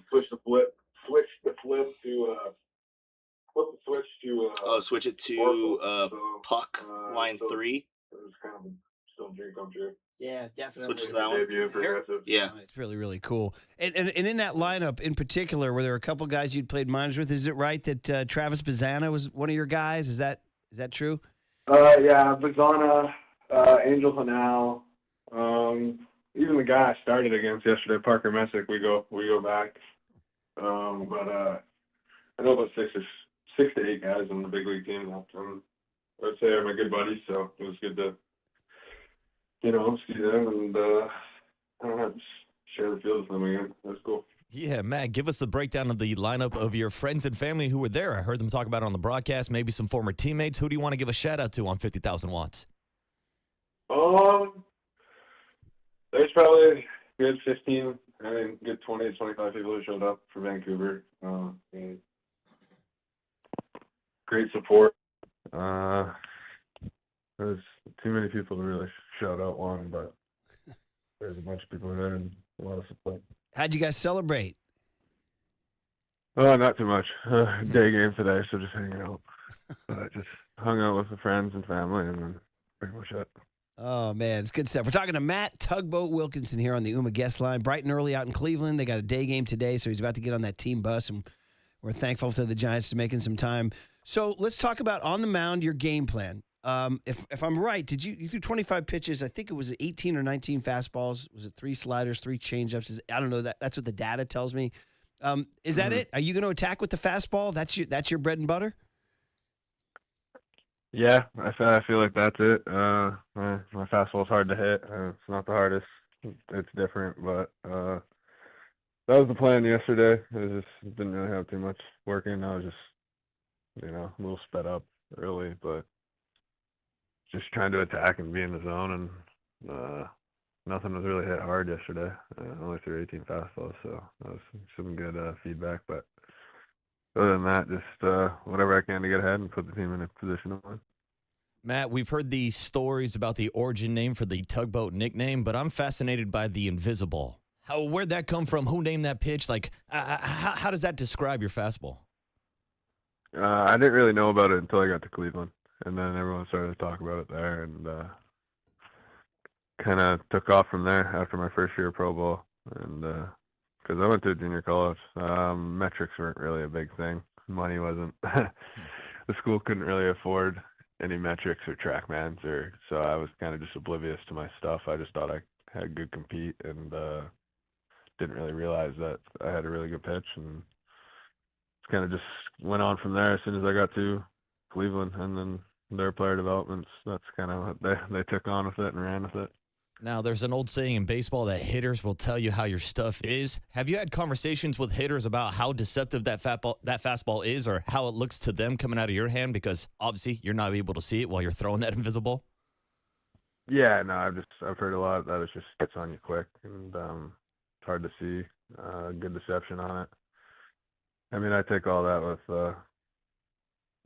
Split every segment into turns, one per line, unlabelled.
switch the flip to flip the switch to
switch it to
Oracle.
puck line 3.
It was kind of still a dream come true.
Yeah, definitely.
Switch to that one.
Debut in Progressive.
Yeah.
It's really, really cool. And in that lineup in particular, were there a couple guys you'd played minors with? Is it right that Travis Bazzana was one of your guys? Is that true?
Yeah, Bazzana, Angel Hanau, even the guy I started against yesterday, Parker Messick, we go back. But I know about 6 to 8 guys on the big league team. I'd say they're my good buddies, so it was good to, see them and I don't know, just share the field with them again. That's cool.
Yeah, Matt, give us the breakdown of the lineup of your friends and family who were there. I heard them talk about it on the broadcast, maybe some former teammates. Who do you want to give a shout-out to on 50,000 Watts?
There's probably good 15, good 20 to 25 people who showed up for Vancouver. And great support. There's too many people to really shout out one, but there's a bunch of people there and a lot of support.
How'd you guys celebrate?
Oh, not too much. Day game today, so just hanging out. But just hung out with the friends and family, and then pretty much it.
Oh, man, it's good stuff. We're talking to Matt Tugboat Wilkinson here on the UMA guest line. Bright and early out in Cleveland. They got a day game today, so he's about to get on that team bus, and we're thankful to the Giants for making some time. So let's talk about on the mound, your game plan. If I'm right, you threw 25 pitches? I think it was 18 or 19 fastballs. Was it 3 sliders, 3 changeups? I don't know. That's what the data tells me. Is that it? Are you going to attack with the fastball? That's your bread and butter?
Yeah, I feel like that's it. My fastball's hard to hit. It's not the hardest. It's different, but that was the plan yesterday. I just didn't really have too much working. I was just, a little sped up early, but just trying to attack and be in the zone, and nothing was really hit hard yesterday. I only threw 18 fastballs, so that was some good feedback. But other than that, just whatever I can to get ahead and put the team in a position to win.
Matt, we've heard these stories about the origin name for the Tugboat nickname, but I'm fascinated by the Invisible. Where'd that come from? Who named that pitch? Like, how does that describe your fastball?
I didn't really know about it until I got to Cleveland, and then everyone started to talk about it there, and kind of took off from there after my first year of pro ball. And because I went to junior college, metrics weren't really a big thing. Money wasn't. The school couldn't really afford any metrics or TrackMans, so I was kind of just oblivious to my stuff. I just thought I had good compete, and didn't really realize that I had a really good pitch, and kind of just went on from there as soon as I got to Cleveland, and then their player developments, that's kind of what they took on with it and ran with it.
Now, there's an old saying in baseball that hitters will tell you how your stuff is. Have you had conversations with hitters about how deceptive that fastball is, or how it looks to them coming out of your hand? Because obviously you're not able to see it while you're throwing that invisible.
Yeah, no, I've heard a lot that it just gets on you quick, and it's hard to see. Good deception on it. I mean, I take all that with.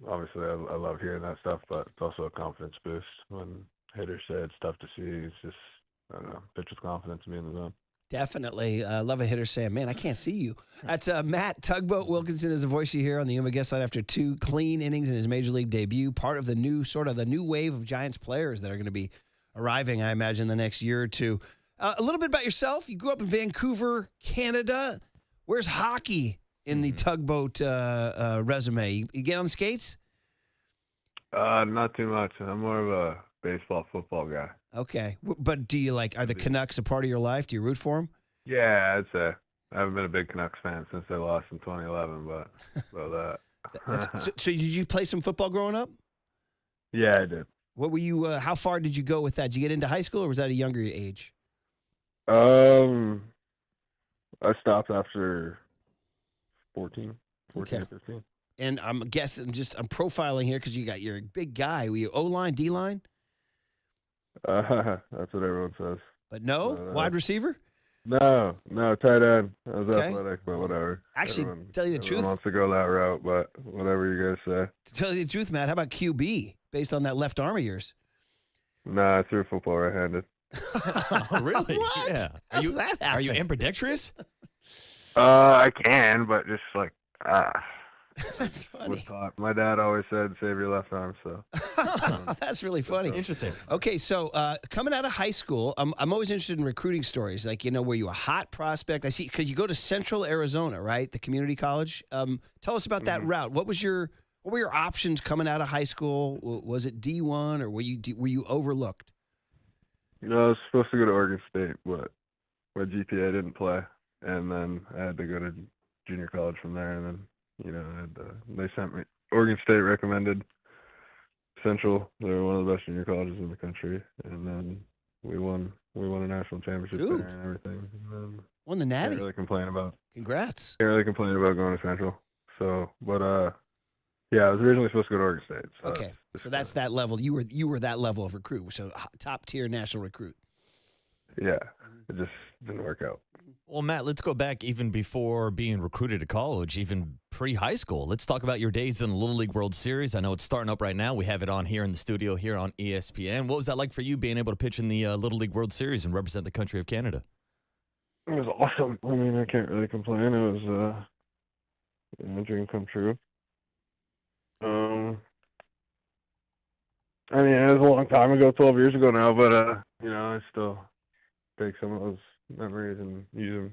Obviously, I love hearing that stuff, but it's also a confidence boost when hitters say it's tough to see. It's just, I don't know, pitch with confidence and be in the zone.
Definitely. Love a hitter saying, man, I can't see you. That's Matt Tugboat Wilkinson is the voice you hear on the UMA guest line after 2 clean innings in his major league debut, part of the new wave of Giants players that are going to be arriving, I imagine, the next year or two. A little bit about yourself. You grew up in Vancouver, Canada. Where's hockey in the Tugboat resume? You get on the skates?
Not too much. I'm more of a baseball, football guy.
Okay. But do you are the Canucks a part of your life? Do you root for them?
Yeah, I'd say. I haven't been a big Canucks fan since they lost in 2011, but
So did you play some football growing up?
Yeah, I did.
What were you? How far did you go with that? Did you get into high school, or was that a younger age?
I stopped after 14 or 15.
And I'm guessing, I'm profiling here because you're a big guy. Were you O-line, D-line?
That's what everyone says.
But no? Wide receiver?
No, tight end. I was athletic, but whatever.
Actually, tell you the truth.
Everyone wants to go that route, but whatever you guys say.
To tell you the truth, Matt, how about QB based on that left arm of yours?
Nah, I threw football right-handed.
Oh, really?
What?
Yeah.
How does that happen?
Are you ambidextrous?
I can, but just like
That's funny.
my dad always said, "Save your left arm." So
That's really funny.
Interesting.
Okay, so coming out of high school, I'm always interested in recruiting stories. Like, were you a hot prospect? I see, because you go to Central Arizona, right? The community college. Tell us about that route. What were your options coming out of high school? Was it D1 or were you overlooked?
I was supposed to go to Oregon State, but my GPA didn't play, and then I had to go to junior college from there, and then they sent me. Oregon State recommended Central. They're one of the best junior colleges in the country, and then we won a national championship
Ooh.
there and everything. And then
Won the Natty.
Can't really complain about going to Central. So, but yeah, I was originally supposed to go to Oregon State. So
Okay, so that's that level. You were that level of recruit. So top tier national recruit.
Yeah, it just didn't work out.
Well, Matt, let's go back even before being recruited to college, even pre-high school. Let's talk about your days in the Little League World Series. I know it's starting up right now. We have it on here in the studio here on ESPN. What was that like for you being able to pitch in the Little League World Series and represent the country of Canada?
It was awesome. I mean, I can't really complain. It was a dream come true. I mean, it was a long time ago, 12 years ago now, but I still take some of those memories and use them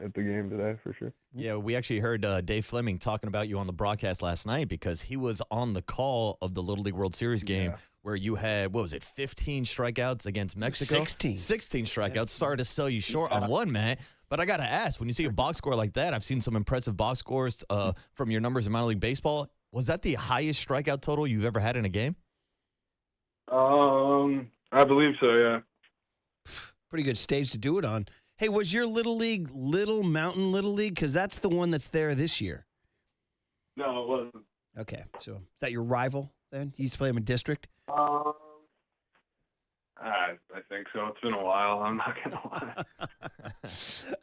at the game today for sure.
Yeah, we actually heard Dave Fleming talking about you on the broadcast last night because he was on the call of the Little League World Series game where you had, 15 strikeouts against Mexico? 16 strikeouts. Sorry to sell you short on one, Matt. But I got to ask, when you see a box score like that, I've seen some impressive box scores from your numbers in minor league baseball. Was that the highest strikeout total you've ever had in a game?
I believe so, yeah.
Pretty good stage to do it on. Hey, was your Little League Little Mountain Little League? Because that's the one that's there this year.
No, it wasn't.
Okay, so is that your rival then? You used to play him in district?
I think so. It's been a while. I'm not going to lie.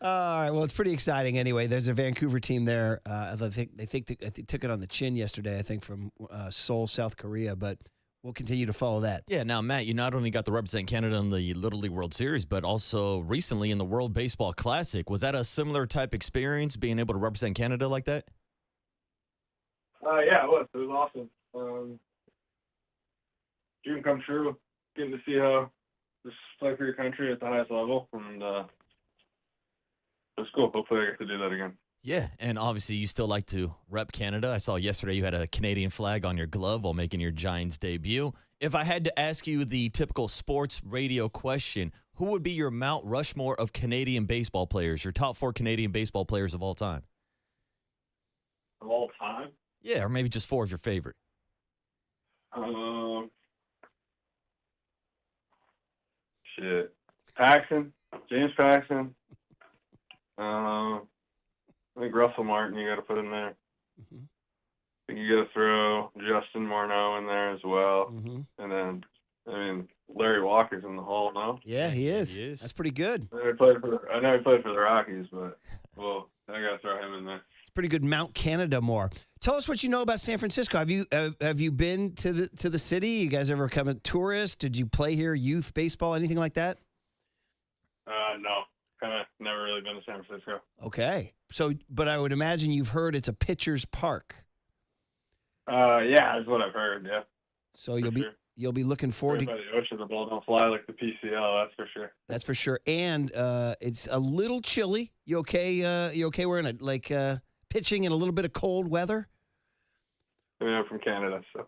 All right. Well, it's pretty exciting anyway. There's a Vancouver team there. I think they took it on the chin yesterday, I think, from Seoul, South Korea, but we'll continue to follow that.
Yeah. Now, Matt, you not only got to represent Canada in the Little League World Series, but also recently in the World Baseball Classic. Was that a similar type experience, being able to represent Canada like that?
Yeah, it was. It was awesome. Dream come true. Getting to see how just play for your country at the highest level, and it's cool. Hopefully, I get to do that again.
Yeah, and obviously you still like to rep Canada. I saw yesterday you had a Canadian flag on your glove while making your Giants debut. If I had to ask you the typical sports radio question, who would be your Mount Rushmore of Canadian baseball players, your top 4 Canadian baseball players of all time?
Of all time?
Yeah, or maybe just 4 of your favorite.
Paxton, James Paxton. I think Russell Martin you got to put in there.
Mm-hmm.
I think you got to throw Justin Morneau in there as well.
Mm-hmm.
And then, Larry Walker's in the Hall now.
Yeah, he is.
He is.
That's pretty good.
I know he played for the Rockies, but, I got to throw him in there.
It's pretty good. Mount Canada more. Tell us what you know about San Francisco. Have you been to the city? You guys ever come as tourists? Did you play here, youth baseball, anything like that?
No. Kind of never really been to San Francisco.
Okay. So, but I would imagine you've heard it's a pitcher's park.
Yeah, that's what I've heard, yeah.
So you'll be looking forward to
by the ocean, the ball don't fly like the PCL, that's for sure.
That's for sure. And it's a little chilly. You okay? You okay wearing pitching in a little bit of cold weather?
I'm from Canada, so.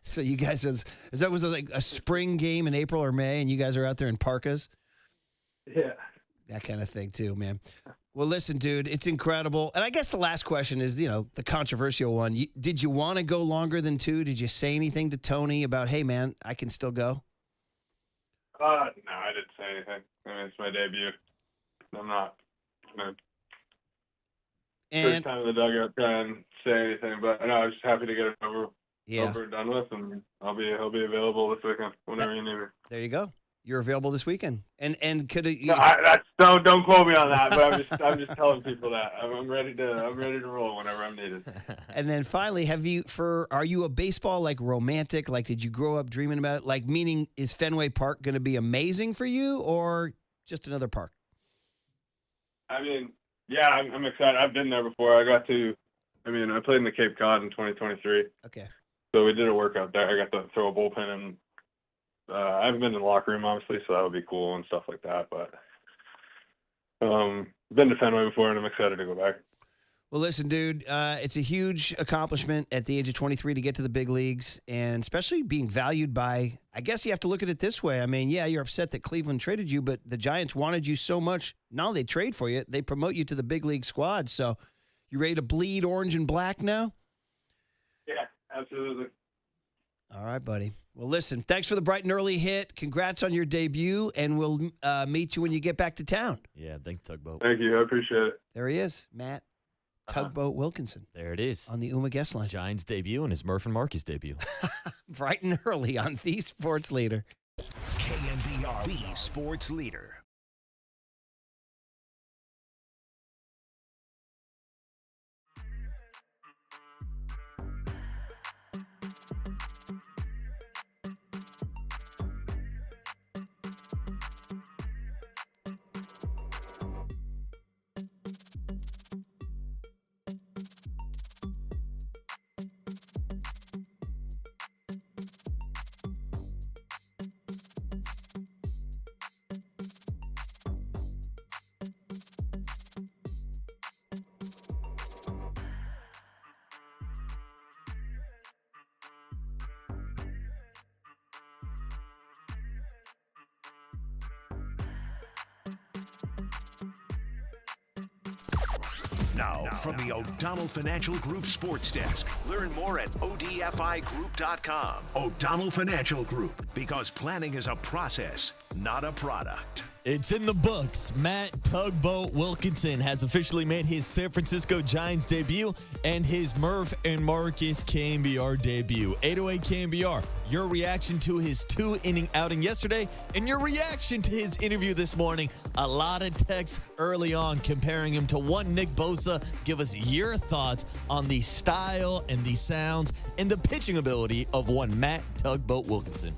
So you guys, was like a spring game in April or May, and you guys are out there in parkas?
Yeah.
That kind of thing too, man. Well, listen, dude, it's incredible. And I guess the last question is, the controversial one. Did you want to go longer than 2? Did you say anything to Tony about, hey, man, I can still go?
No, I didn't say anything. It's my debut. I'm not going to first time in the dugout try and say anything, but no, I was just happy to get it over and done with, and I'll be available this weekend whenever you need me.
There you go. You're available this weekend, and could it?
No, don't quote me on that. But I'm just telling people that I'm ready to roll whenever I'm needed.
And then finally, are you a baseball romantic? Like, did you grow up dreaming about it? Like, meaning, is Fenway Park going to be amazing for you, or just another park?
I mean, yeah, I'm excited. I've been there before. I played in the Cape Cod in 2023.
Okay.
So we did a workout there. I got to throw a bullpen, and I haven't been in the locker room, obviously, so that would be cool and stuff like that. But been to Fenway before, and I'm excited to go back.
Well, listen, dude, it's a huge accomplishment at the age of 23 to get to the big leagues, and especially being valued by, I guess you have to look at it this way. I mean, yeah, you're upset that Cleveland traded you, but the Giants wanted you so much. Now they trade for you. They promote you to the big league squad. So you ready to bleed orange and black now?
Yeah, absolutely.
All right, buddy. Well, listen, thanks for the bright and early hit. Congrats on your debut, and we'll meet you when you get back to town.
Yeah, thank Tugboat.
Thank you. I appreciate it.
There he is, Matt Tugboat Wilkinson.
There it is.
On the UMA guest line.
Giants debut and his Murph and Marcus debut.
Bright and early on the Sports Leader.
KNBR, the Sports Leader. Now, from the O'Donnell Financial Group Sports Desk. Learn more at odfigroup.com. O'Donnell Financial Group, because planning is a process, not a product.
It's in the books. Matt Tugboat Wilkinson has officially made his San Francisco Giants debut and his Murph and Marcus KNBR debut. 808 KNBR, your reaction to his 2-inning outing yesterday and your reaction to his interview this morning. A lot of texts early on comparing him to one Nick Bosa. Give us your thoughts on the style and the sounds and the pitching ability of one Matt Tugboat Wilkinson.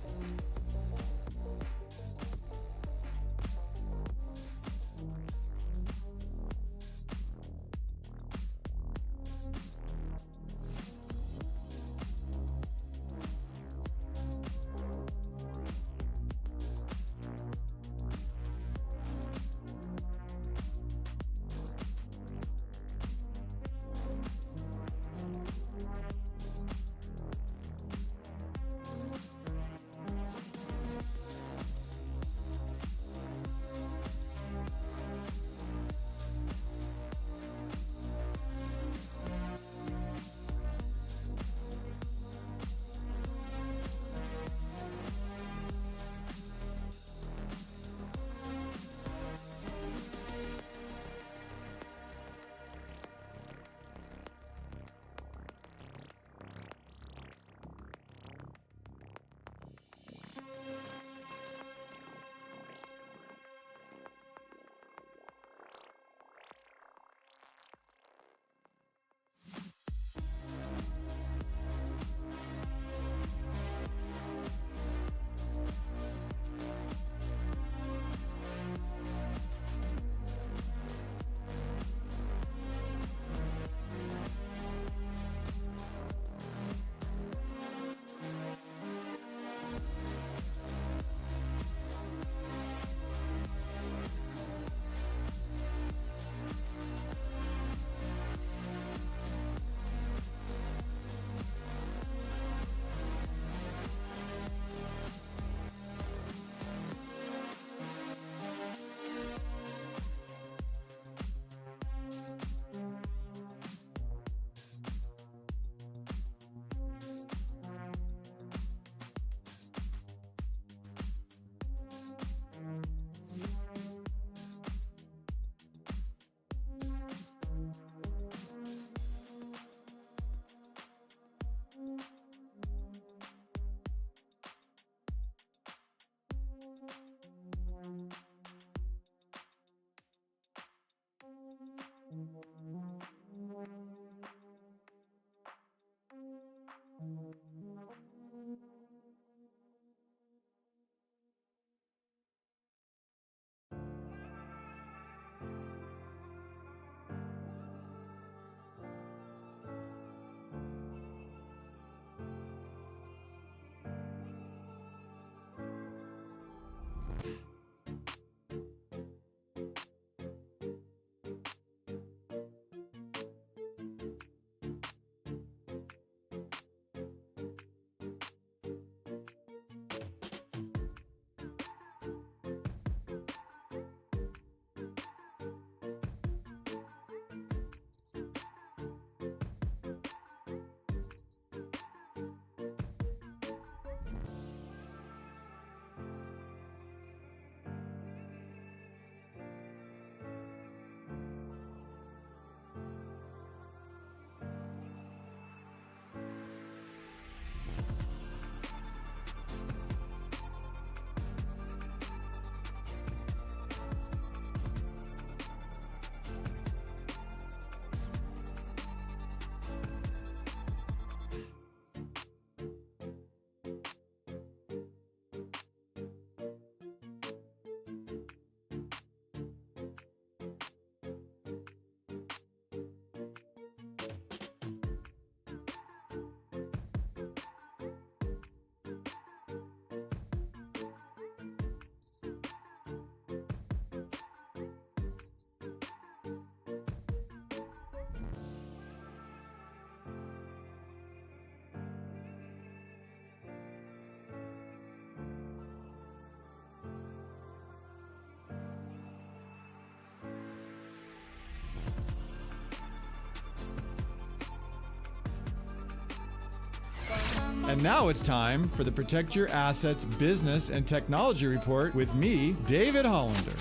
And now it's time for the Protect Your Assets Business and Technology Report with me, David Hollander.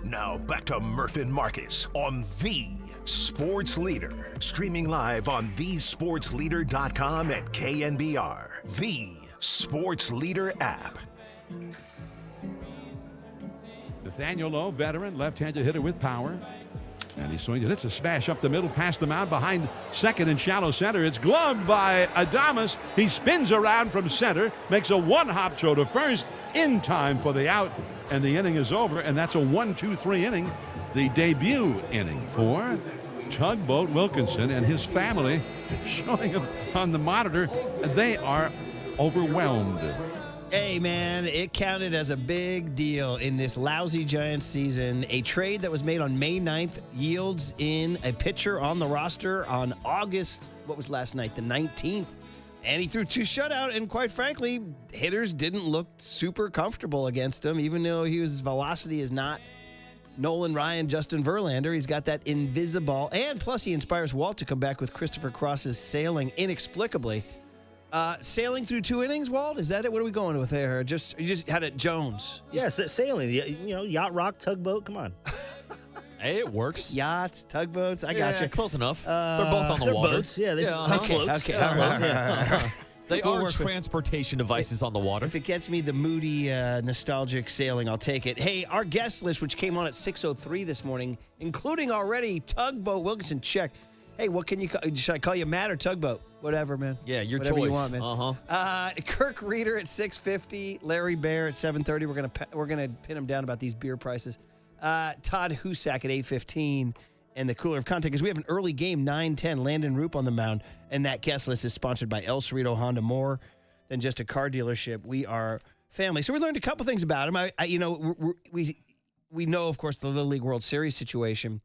Now back to Murph and Marcus on The Sports Leader. Streaming live on thesportsleader.com and KNBR. The Sports Leader app.
Nathaniel Lowe, veteran, left-handed hitter with power. And he swings it. It's a smash up the middle, past the mound, behind second and shallow center. It's gloved by Adames. He spins around from center, makes a one-hop throw to first in time for the out, and the inning is over, and that's a 1-2-3 inning, the debut inning for Tugboat Wilkinson and his family. Showing him on the monitor, they are overwhelmed.
Hey, man, it counted as a big deal in this lousy Giants season. A trade that was made on May 9th yields in a pitcher on the roster on August, what was last night, the 19th. And he threw 2 shutout, and quite frankly, hitters didn't look super comfortable against him, even though his velocity is not Nolan Ryan, Justin Verlander. He's got that invisible, and plus he inspires Walt to come back with Christopher Cross's sailing inexplicably. Sailing through 2 innings, Walt? Is that it? What are we going with there? You just had it Jones.
Yes, sailing. Yacht rock, tugboat. Come on.
Hey, it works.
Yachts, tugboats. I got you.
Close enough. They're both on the
They're
water.
boats. Yeah, there's
Okay,
floats.
okay. All right.
They
We'll
are
work with-
transportation devices on the water.
If it gets me the moody, nostalgic sailing, I'll take it. Hey, our guest list, which came on at 6:03 this morning, including already Tugboat Wilkinson, check. Hey, what can you call? Should I call you Matt or Tugboat? Whatever, man.
Yeah, your
Whatever
choice.
you want, man.
Uh-huh.
Kirk Reeder at 6:50, Larry Bear at 7:30. We're gonna pin him down about these beer prices. Todd Husak at 8:15. And the cooler of content, because we have an early game, 9:10, Landon Roop on the mound. And that guest list is sponsored by El Cerrito Honda. More than just a car dealership, we are family. So we learned a couple things about him. We know, of course, the Little League World Series situation.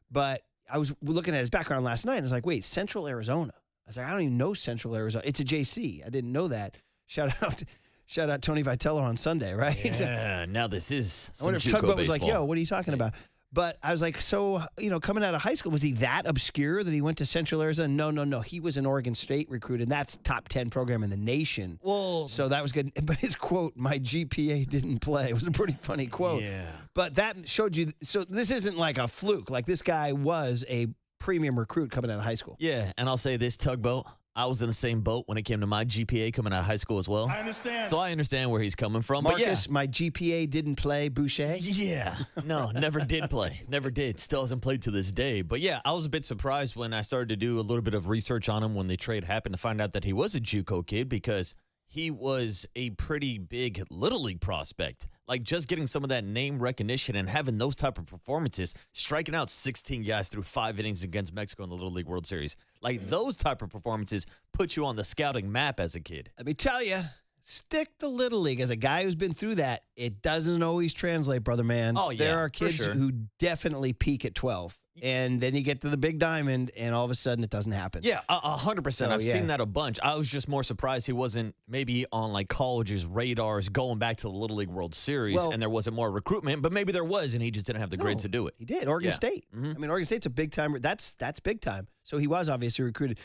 But I was looking at his background last night, and I was like, wait, Central Arizona. I was like, I don't even know Central Arizona. It's a JC. I didn't know that. Shout out Tony Vitello on Sunday, right?
Yeah, now this is
I wonder if
some JUCO
Tugboat was like,
baseball.
yo, what are you talking about? But I was like, so, coming out of high school, was he that obscure that he went to Central Arizona? No. He was an Oregon State recruit, and that's top 10 program in the nation.
Well,
So that was good. But his quote, my GPA didn't play, it was a pretty funny quote.
yeah.
But that showed you, so this isn't like a fluke. Like, this guy was a premium recruit coming out of high school.
Yeah, and I'll say this, Tugboat, I was in the same boat when it came to my GPA coming out of high school as well.
I understand.
So I understand where he's coming from.
Marcus,
but
my GPA didn't play, Boucher.
yeah. No, never did play. Never did. Still hasn't played to this day. But yeah, I was a bit surprised when I started to do a little bit of research on him when the trade happened to find out that he was a JUCO kid, because he was a pretty big Little League prospect. Like, just getting some of that name recognition and having those type of performances, striking out 16 guys through 5 innings against Mexico in the Little League World Series. Like, those type of performances put you on the scouting map as a kid.
Let me tell you, stick to Little League. As a guy who's been through that, it doesn't always translate, brother man.
Oh, yeah,
there are
for
kids
sure.
who definitely peak at 12. And then you get to the big diamond, and all of a sudden it doesn't happen.
Yeah, 100%.
So,
I've
yeah.
seen that a bunch. I was just more surprised he wasn't maybe on like college's radars going back to the Little League World Series,
Well-
and there wasn't more recruitment, but maybe there was, and he just didn't have the grades to do it.
He did. Oregon
Yeah.
State.
Mhm.
I mean, Oregon State's a big time. That's big time. So he was obviously recruited.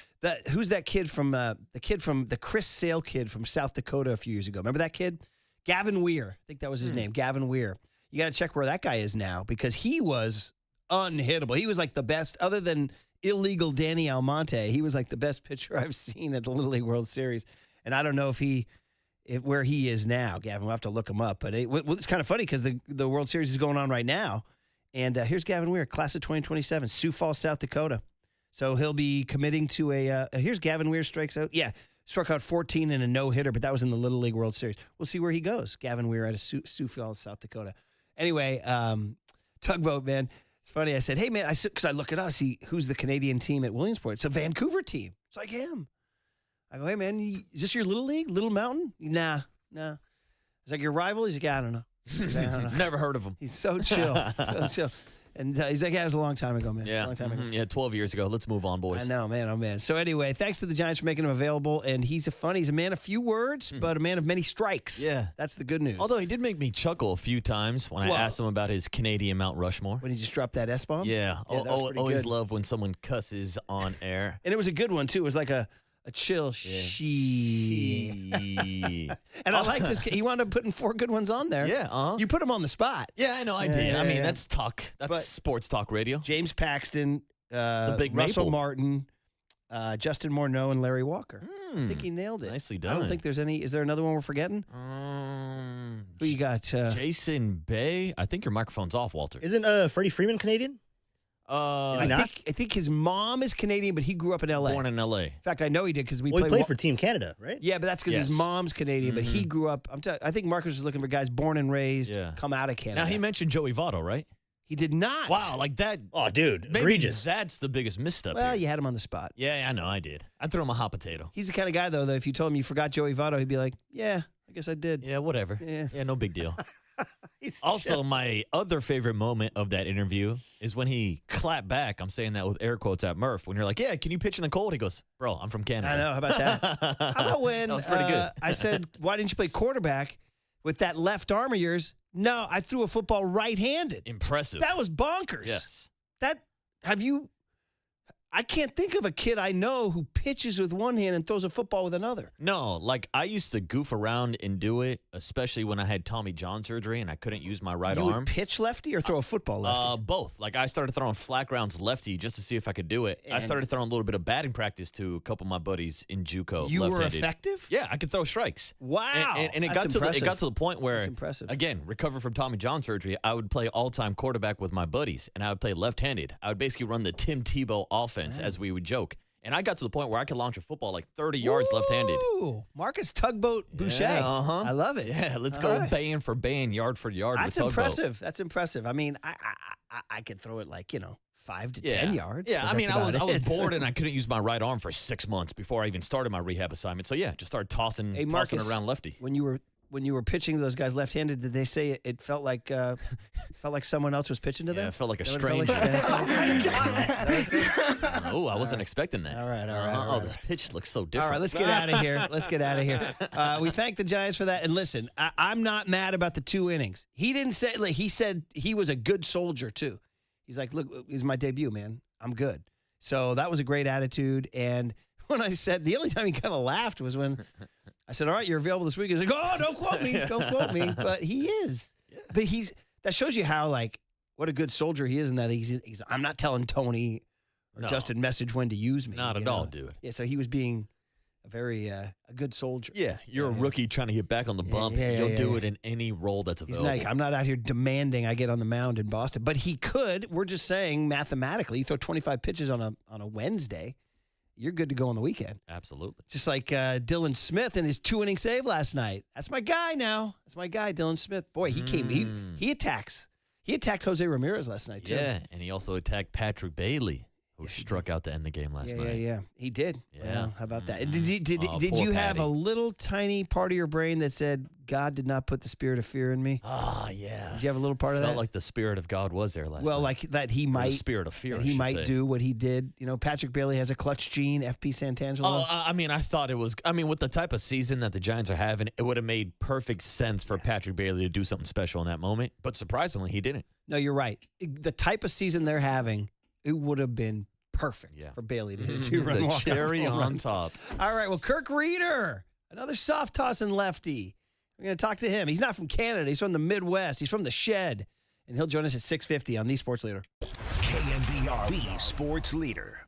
Who's that kid from the Chris Sale kid from South Dakota a few years ago? Remember that kid? Gavin Weir. I think that was his name. Gavin Weir. You got to check where that guy is now because he was unhittable. He was like the best, other than illegal Danny Almonte. He was like the best pitcher I've seen at the Little League World Series. And I don't know where he is now, Gavin. We'll have to look him up. But it's kind of funny because the World Series is going on right now. And here's Gavin Weir, class of 2027, Sioux Falls, South Dakota. So he'll be committing to here's Gavin Weir strikes out. Yeah, struck out 14 in a no-hitter, but that was in the Little League World Series. We'll see where he goes. Gavin Weir out of Sioux Falls, South Dakota. Anyway, Tugboat, man. It's funny. I said, hey, man, because I look it up, see who's the Canadian team at Williamsport. It's a Vancouver team. It's like him. I go, hey, man, is this your Little League, Little Mountain? Nah. It's like your rival? He's like, I don't know. Like, I don't know.
Never heard of him.
He's so chill. So chill. And he's like, yeah, it was a long time ago, man.
Yeah.
A long time ago.
Yeah, 12 years ago. Let's move on, boys.
I know, man. Oh, man. So anyway, thanks to the Giants for making him available. And he's a man of few words, but a man of many strikes.
Yeah.
That's the good news.
Although he did make me chuckle a few times when I asked him about his Canadian Mount Rushmore.
When he just dropped that S-bomb?
Yeah.
That was pretty
Always
good.
love when someone cusses on air.
And it was a good one, too. It was like a chill she. And I liked this. He wound up putting 4 good ones on there.
Yeah.
You put him on the spot.
Yeah, I know I did.
Yeah,
I mean,
yeah.
that's talk. That's sports talk radio.
James Paxton,
The Big
Russell
Maple.
Martin, Justin Morneau, and Larry Walker. I think he nailed it.
Nicely
I
done.
don't think there's any. Is there another one we're forgetting? Who you got?
Jason Bay. I think your microphone's off, Walter.
Isn't Freddie Freeman Canadian?
I think his mom is Canadian, but he grew up in L.A.
Born in L.A.
In fact, I know he did because
He played for Team Canada, right?
Yeah, but that's because his
Yes.
mom's Canadian, but he grew up. I think Marcus was looking for guys born and raised, come out of Canada.
Now, he mentioned Joey Votto, right?
He did not.
Wow, like that.
Oh, dude,
Maybe
egregious.
that's the biggest misstep
Well,
here.
you had him on the spot.
Yeah, I know, I did. I threw him a hot potato.
He's the kind of guy, though, that if you told him you forgot Joey Votto, he'd be like, yeah, I guess I did.
Yeah, whatever.
Yeah.
No big deal.
He's
Also, my other favorite moment of that interview is when he clapped back. I'm saying that with air quotes at Murph. When you're like, yeah, can you pitch in the cold? He goes, bro, I'm from Canada.
I know. How about that? How about when
That was pretty good.
I said, why didn't you play quarterback with that left arm of yours? No, I threw a football right-handed.
Impressive.
That was bonkers.
Yes.
I can't think of a kid I know who pitches with one hand and throws a football with another.
No, like I used to goof around and do it, especially when I had Tommy John surgery and I couldn't use my right
You
arm.
would pitch lefty or throw a football lefty?
Both. Like I started throwing flat grounds lefty just to see if I could do it. I
And-
started throwing a little bit of batting practice to a couple of my buddies in JUCO.
You were
left-handed.
effective?
Yeah, I could throw strikes.
Wow.
And it
That's
got to the point where,
That's impressive.
again, recover from Tommy John surgery, I would play all-time quarterback with my buddies, and I would play left-handed. I would basically run the Tim Tebow offense, as we would joke. And I got to the point where I could launch a football like 30 yards left-handed.
Ooh, Marcus Tugboat Boucher.
Uh-huh.
I love it.
Yeah, let's
All
go
right.
band for band, yard for yard.
That's
with Tugboat.
impressive. That's impressive. I mean, I could throw it like, 5 to 10 yards.
Yeah,
but
I mean,
that's
I was
about it.
bored and I couldn't use my right arm for 6 months before I even started my rehab assignment. So yeah, just started tossing
Marcus,
around lefty.
When you were pitching to those guys left-handed, did they say it felt like someone else was pitching to them?
Yeah, it felt like a
Is that what it
stranger.
felt like?
Oh, I wasn't expecting that.
All right.
Oh, this pitch looks so
All
different.
right, let's get out of here. We thank the Giants for that. And listen, I'm not mad about the 2 innings. He didn't say, he said he was a good soldier, too. He's like, look, it's my debut, man. I'm good. So that was a great attitude. And when I said, the only time he kind of laughed was when I said, all right, you're available this week. He's like, oh, don't quote me. Don't quote me. But he is. Yeah. But that shows you how, what a good soldier he is in that he's I'm not telling Tony or Justin Message when to use me.
Not at all, dude.
Yeah, so he was being a very a good soldier.
Yeah, you're a rookie trying to get back on the bump. You'll do it in any role that's
He's
available.
like, I'm not out here demanding I get on the mound in Boston. But he could. We're just saying mathematically, you throw 25 pitches on a Wednesday, you're good to go on the weekend.
Absolutely.
Just like Dylan Smith and his 2-inning save last night. That's my guy now. That's my guy, Dylan Smith. Boy, he came. He attacks. He attacked Jose Ramirez last night, too.
Yeah, and he also attacked Patrick Bailey, who struck out to end the game last night.
Yeah. He did.
Yeah.
Well, how about that? Did
Oh,
you
poor
have a
Patty.
little tiny part of your brain that said, God did not put the spirit of fear in me?
Ah, yeah.
Did you have a little part of
Felt
that?
like the spirit of God was there last night.
Well, like that he
Or the
might.
spirit of fear,
that
I
he
should
might
say.
do what he did. Patrick Bailey has a clutch gene, FP Santangelo.
Oh, I mean, I thought it was. I mean, with the type of season that the Giants are having, it would have made perfect sense for Patrick Bailey to do something special in that moment. But surprisingly, he didn't.
No, you're right. The type of season they're having, it would have been perfect for Bailey to hit a 2-run
The
walk-off
cherry
home
on
run.
top.
All right, well, Kirk Reeder, another soft tossing lefty. We're going to talk to him. He's not from Canada. He's from the Midwest. He's from the Shed. And he'll join us at 6:50 on The Sports Leader.
KNBR, the sports leader.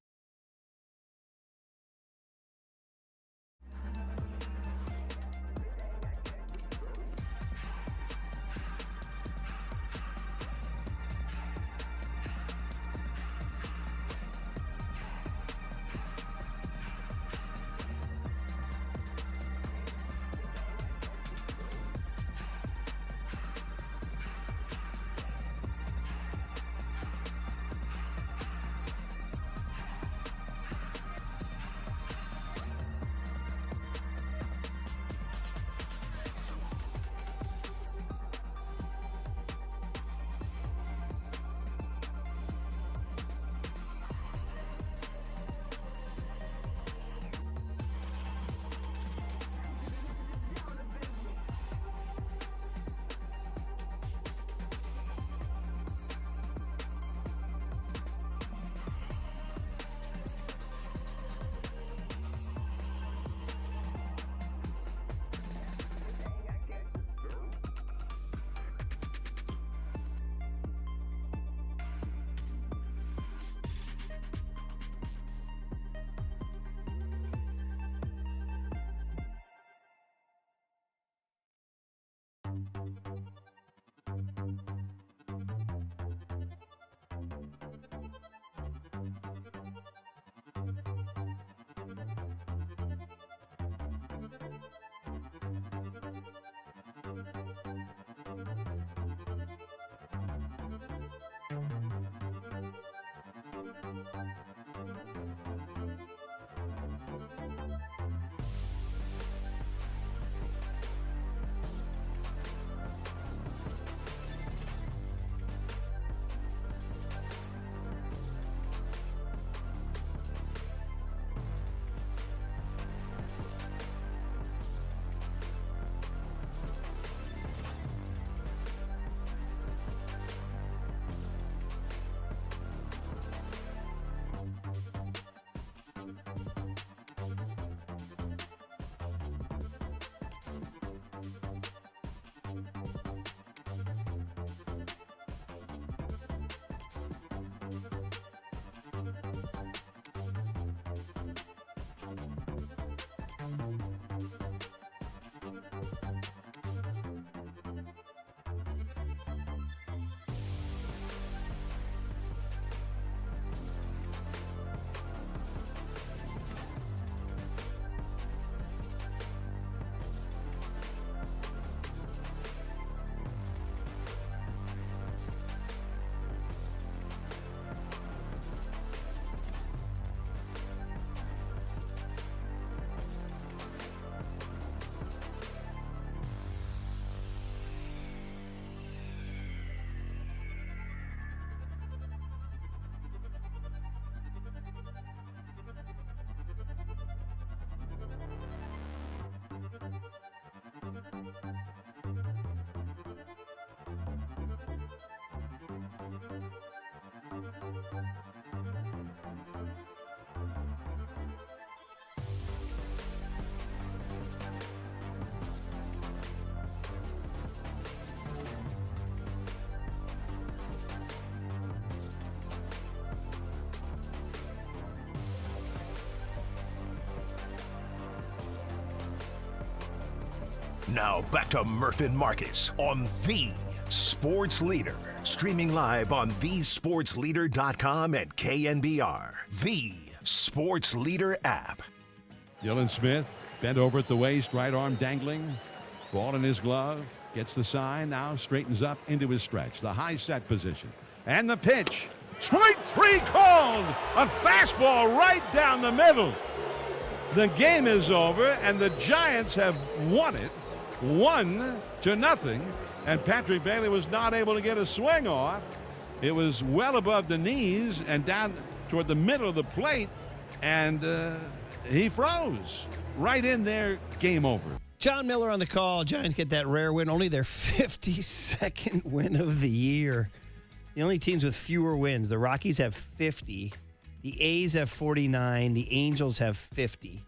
Now back to Murph and Marcus on The Sports Leader. Streaming live on thesportsleader.com and KNBR. The Sports Leader app.
Dylan Smith bent over at the waist, right arm dangling. Ball in his glove. Gets the sign. Now straightens up into his stretch. The high set position. And the pitch. Strike three called. A fastball right down the middle. The game is over, and the Giants have won it 1-0. And Patrick Bailey was not able to get a swing off. It was well above the knees and down toward the middle of the plate, and he froze right in there. Game over.
John Miller on the call. Giants get that rare win, only their 52nd win of the year. The only teams with fewer wins. The Rockies have 50. The A's have 49. The Angels have 50.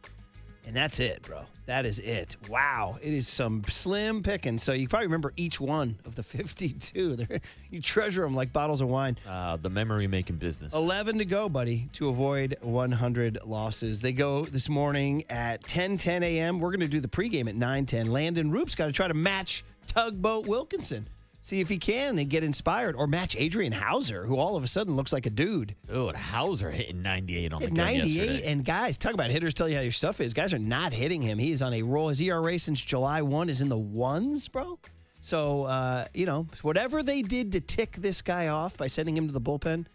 And that's it, bro. That is it. Wow. It is some slim picking. So you probably remember each one of the 52. You treasure them like bottles of wine.
The memory-making business.
11 to go, buddy, to avoid 100 losses. They go this morning at 10:10 a.m. We're going to do the pregame at 9:10. Landon Roop's got to try to match Tugboat Wilkinson. See if he can and get inspired, or match Adrian Hauser, who all of a sudden looks like a dude.
Dude, Hauser hitting 98 on the gun
98,
yesterday.
and guys, talk about hitters tell you how your stuff is. Guys are not hitting him. He is on a roll. His ERA since July 1 is in the ones, bro. So, whatever they did to tick this guy off by sending him to the bullpen,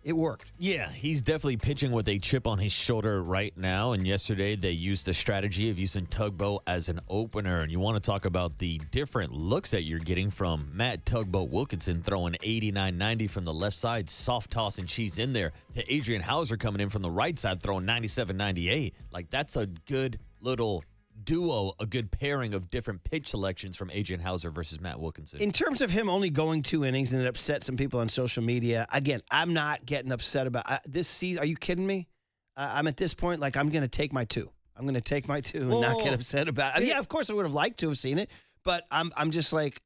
it worked.
Yeah, he's definitely pitching with a chip on his shoulder right now. And yesterday they used the strategy of using Tugboat as an opener. And you want to talk about the different looks that you're getting from Matt Tugboat Wilkinson throwing 89-90 from the left side, soft toss and cheese in there, to Adrian Hauser coming in from the right side throwing 97-98. Like, that's a good little duo, a good pairing of different pitch selections from Adrian Hauser versus Matt Wilkinson.
In terms of him only going 2 innings, and it upset some people on social media, again, I'm not getting upset about this season. Are you kidding me? I'm at this point, like, I'm going to take my 2. I'm going to take my 2 and not get upset about it. Yeah, of course I would have liked to have seen it, but I'm just like,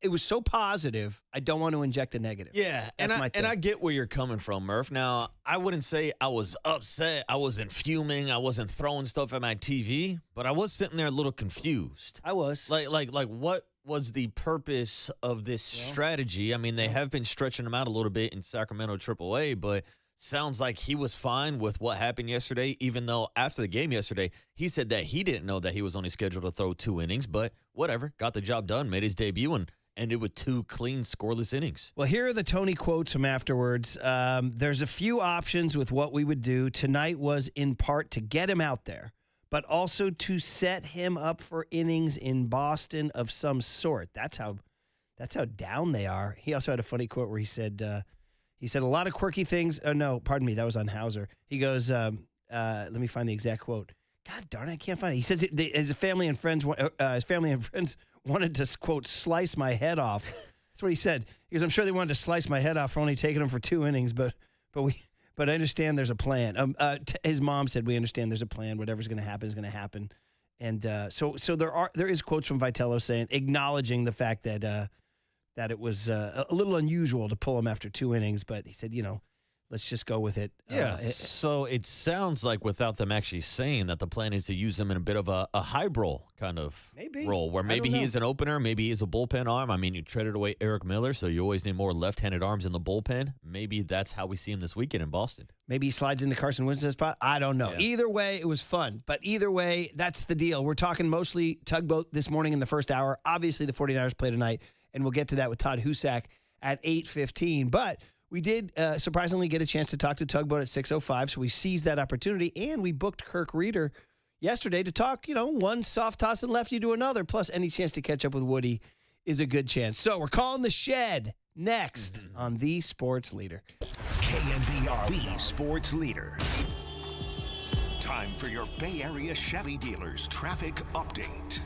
it was so positive, I don't want to inject a negative.
Yeah,
That's my thing.
and I get where you're coming from, Murph. Now, I wouldn't say I was upset. I wasn't fuming. I wasn't throwing stuff at my TV, but I was sitting there a little confused.
I was.
Like what was the purpose of this strategy? I mean, they have been stretching him out a little bit in Sacramento AAA, but sounds like he was fine with what happened yesterday, even though after the game yesterday, he said that he didn't know that he was only scheduled to throw 2 innings, but whatever, got the job done, made his debut, and ended with 2 clean, scoreless innings.
Well, here are the Tony quotes from afterwards. There's a few options with what we would do. Tonight was in part to get him out there, but also to set him up for innings in Boston of some sort. That's how down they are. He also had a funny quote where he said a lot of quirky things. Oh, no, pardon me. That was on Hauser. He goes, let me find the exact quote. God darn it, I can't find it. He says his family and friends wanted to, quote, slice my head off. That's what he said. He goes, I'm sure they wanted to slice my head off for only taking him for 2 innings, but I understand there's a plan. His mom said, we understand there's a plan. Whatever's going to happen is going to happen. And so there is quotes from Vitello saying, acknowledging the fact that it was a little unusual to pull him after 2 innings, but he said, let's just go with it.
Yeah, so it sounds like without them actually saying that the plan is to use him in a bit of a hybrid role kind of role, where maybe he is an opener, maybe he is a bullpen arm. I mean, you traded away Eric Miller, so you always need more left-handed arms in the bullpen. Maybe that's how we see him this weekend in Boston.
Maybe he slides into Carson Winston's spot. I don't know. Yeah. Either way, it was fun. But either way, that's the deal. We're talking mostly Tugboat this morning in the first hour. Obviously, the 49ers play tonight, and we'll get to that with Todd Husak at 8:15. But we did surprisingly get a chance to talk to Tugboat at 6:05, so we seized that opportunity, and we booked Kirk Reeder yesterday to talk, one soft toss and lefty to another, plus any chance to catch up with Woody is a good chance. So we're calling the Shed next on The Sports Leader.
KNBR, The Sports Leader. Time for your Bay Area Chevy dealers traffic update.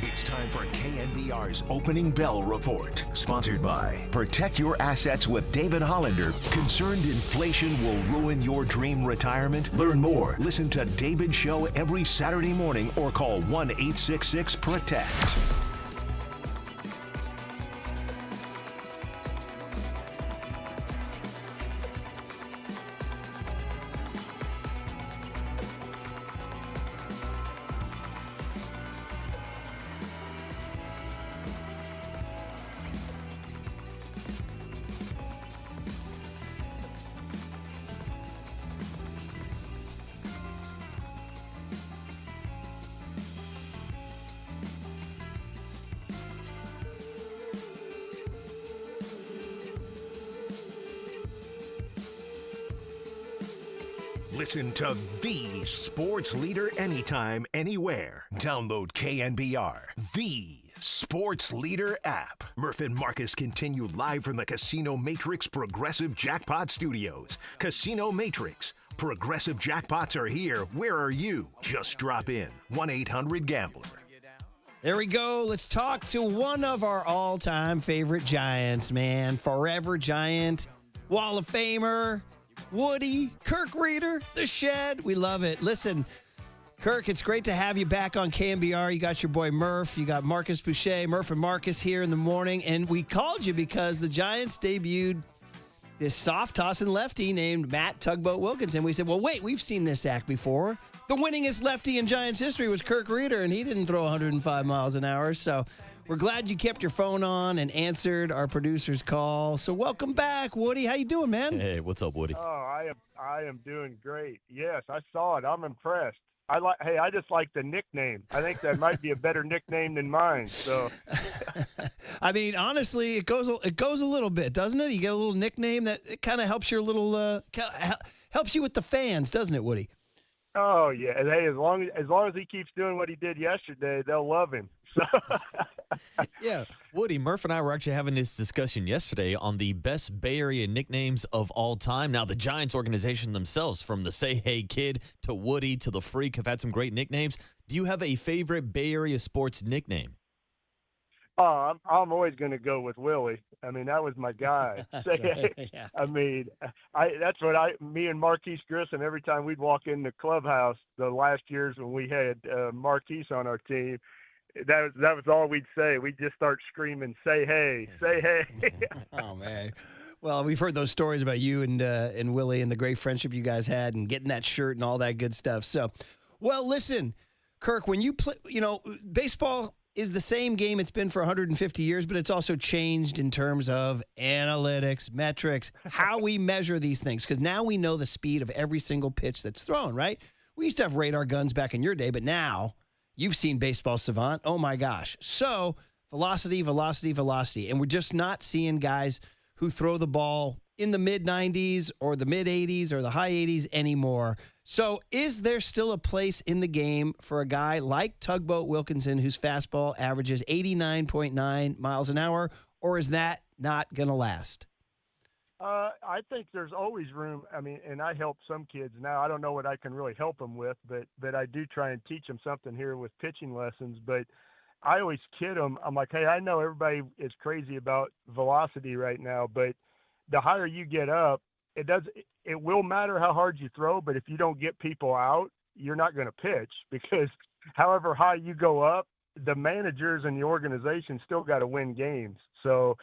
It's time for KNBR's Opening Bell Report. Sponsored by Protect Your Assets with David Hollander. Concerned inflation will ruin your dream retirement? Learn more. Listen to David's show every Saturday morning or call 1-866-PROTECT. Listen to the sports leader anytime, anywhere. Download KNBR, the sports leader app. Murph and Marcus continue live from the Casino Matrix Progressive Jackpot Studios. Casino Matrix. Progressive jackpots are here. Where are you? Just drop in. 1-800-GAMBLER.
There we go. Let's talk to one of our all-time favorite Giants, man. Forever Giant, Wall of Famer, Woody, Kirk Reeder, The Shed. We love it. Listen, Kirk, it's great to have you back on KNBR. You got your boy Murph. You got Marcus Boucher, Murph and Marcus here in the morning. And we called you because the Giants debuted this soft-tossing lefty named Matt Tugboat Wilkinson. We said, well, wait, we've seen this act before. The winningest lefty in Giants history was Kirk Reeder, and he didn't throw 105 miles an hour. So we're glad you kept your phone on and answered our producer's call. So welcome back, Woody. How you doing, man?
Hey, what's up, Woody?
Oh, I am doing great. Yes, I saw it. I'm impressed. I just like the nickname. I think that might be a better nickname than mine. So,
I mean, honestly, it goes a little bit, doesn't it? You get a little nickname that it kind of helps your little helps you with the fans, doesn't it, Woody?
oh yeah. And hey, as long as he keeps doing what he did yesterday, they'll love him. So.
Yeah, Woody, Murph and I were actually having this discussion yesterday on the best Bay Area nicknames of all time. Now, the Giants organization themselves, from the Say Hey Kid to Woody to the Freak, have had some great nicknames. Do you have a favorite Bay Area sports nickname?
Oh, I'm always going to go with Willie. I mean, that was my guy.
Yeah.
I mean, that's what me and Marquise Grissom, every time we'd walk in the clubhouse the last years when we had Marquise on our team, that was all we'd say. We'd just start screaming, "Say hey, say hey."
Oh man. Well, we've heard those stories about you and Willie and the great friendship you guys had and getting that shirt and all that good stuff. So, well, listen, Kirk, when you play, baseball is the same game it's been for 150 years, but it's also changed in terms of analytics, metrics, how we measure these things. Because now we know the speed of every single pitch that's thrown, right? We used to have radar guns back in your day, but now you've seen Baseball Savant. Oh, my gosh. So velocity, velocity, velocity. And we're just not seeing guys who throw the ball in the mid-90s or the mid-80s or the high 80s anymore. So is there still a place in the game for a guy like Tugboat Wilkinson whose fastball averages 89.9 miles an hour, or is that not going to last?
I think there's always room. I mean, and I help some kids now. I don't know what I can really help them with, but I do try and teach them something here with pitching lessons. But I always kid them. I'm like, hey, I know everybody is crazy about velocity right now, but the higher you get up, it will matter how hard you throw, but if you don't get people out, you're not going to pitch, because however high you go up, the managers and the organization still got to win games. So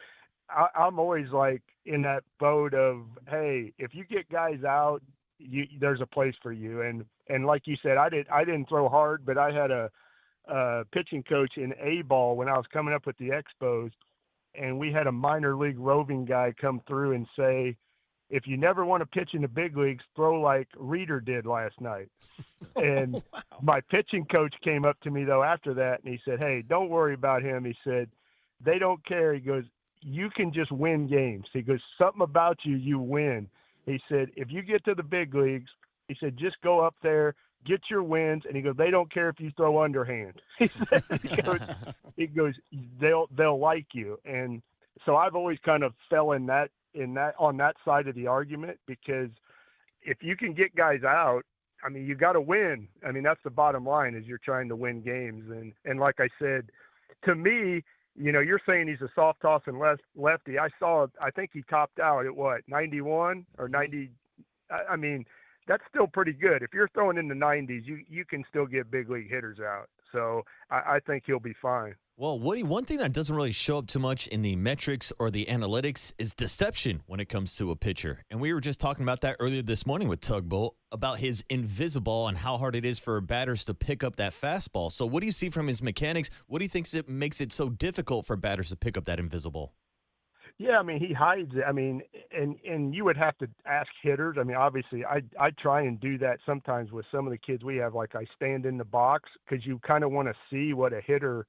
I'm always like in that boat of, hey, if you get guys out, there's a place for you. And like you said, I didn't throw hard, but I had a pitching coach in A-ball when I was coming up with the Expos, and we had a minor league roving guy come through and say, if you never want to pitch in the big leagues, throw like Reeder did last night. And
Wow.
My pitching coach came up to me, though, after that, and he said, hey, don't worry about him. He said, they don't care. He goes, you can just win games. He goes, something about you, you win. He said, if you get to the big leagues, he said, just go up there, get your wins. And he goes, they don't care if you throw underhand. He goes, they'll like you. And so I've always kind of fell on that side of the argument, because if you can get guys out, I mean, you got to win. I mean, that's the bottom line, is you're trying to win games. And like I said, to me, you're saying he's a soft toss and lefty. I think he topped out at what, 91 or 90. I mean, that's still pretty good. If you're throwing in the 90s, you can still get big league hitters out. So I think he'll be fine.
Well, Woody, one thing that doesn't really show up too much in the metrics or the analytics is deception when it comes to a pitcher. And we were just talking about that earlier this morning with Tugboat, about his invisible and how hard it is for batters to pick up that fastball. So what do you see from his mechanics? What do you think makes it so difficult for batters to pick up that invisible?
Yeah, I mean, he hides it. I mean, and you would have to ask hitters. I mean, obviously, I try and do that sometimes with some of the kids we have. Like, I stand in the box, because you kind of want to see what a hitter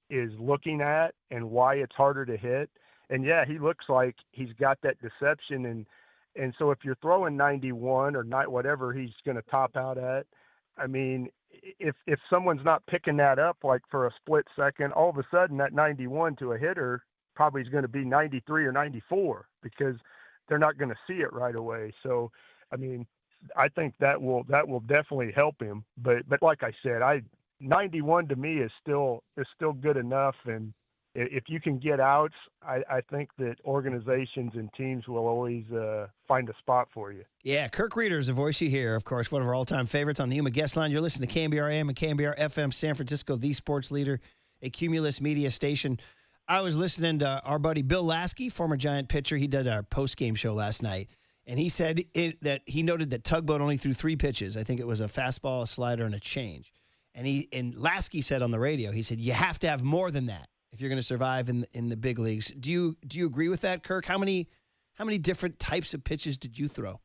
is looking at and why it's harder to hit. And yeah, he looks like he's got that deception. And so if you're throwing 91 or not, whatever he's going to top out at, I mean, if someone's not picking that up, like for a split second, all of a sudden that 91 to a hitter probably is going to be 93 or 94, because they're not going to see it right away. So, I mean, I think that will definitely help him. But like I said, 91 to me is still good enough. And if you can get outs, I think that organizations and teams will always find a spot for you.
Yeah, Kirk Reeder is a voice you hear, of course, one of our all-time favorites on the Yuma Guest Line. You're listening to KMBR AM and KMBR FM, San Francisco, the sports leader, a Cumulus media station. I was listening to our buddy Bill Lasky, former Giant pitcher. He did our post-game show last night, and he said that he noted that Tugboat only threw 3 pitches. I think it was a fastball, a slider, and a change. And Lasky said on the radio, he said, you have to have more than that if you're going to survive in the big leagues. Do you agree with that, Kirk? How many different types of pitches did you throw?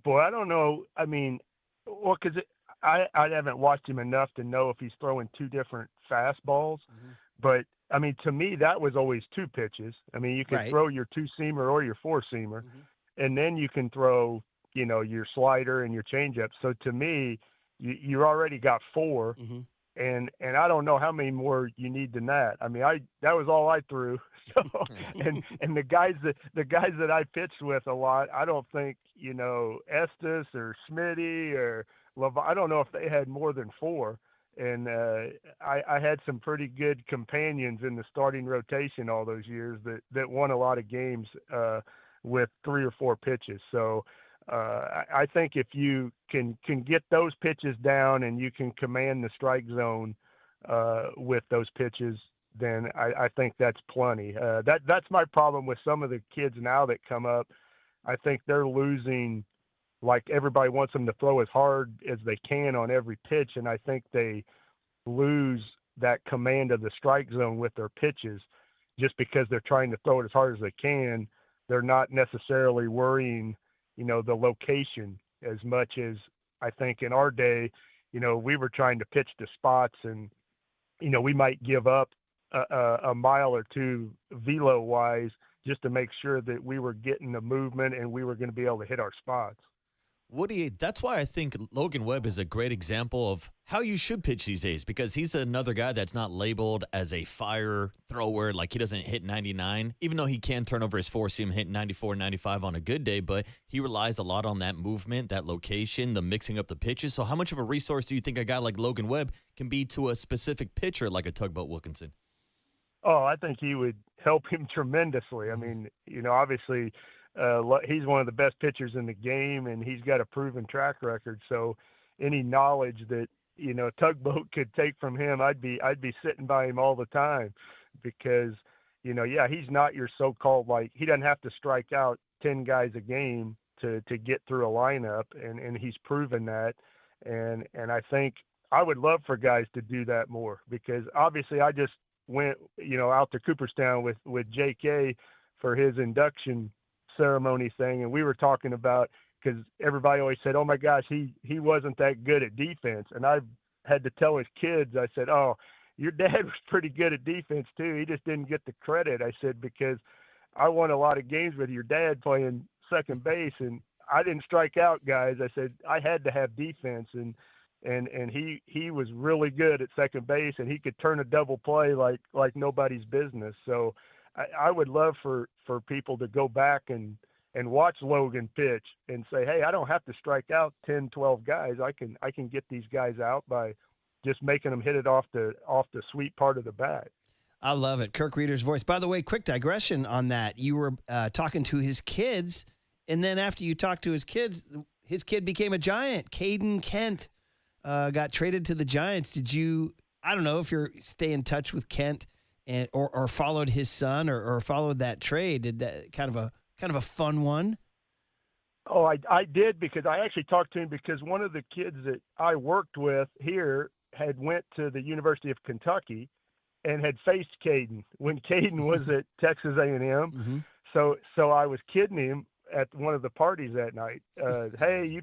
Boy, I don't know. I mean, well, because I haven't watched him enough to know if he's throwing 2 different fastballs. Mm-hmm. But, I mean, to me, that was always 2 pitches. I mean, you can throw your 2-seamer or your 4-seamer, mm-hmm. and then you can throw, your slider and your changeup. So to me, you already got 4, mm-hmm. and I don't know how many more you need than that. I mean, that was all I threw. So, and the guys that I pitched with a lot, I don't think, Estes or Smitty or I don't know if they had more than 4. And I had some pretty good companions in the starting rotation all those years that won a lot of games with 3 or 4 pitches. So I think if you can get those pitches down and you can command the strike zone with those pitches, then I think that's plenty. That's my problem with some of the kids now that come up. I think they're losing, like everybody wants them to throw as hard as they can on every pitch, and I think they lose that command of the strike zone with their pitches just because they're trying to throw it as hard as they can. They're not necessarily worrying, the location as much as I think in our day, we were trying to pitch to spots, and we might give up a mile or two velo wise just to make sure that we were getting the movement and we were going to be able to hit our spots.
Woody, that's why I think Logan Webb is a great example of how you should pitch these days, because he's another guy that's not labeled as a fire thrower, like he doesn't hit 99, even though he can turn over his four seam, hit 94, 95 on a good day, but he relies a lot on that movement, that location, the mixing up the pitches. So how much of a resource do you think a guy like Logan Webb can be to a specific pitcher like a Tugboat Wilkinson?
Oh, I think he would help him tremendously. I mean, obviously he's one of the best pitchers in the game, and he's got a proven track record. So any knowledge that, Tugboat could take from him, I'd be sitting by him all the time, because, he's not your so-called, like, he doesn't have to strike out 10 guys a game to get through a lineup. And he's proven that. And I think I would love for guys to do that more, because obviously I just went, out to Cooperstown with JK for his induction ceremony thing, and we were talking about, because everybody always said, oh my gosh, he wasn't that good at defense, and I had to tell his kids, I said, oh, your dad was pretty good at defense too, he just didn't get the credit. I said, because I won a lot of games with your dad playing second base, and I didn't strike out guys. I said I had to have defense, and he was really good at second base, and he could turn a double play like nobody's business. So I would love for people to go back and watch Logan pitch and say, hey, I don't have to strike out 10, 12 guys. I can get these guys out by just making them hit it off the sweet part of the bat.
I love it. Kirk Reeder's voice. By the way, quick digression on that. You were talking to his kids, and then after you talked to his kid became a Giant. Caden Kent got traded to the Giants. Did you, I don't know if you're stay in touch with Kent and or followed his son or followed that trade? Did that kind of a fun one?
Oh, I did, because I actually talked to him, because one of the kids that I worked with here had went to the University of Kentucky and had faced Caden when Caden was at Texas A&M.
Mm-hmm.
So I was kidding him at one of the parties that night. Hey,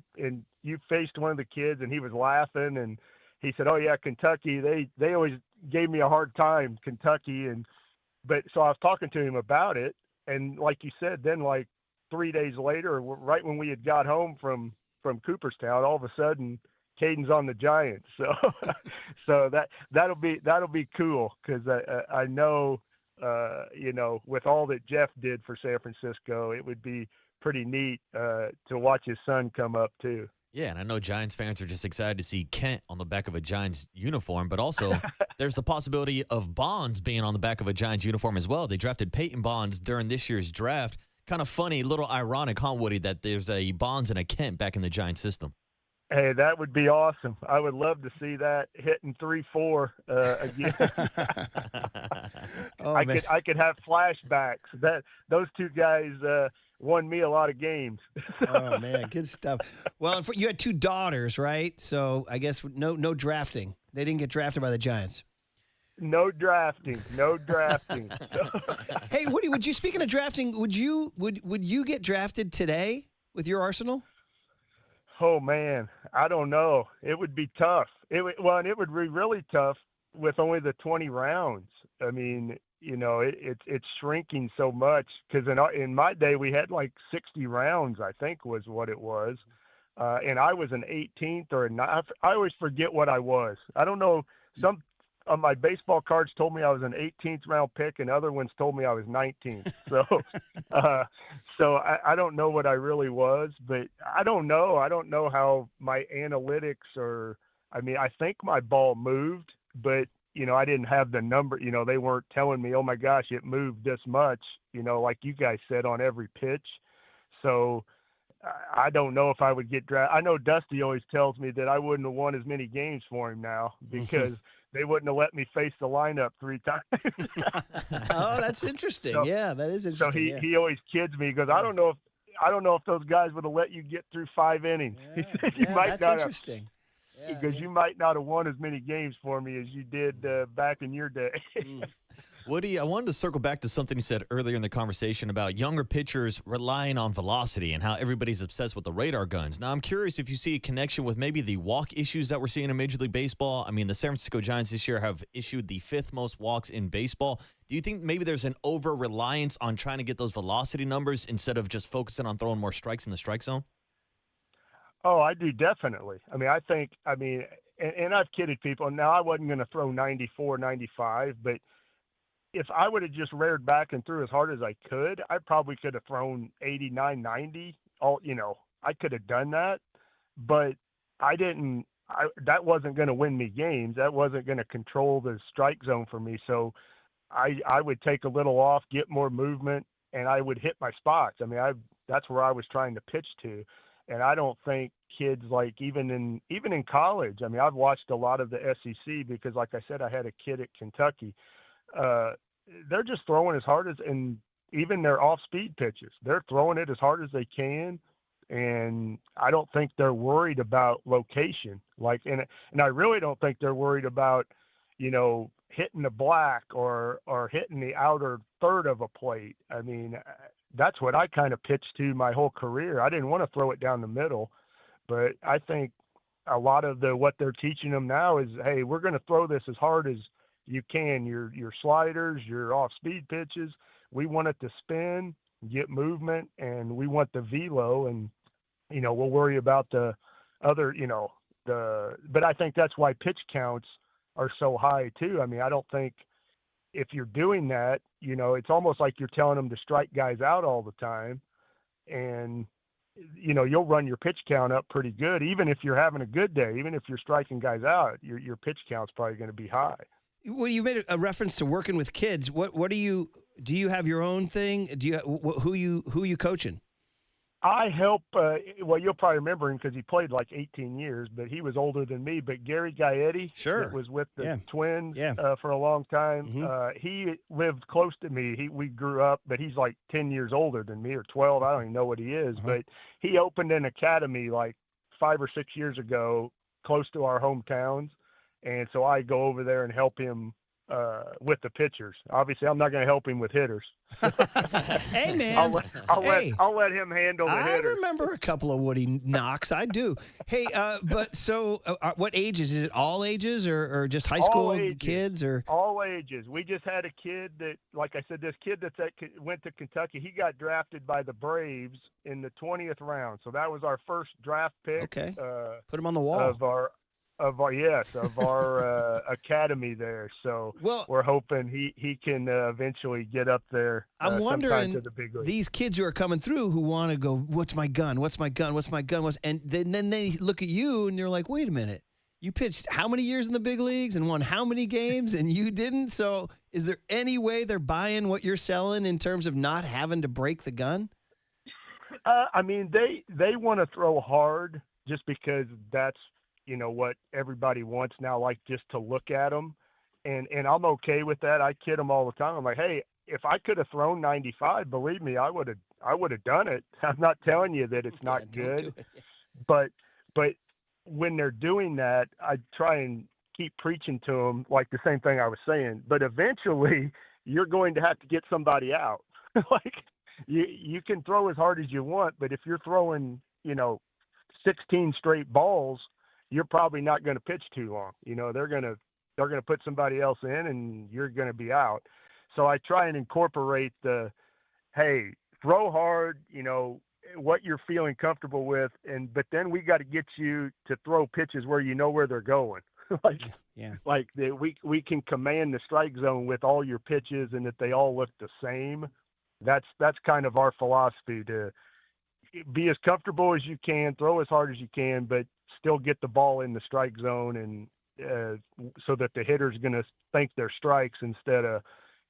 you faced one of the kids, and he was laughing, and he said, oh yeah, Kentucky, they always gave me a hard time, Kentucky. But so I was talking to him about it. And like you said, then like 3 days later, right when we had got home from Cooperstown, all of a sudden Caden's on the Giants. So that'll be cool, because I know, with all that Jeff did for San Francisco, it would be pretty neat to watch his son come up too.
Yeah, and I know Giants fans are just excited to see Kent on the back of a Giants uniform, but also there's the possibility of Bonds being on the back of a Giants uniform as well. They drafted Peyton Bonds during this year's draft. Kind of funny, little ironic, huh, Woody, that there's a Bonds and a Kent back in the Giants system.
Hey, that would be awesome. I would love to see that hitting 3-4 again.
Oh,
I could have flashbacks. Those two guys won me a lot of games.
Oh man, good stuff. Well, you had two daughters, right? So I guess no drafting. They didn't get drafted by the Giants.
No drafting.
Hey, Woody, speaking of drafting, would you get drafted today with your arsenal?
Oh man, I don't know. It would be tough. It would be really tough with only the 20 rounds. I mean, it's shrinking so much, because in my day we had like 60 rounds, I think was what it was, and I was an 18th or a 9th. I always forget what I was. I don't know. Some of my baseball cards told me I was an 18th round pick, and other ones told me I was 19th. So, so I don't know what I really was, but I don't know. I don't know how my analytics are. I mean, I think my ball moved, but I didn't have the number. They weren't telling me, oh my gosh, it moved this much. Like you guys said, on every pitch. So I don't know if I would get drafted. I know Dusty always tells me that I wouldn't have won as many games for him now, because they wouldn't have let me face the lineup 3 times.
Oh, that's interesting. So, yeah, that is interesting.
So he always kids me. He goes, I don't know if those guys would have let you get through 5 innings.
Yeah, that's interesting.
because you might not have won as many games for me as you did back in your day.
Woody, I wanted to circle back to something you said earlier in the conversation about younger pitchers relying on velocity and how everybody's obsessed with the radar guns. Now, I'm curious if you see a connection with maybe the walk issues that we're seeing in Major League Baseball. I mean, the San Francisco Giants this year have issued the 5th most walks in baseball. Do you think maybe there's an over-reliance on trying to get those velocity numbers instead of just focusing on throwing more strikes in the strike zone?
Oh, I do, definitely. I mean, and I've kidded people. Now, I wasn't going to throw 94, 95, but if I would have just reared back and threw as hard as I could, I probably could have thrown 89, 90. I could have done that, but I didn't. That wasn't going to win me games. That wasn't going to control the strike zone for me. So I would take a little off, get more movement, and I would hit my spots. I mean, that's where I was trying to pitch to. And I don't think kids, like even in college, I mean, I've watched a lot of the SEC because, like I said, I had a kid at Kentucky. They're just throwing as hard as, and even their off-speed pitches, they're throwing it as hard as they can. And I don't think they're worried about location. And I really don't think they're worried about, hitting the black or hitting the outer third of a plate. I mean, that's what I kind of pitched to my whole career. I didn't want to throw it down the middle, but I think a lot of what they're teaching them now is, hey, we're going to throw this as hard as you can. Your sliders, your off-speed pitches, we want it to spin, get movement, and we want the velo, and we'll worry about the other, but I think that's why pitch counts are so high too. I mean, I don't think if you're doing that, it's almost like you're telling them to strike guys out all the time, and you'll run your pitch count up pretty good, even if you're having a good day, even if you're striking guys out, your pitch count's probably going to be high.
Well, you made a reference to working with kids. What do you have your own thing? Who you coaching?
I help, well, you'll probably remember him because he played like 18 years, but he was older than me. But Gary Gaetti,
sure,
that was with the Twins
yeah.
For a long time.
Mm-hmm.
He lived close to me. We grew up, but he's like 10 years older than me, or 12. I don't even know what he is. But he opened an academy like 5 or 6 years ago close to our hometowns. And so I go over there and help him with the pitchers. Obviously, I'm not going to help him with hitters.
Hey, man.
I'll let him handle the hitters.
I remember a couple of Woody knocks. I do. Hey, but so what ages? Is it all ages or just high school kids? Or
all ages. We just had a kid that, like I said, this kid went to Kentucky. He got drafted by the Braves in the 20th round. So that was our first draft pick.
Okay. Put him on the wall.
Of our academy there. So we're hoping he can eventually get up there.
I'm wondering,
to the big league.
These kids who are coming through who want to go, what's my gun? What's my gun? What's my gun? And then they look at you and they're like, wait a minute, you pitched how many years in the big leagues and won how many games and you didn't? So is there any way they're buying what you're selling in terms of not having to break the gun?
I mean, they want to throw hard just because that's, what everybody wants now, like just to look at them. And I'm okay with that. I kid them all the time. I'm like, hey, if I could have thrown 95, believe me, I would have done it. I'm not telling you that it's not good, but when they're doing that, I try and keep preaching to them like the same thing I was saying, but eventually you're going to have to get somebody out. Like you can throw as hard as you want, but if you're throwing, 16 straight balls, you're probably not going to pitch too long. They're going to put somebody else in and you're going to be out. So I try and incorporate hey, throw hard, what you're feeling comfortable with. But then we got to get you to throw pitches where where they're going. We can command the strike zone with all your pitches and that they all look the same. That's kind of our philosophy, to be as comfortable as you can, throw as hard as you can, but still get the ball in the strike zone, and so that the hitter's going to think they're strikes instead of,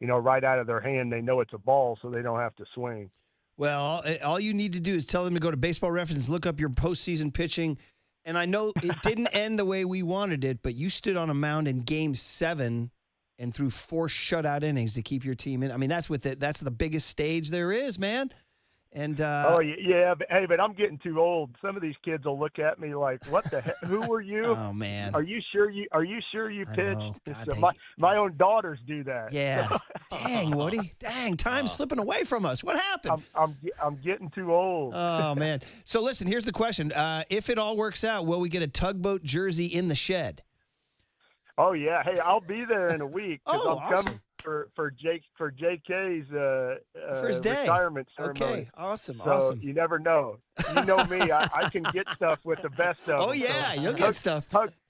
right out of their hand, they know it's a ball, so they don't have to swing.
Well, all you need to do is tell them to go to Baseball Reference, look up your postseason pitching. And I know it didn't end the way we wanted it, but you stood on a mound in Game 7 and threw 4 shutout innings to keep your team in. I mean, that's the biggest stage there is, man. And
Oh yeah, but I'm getting too old. Some of these kids will look at me like, "What the heck? Who were you?
oh man,
Are you sure you
I
pitched?"
know. God,
So my own daughters do that.
yeah. Dang, Woody. Dang, time's slipping away from us. What happened?
I'm getting too old.
Oh man. So listen, here's the question: if it all works out, will we get a Tugboat jersey in the shed?
Oh yeah. Hey, I'll be there in a week because
Oh,
I'm
awesome.
coming for JK's
For his day.
retirement ceremony.
Okay, awesome,
So
awesome.
you never know. You know me. I can get stuff with the best of them.
Oh yeah, you'll get stuff.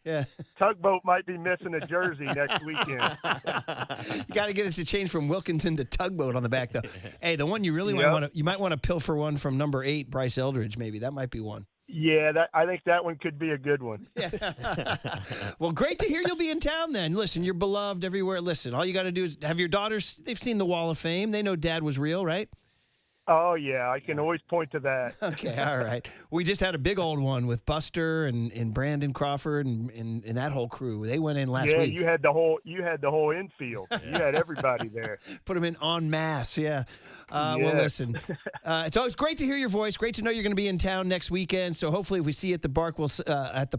Yeah,
Tugboat might be missing a jersey next weekend.
you got to get it to change from Wilkinson to Tugboat on the back though. Hey, the one you really might want to pilfer one from number 8, Bryce Eldridge. Maybe that might be one.
Yeah, I think that one could be a good one.
Well, great to hear you'll be in town then. Listen, you're beloved everywhere. Listen, all you got to do is have your daughters, they've seen the Wall of Fame. They know Dad was real, right?
Oh, yeah, I can always point to that.
Okay, all right. We just had a big old one with Buster and Brandon Crawford and that whole crew. They went in last week.
Yeah, you had the whole infield. You had everybody there.
Put them in en masse, yeah. Well, listen, it's always great to hear your voice. Great to know you're going to be in town next weekend. So hopefully, if we see you at the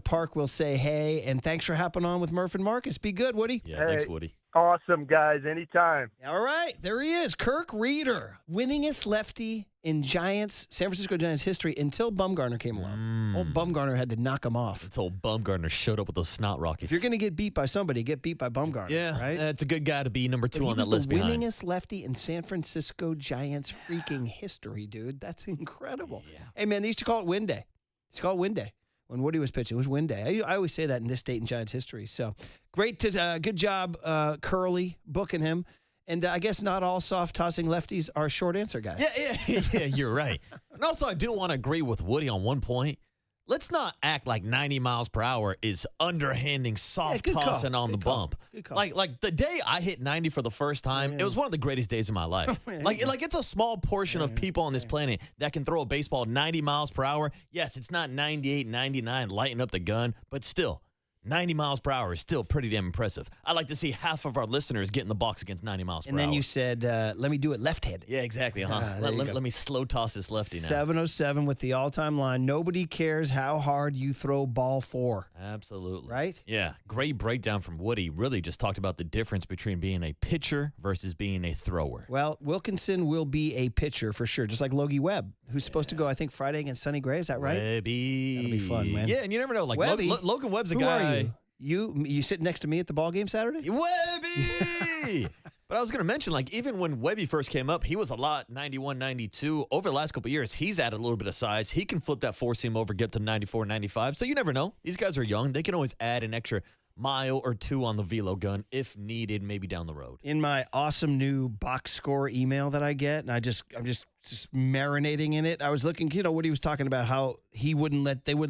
park, we'll say hey. And thanks for hopping on with Murph and Marcus. Be good, Woody.
Yeah, thanks, Woody.
Awesome, guys. Anytime.
All right, there he is, Kirk Reeder, winningest lefty in San Francisco Giants history until Bumgarner came along. Old Bumgarner had to knock him off.
Until Bumgarner showed up with those snot rockets.
If you're going to get beat by somebody, get beat by Bumgarner.
Yeah,
right.
It's a good guy to be number 2 on that list
He was
behind.
the winningest lefty in San Francisco Giants freaking history, dude. That's incredible. Yeah. Hey, man, they used to call it Win Day. It's called Win Day. When Woody was pitching, it was Win Day. I always say that in this date in Giants history. So great good job, Curly, booking him. And I guess not all soft tossing lefties are short answer guys.
Yeah, you're right. And also, I do want to agree with Woody on one point. Let's not act like 90 miles per hour is underhanding, soft tossing on the bump. Like the day I hit 90 for the first time, it was one of the greatest days of my life. Like it's a small portion of people on this planet that can throw a baseball 90 miles per hour. Yes, it's not 98, 99 lighting up the gun, but still. 90 miles per hour is still pretty damn impressive. I'd like to see half of our listeners get in the box against 90 miles per hour.
And then you said, let me do it left-handed.
Yeah, exactly. Let me slow toss this lefty now.
707 with the all-time line. Nobody cares how hard you throw ball 4.
Absolutely.
Right?
Yeah. Great breakdown from Woody. Really just talked about the difference between being a pitcher versus being a thrower.
Well, Wilkinson will be a pitcher for sure, just like Logie Webb, who's supposed to go, I think, Friday against Sonny Gray. Is that right?
Webby.
That'll be fun, man.
Yeah, and you never know. Like
Webby,
Logan Webb's a
who
guy.
Are you sitting next to me at the ball game Saturday?
Webby! But I was going to mention, like, even when Webby first came up, he was a lot 91, 92. Over the last couple of years, he's added a little bit of size. He can flip that four-seam over, get up to 94, 95. So you never know. These guys are young. They can always add an extra mile or 2 on the velo gun if needed, maybe down the road.
In my awesome new box score email that I get, and I'm just marinating in it. I was looking, what he was talking about, how they wouldn't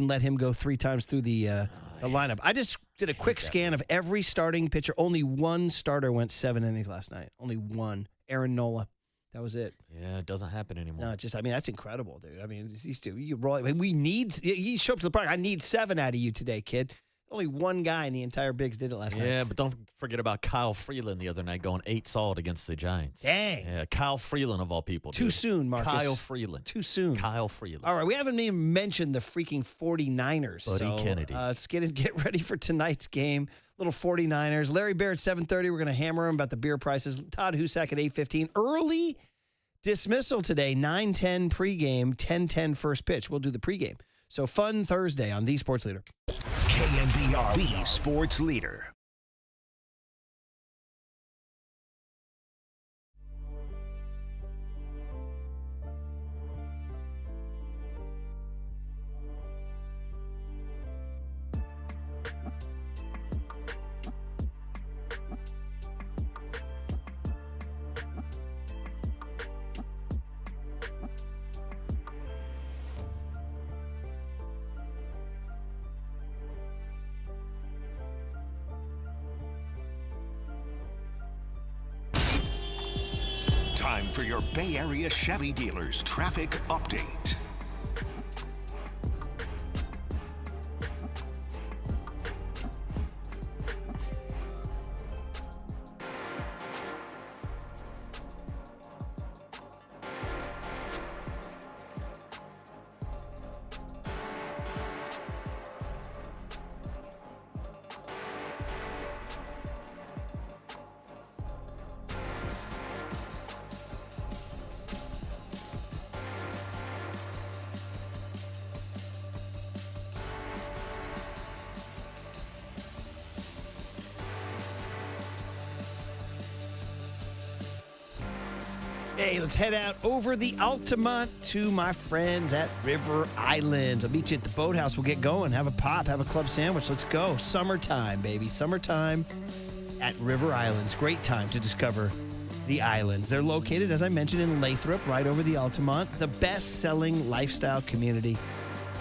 let him go 3 times through the lineup. I just did a quick scan of every starting pitcher. Only one starter went 7 innings last night. Only one. Aaron Nola. That was it.
Yeah, it doesn't happen anymore.
No, that's incredible, dude. I mean, these two, you roll. He showed up to the park. I need 7 out of you today, kid. Only one guy in the entire Bigs did it last night.
Yeah, but don't forget about Kyle Freeland the other night going 8 solid against the Giants.
Dang.
Yeah, Kyle Freeland of all people.
Too soon, Marcus.
Kyle Freeland.
Too soon.
Kyle Freeland.
All right, we haven't even mentioned the freaking 49ers.
Buddy Kennedy.
Let's get ready for tonight's game. Little 49ers. Larry Bear at 7:30. We're going to hammer him about the beer prices. Todd Husak at 8:15. Early dismissal today. 9:10 pregame, 10:10 first pitch. We'll do the pregame. So fun Thursday on The Sports Leader.
KNBR, the Sports Leader. Time for your Bay Area Chevy dealers traffic update.
Hey, let's head out over the Altamont to my friends at River Islands. I'll meet you at the boathouse. We'll get going. Have a pop, have a club sandwich. Let's go. Summertime, baby. Summertime at River Islands. Great time to discover the islands. They're located, as I mentioned, in Lathrop, right over the Altamont, the best-selling lifestyle community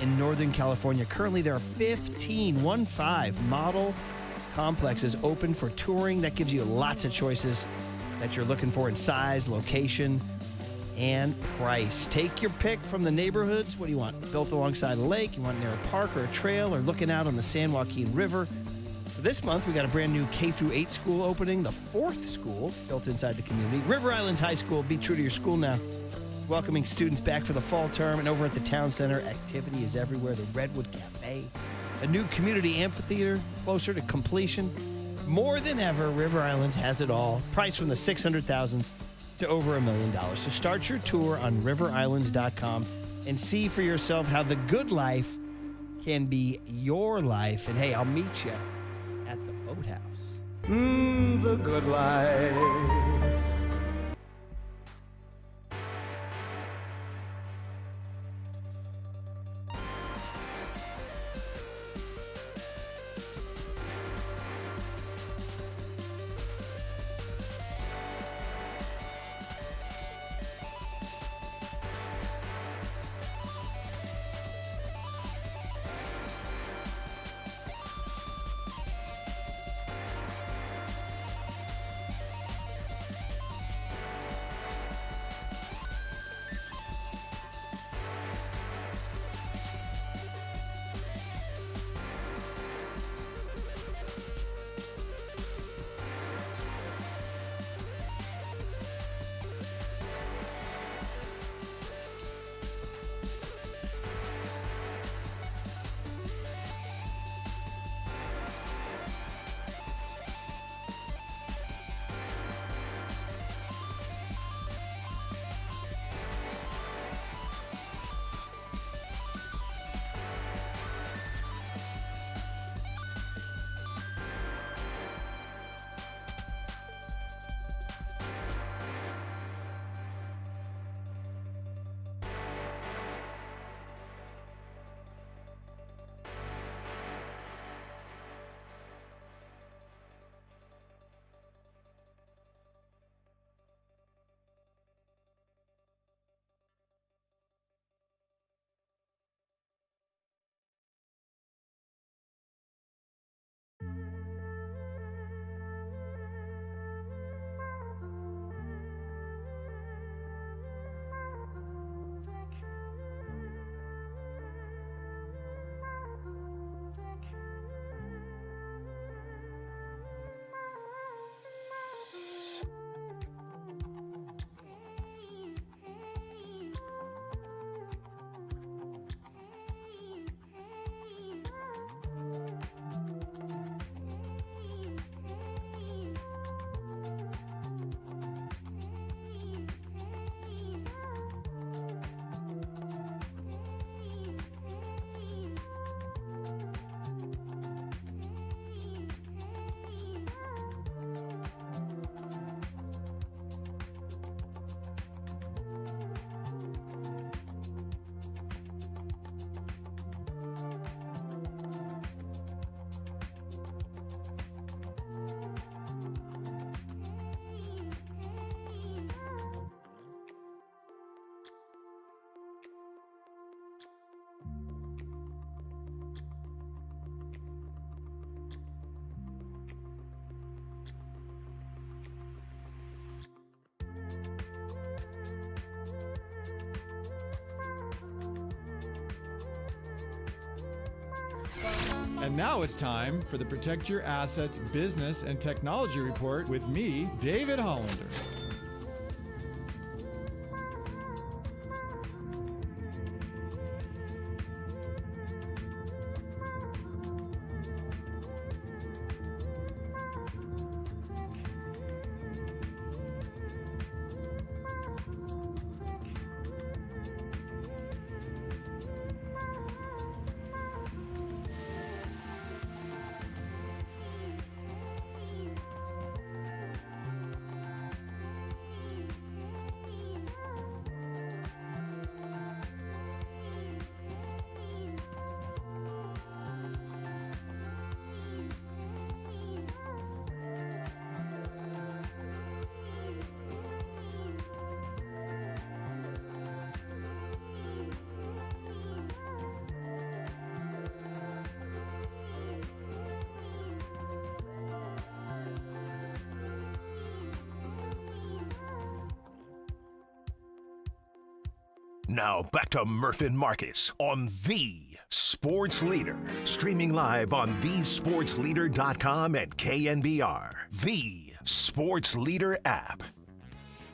in Northern California. Currently, there are 15 model complexes open for touring. That gives you lots of choices that you're looking for in size, location, and price. Take your pick from the neighborhoods. What do you want? Built alongside a lake? You want near a park or a trail or looking out on the San Joaquin River? So this month, we got a brand new K-8 school opening, the 4th school built inside the community. River Islands High School. Be true to your school now. It's welcoming students back for the fall term, and over at the town center, activity is everywhere. The Redwood Cafe, a new community amphitheater closer to completion. More than ever, River Islands has it all. Priced from the 600,000s to over $1 million. So start your tour on riverislands.com and see for yourself how the good life can be your life. And hey, I'll meet you at the boathouse.
The good life.
And now it's time for the Protect Your Assets Business and Technology Report with me, David Hollander.
Now back to Murph and Marcus on The Sports Leader. Streaming live on thesportsleader.com and KNBR. The Sports Leader app.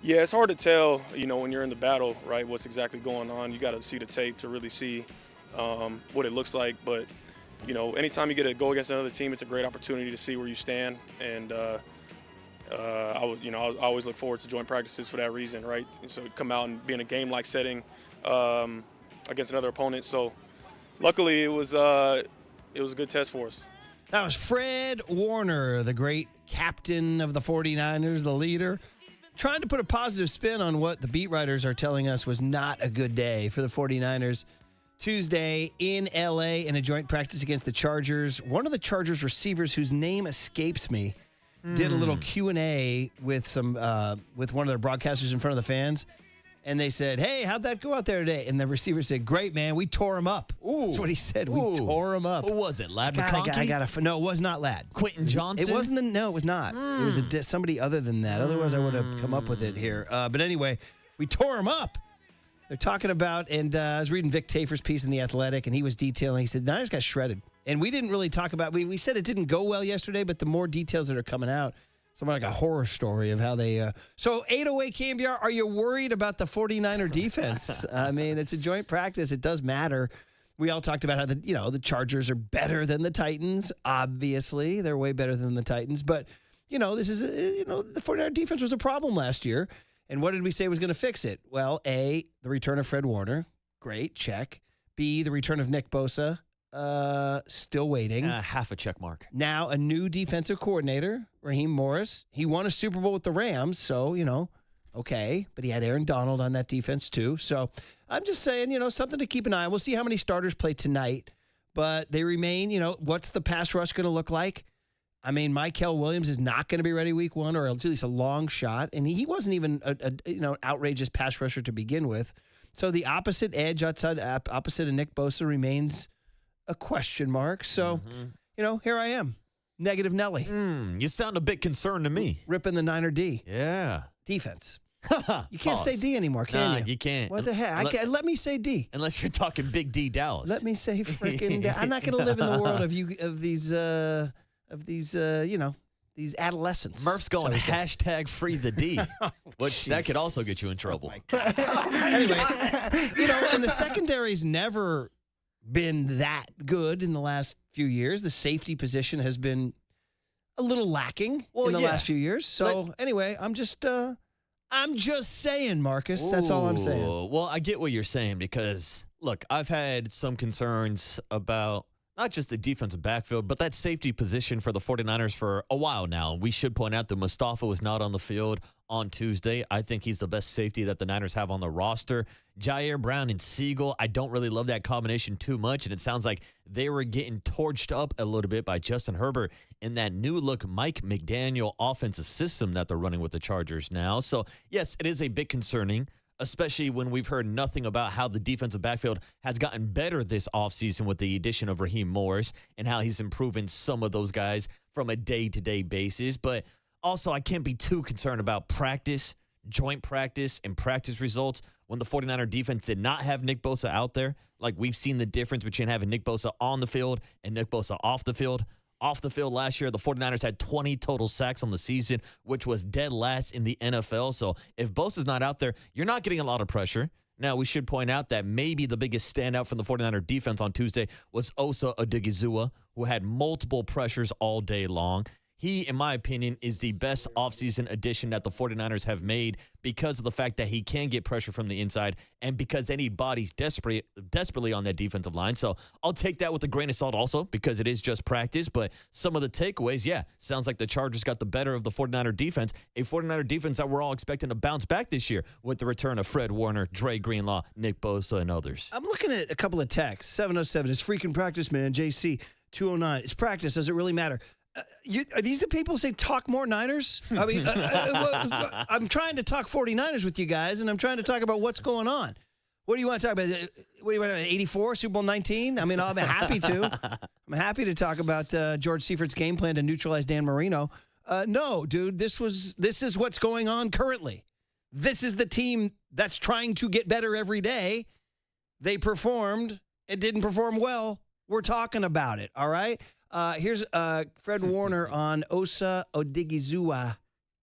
Yeah, it's hard to tell, when you're in the battle, right, what's exactly going on. You got to see the tape to really see what it looks like. But, anytime you get to go against another team, it's a great opportunity to see where you stand. And I always look forward to joint practices for that reason, right? And so come out and be in a game-like setting against another opponent. So luckily, it was a good test for us.
That was Fred Warner, the great captain of the 49ers, the leader, trying to put a positive spin on what the beat writers are telling us was not a good day for the 49ers. Tuesday in L.A. in a joint practice against the Chargers. One of the Chargers receivers, whose name escapes me, did a little Q&A with one of their broadcasters in front of the fans. And they said, "Hey, how'd that go out there today?" And the receiver said, "Great, man. We tore him up." Ooh. That's what he said. We tore him up.
Who was it? Lad McConkey?
No, it was not Lad.
Quentin Johnson?
It wasn't. No, it was not. It was somebody other than that. Otherwise, I would have come up with it here. But anyway, we tore him up. They're talking about, and I was reading Vic Tafer's piece in The Athletic, and he was detailing. He said, Niners got shredded. And we didn't really talk about, we said it didn't go well yesterday, but the more details that are coming out, somewhat like a horror story of how they. So 808 KMBR, are you worried about the 49er defense? I mean, it's a joint practice. It does matter. We all talked about how the Chargers are better than the Titans. Obviously, they're way better than the Titans. But, this is, the 49er defense was a problem last year. And what did we say was going to fix it? Well, A, the return of Fred Warner. Great, check. B, the return of Nick Bosa. Still waiting.
Half a check mark.
Now a new defensive coordinator, Raheem Morris. He won a Super Bowl with the Rams, so, okay. But he had Aaron Donald on that defense too. So I'm just saying, something to keep an eye on. We'll see how many starters play tonight. But they remain, what's the pass rush going to look like? I mean, Mykel Williams is not going to be ready week one, or at least a long shot. And he wasn't even an outrageous pass rusher to begin with. So the opposite edge opposite of Nick Bosa remains a question mark. So, here I am. Negative Nelly.
You sound a bit concerned to me.
Ripping the Niner D.
Yeah.
Defense. You can't say D anymore, can you?
You can't.
What the heck? Let me say D.
Unless you're talking Big D Dallas.
Let me say freaking D. I'm not going to live in the world these adolescents.
Murph's going hashtag free the D, which that could also get you in trouble.
Anyway, and the secondary's never been that good in the last few years. The safety position has been a little lacking in the last few years. So anyway, I'm just saying, Marcus. That's all I'm saying.
Well, I get what you're saying because, look, I've had some concerns about not just the defensive backfield, but that safety position for the 49ers for a while now. We should point out that Mustafa was not on the field on Tuesday. I think he's the best safety that the Niners have on the roster. Jair Brown and Siegel, I don't really love that combination too much, and it sounds like they were getting torched up a little bit by Justin Herbert in that new-look Mike McDaniel offensive system that they're running with the Chargers now. So, yes, it is a bit concerning, especially when we've heard nothing about how the defensive backfield has gotten better this offseason with the addition of Raheem Morris and how he's improving some of those guys from a day-to-day basis. But also, I can't be too concerned about practice, joint practice, and practice results when the 49er defense did not have Nick Bosa out there. Like, we've seen the difference between having Nick Bosa on the field and Nick Bosa off the field. Off the field last year, the 49ers had 20 total sacks on the season, which was dead last in the NFL. So if Bosa's not out there, you're not getting a lot of pressure. Now, we should point out that maybe the biggest standout from the 49er defense on Tuesday was Osa Odigizua, who had multiple pressures all day long. He, in my opinion, is the best offseason addition that the 49ers have made because of the fact that he can get pressure from the inside and because they need bodies desperately on that defensive line. So I'll take that with a grain of salt also because it is just practice. But some of the takeaways, sounds like the Chargers got the better of the 49er defense, a 49er defense that we're all expecting to bounce back this year with the return of Fred Warner, Dre Greenlaw, Nick Bosa, and others.
I'm looking at a couple of texts. 707, it's freaking practice, man. JC, 209, it's practice. Does it really matter? Are these the people who say talk more Niners? I mean, I'm trying to talk 49ers with you guys, and I'm trying to talk about what's going on. What do you want to talk about? What do you want to 84, Super Bowl 19? I mean, I'm happy to. I'm happy to talk about George Seifert's game plan to neutralize Dan Marino. No, dude, this is what's going on currently. This is the team that's trying to get better every day. They performed. It didn't perform well. We're talking about it, all right? Here's Fred Warner on Osa Odigizua.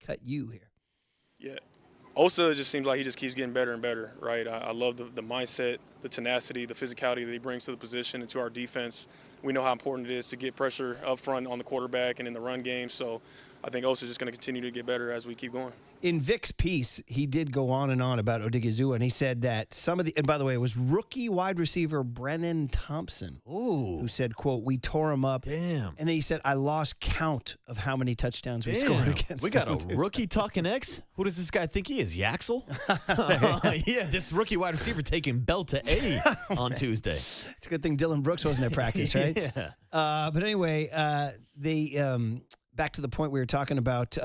Cut you here.
Yeah. Osa just seems like he just keeps getting better and better, right? I love the mindset, the tenacity, the physicality that he brings to the position and to our defense. We know how important it is to get pressure up front on the quarterback and in the run game. So I think Osa's just going to continue to get better as we keep going.
In Vic's piece, he did go on and on about Odigizua, and he said that and by the way, it was rookie wide receiver Brennan Thompson who said, quote, we tore him up.
Damn.
And then he said, I lost count of how many touchdowns we scored against
We got
them.
a rookie talking X? Who does this guy think he is, Yaxel? Yeah, this rookie wide receiver taking Bell to A on Tuesday.
It's a good thing Dylan Brooks wasn't at practice, right?
Yeah.
But anyway, back to the point we were talking about.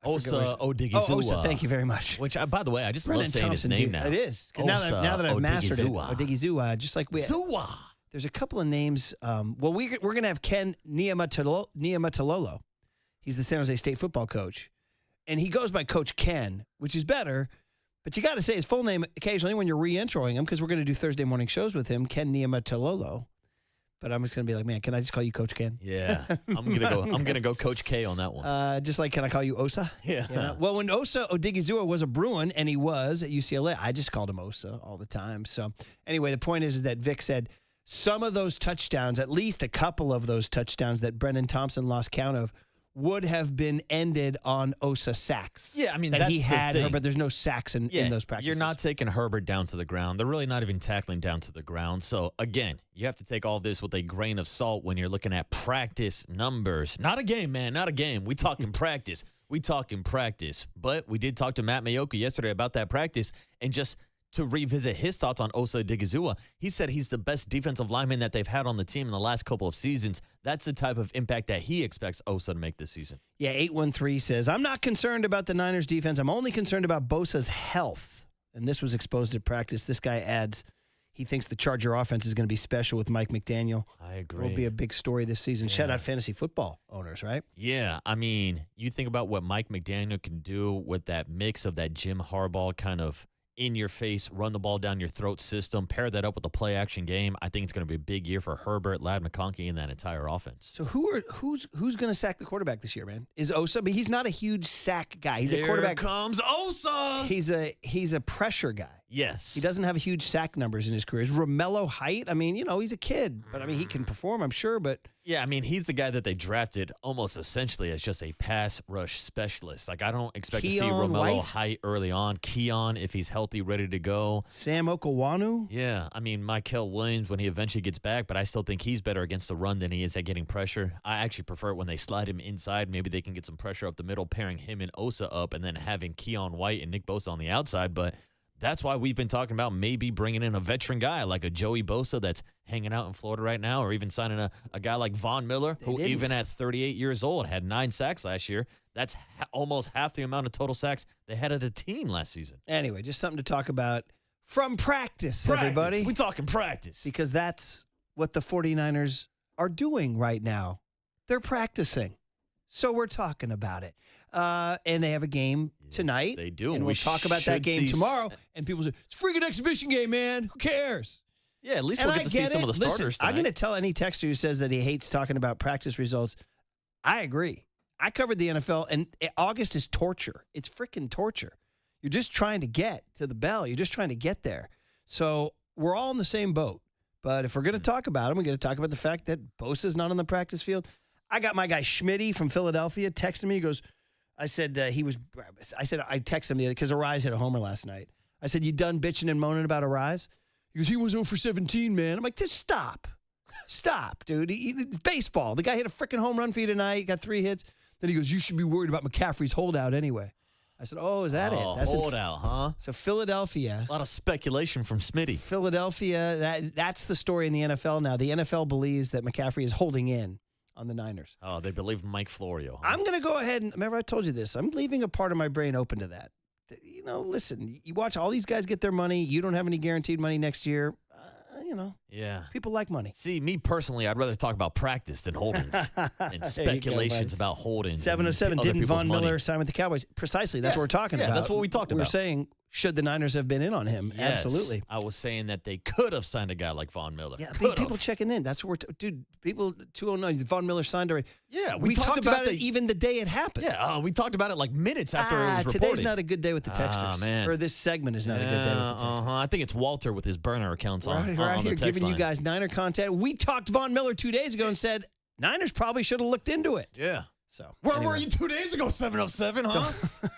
Osa Odigizua.
Oh, Osa, thank you very much.
Which, by the way, I just
Brennan
love saying
Thompson,
his name
dude.
now.
It is. 'Cause now that I've mastered it, Odigizua, just like we.
Zua.
There's a couple of names. We're going to have Ken Niumatalolo. He's the San Jose State football coach. And he goes by Coach Ken, which is better. But you got to say his full name occasionally when you're re-introing him, because we're going to do Thursday morning shows with him, Ken Niumatalolo. But I'm just gonna be like, man, can I just call you Coach Ken?
Yeah, I'm gonna go Coach K on that one.
Just like, can I call you Osa?
Yeah.
You know? Well, when Osa Odigizua was a Bruin, and he was at UCLA, I just called him Osa all the time. So anyway, the point is that Vic said some of those touchdowns, at least a couple of those touchdowns that Brennan Thompson lost count of, would have been ended on Osa sacks.
Yeah, I mean,
that
that's
he had
the thing.
her, but there's no sacks in those practices.
You're not taking Herbert down to the ground. They're really not even tackling down to the ground. So, again, you have to take all this with a grain of salt when you're looking at practice numbers. Not a game, man. Not a game. We talking practice. We talking practice. But we did talk to Matt Mayoka yesterday about that practice, and just to revisit his thoughts on Osa Odigizua, he said he's the best defensive lineman that they've had on the team in the last couple of seasons. That's the type of impact that he expects Osa to make this season.
Yeah, 813 says, I'm not concerned about the Niners defense. I'm only concerned about Bosa's health. And this was exposed at practice. This guy adds, he thinks the Charger offense is going to be special with Mike McDaniel.
I agree.
It will be a big story this season.
Yeah.
Shout out fantasy football owners, right?
Yeah, I mean, you think about what Mike McDaniel can do with that mix of that Jim Harbaugh kind of in-your-face, run the ball down your throat system, pair that up with the play-action game. I think it's going to be a big year for Herbert, Ladd McConkey, and that entire offense.
So who's going to sack the quarterback this year, man? Is Osa? But he's not a huge sack guy. He's a quarterback.
Here comes Osa.
He's a pressure guy.
Yes.
He doesn't have huge sack numbers in his career. Is Romello Height? I mean, he's a kid, but I mean, he can perform, I'm sure, but.
Yeah, I mean, he's the guy that they drafted almost essentially as just a pass rush specialist. Like, I don't expect to see Romello Height early on. Keon, if he's healthy, ready to go.
Sam Okawanu?
Yeah, I mean, Mykel Williams when he eventually gets back, but I still think he's better against the run than he is at getting pressure. I actually prefer it when they slide him inside. Maybe they can get some pressure up the middle, pairing him and Osa up, and then having Keon White and Nick Bosa on the outside, but that's why we've been talking about maybe bringing in a veteran guy like a Joey Bosa that's hanging out in Florida right now, or even signing a guy like Von Miller, who even at 38 years old had 9 sacks last year. That's almost half the amount of total sacks they had as a team last season.
Anyway, just something to talk about from practice, everybody.
We talking practice.
Because that's what the 49ers are doing right now. They're practicing. So we're talking about it. And they have a game tonight.
They do.
And we'll talk about that game tomorrow. And people say, it's a freaking exhibition game, man. Who cares?
Yeah, at least we'll get to see some of the starters tonight.
I'm going to tell any texter who says that he hates talking about practice results. I agree. I covered the NFL, and August is torture. It's freaking torture. You're just trying to get to the bell. You're just trying to get there. So we're all in the same boat. But if we're going to talk about it, we're going to talk about the fact that Bosa's not on the practice field. I got my guy Schmitty from Philadelphia texting me. He goes, I texted him the other because Arise hit a homer last night. I said, you done bitching and moaning about Arise? He goes, he was 0 for 17, man. I'm like, just stop. Stop, dude. It's baseball. The guy hit a freaking home run for you tonight, got 3 hits. Then he goes, you should be worried about McCaffrey's holdout anyway. I said, oh, is that it?
That's holdout, huh?
So Philadelphia.
A lot of speculation from Smitty.
Philadelphia, that's the story in the NFL now. The NFL believes that McCaffrey is holding in on the Niners.
Oh, they believe Mike Florio. Huh?
I'm going to go ahead and, remember I told you this, I'm leaving a part of my brain open to that. Listen, you watch all these guys get their money. You don't have any guaranteed money next year.
Yeah.
people like money.
See, me personally, I'd rather talk about practice than holdings and speculations about holdings.
707,
other
didn't
people's
Von
money.
Miller sign with the Cowboys? Precisely. That's what we're talking about.
That's what we talked
We were
about.
saying, should the Niners have been in on him?
Yes.
Absolutely.
I was saying that they could have signed a guy like Von Miller.
Yeah,
Could
people
have.
checking in. That's what dude, people, 209, Von Miller signed already.
Yeah,
we talked about it even the day it happened.
Yeah, we talked about it like minutes after it was reported.
Today's not a good day with the texters.
Man.
Or this segment is not a good day with the texters.
I think it's Walter with his burner accounts on,
Right
on the
here,
text
giving
line.
you guys Niner content. We talked Von Miller 2 days ago and said Niners probably should have looked into it.
Yeah.
So
Where were you 2 days ago, 707, huh?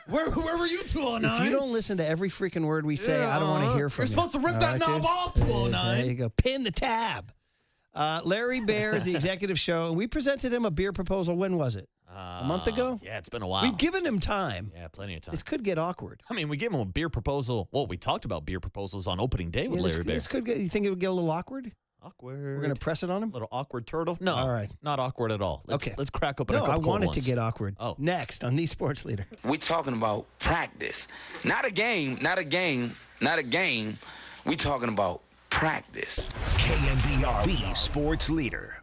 where were you, 209?
If you don't listen to every freaking word we say, I don't want to hear from you.
You're supposed to rip that knob off, 209.
There you go. Pin the tab. Larry Bear is the executive show, and we presented him a beer proposal. When was it? A month ago?
Yeah, it's been a while.
We've given him time.
Yeah, plenty of time.
This could get awkward.
I mean, we gave him a beer proposal. Well, we talked about beer proposals on opening day with Larry Bear.
This could get, you think it would get a little awkward?
Awkward.
We're going to press it on him?
Little awkward turtle? No.
All right.
Not awkward at all. Let's crack open a couple
I
cold
want it
ones.
to get awkward.
Oh.
Next on The Sports Leader.
We talking about practice. Not a game. We talking about practice.
KNBR, the sports leader.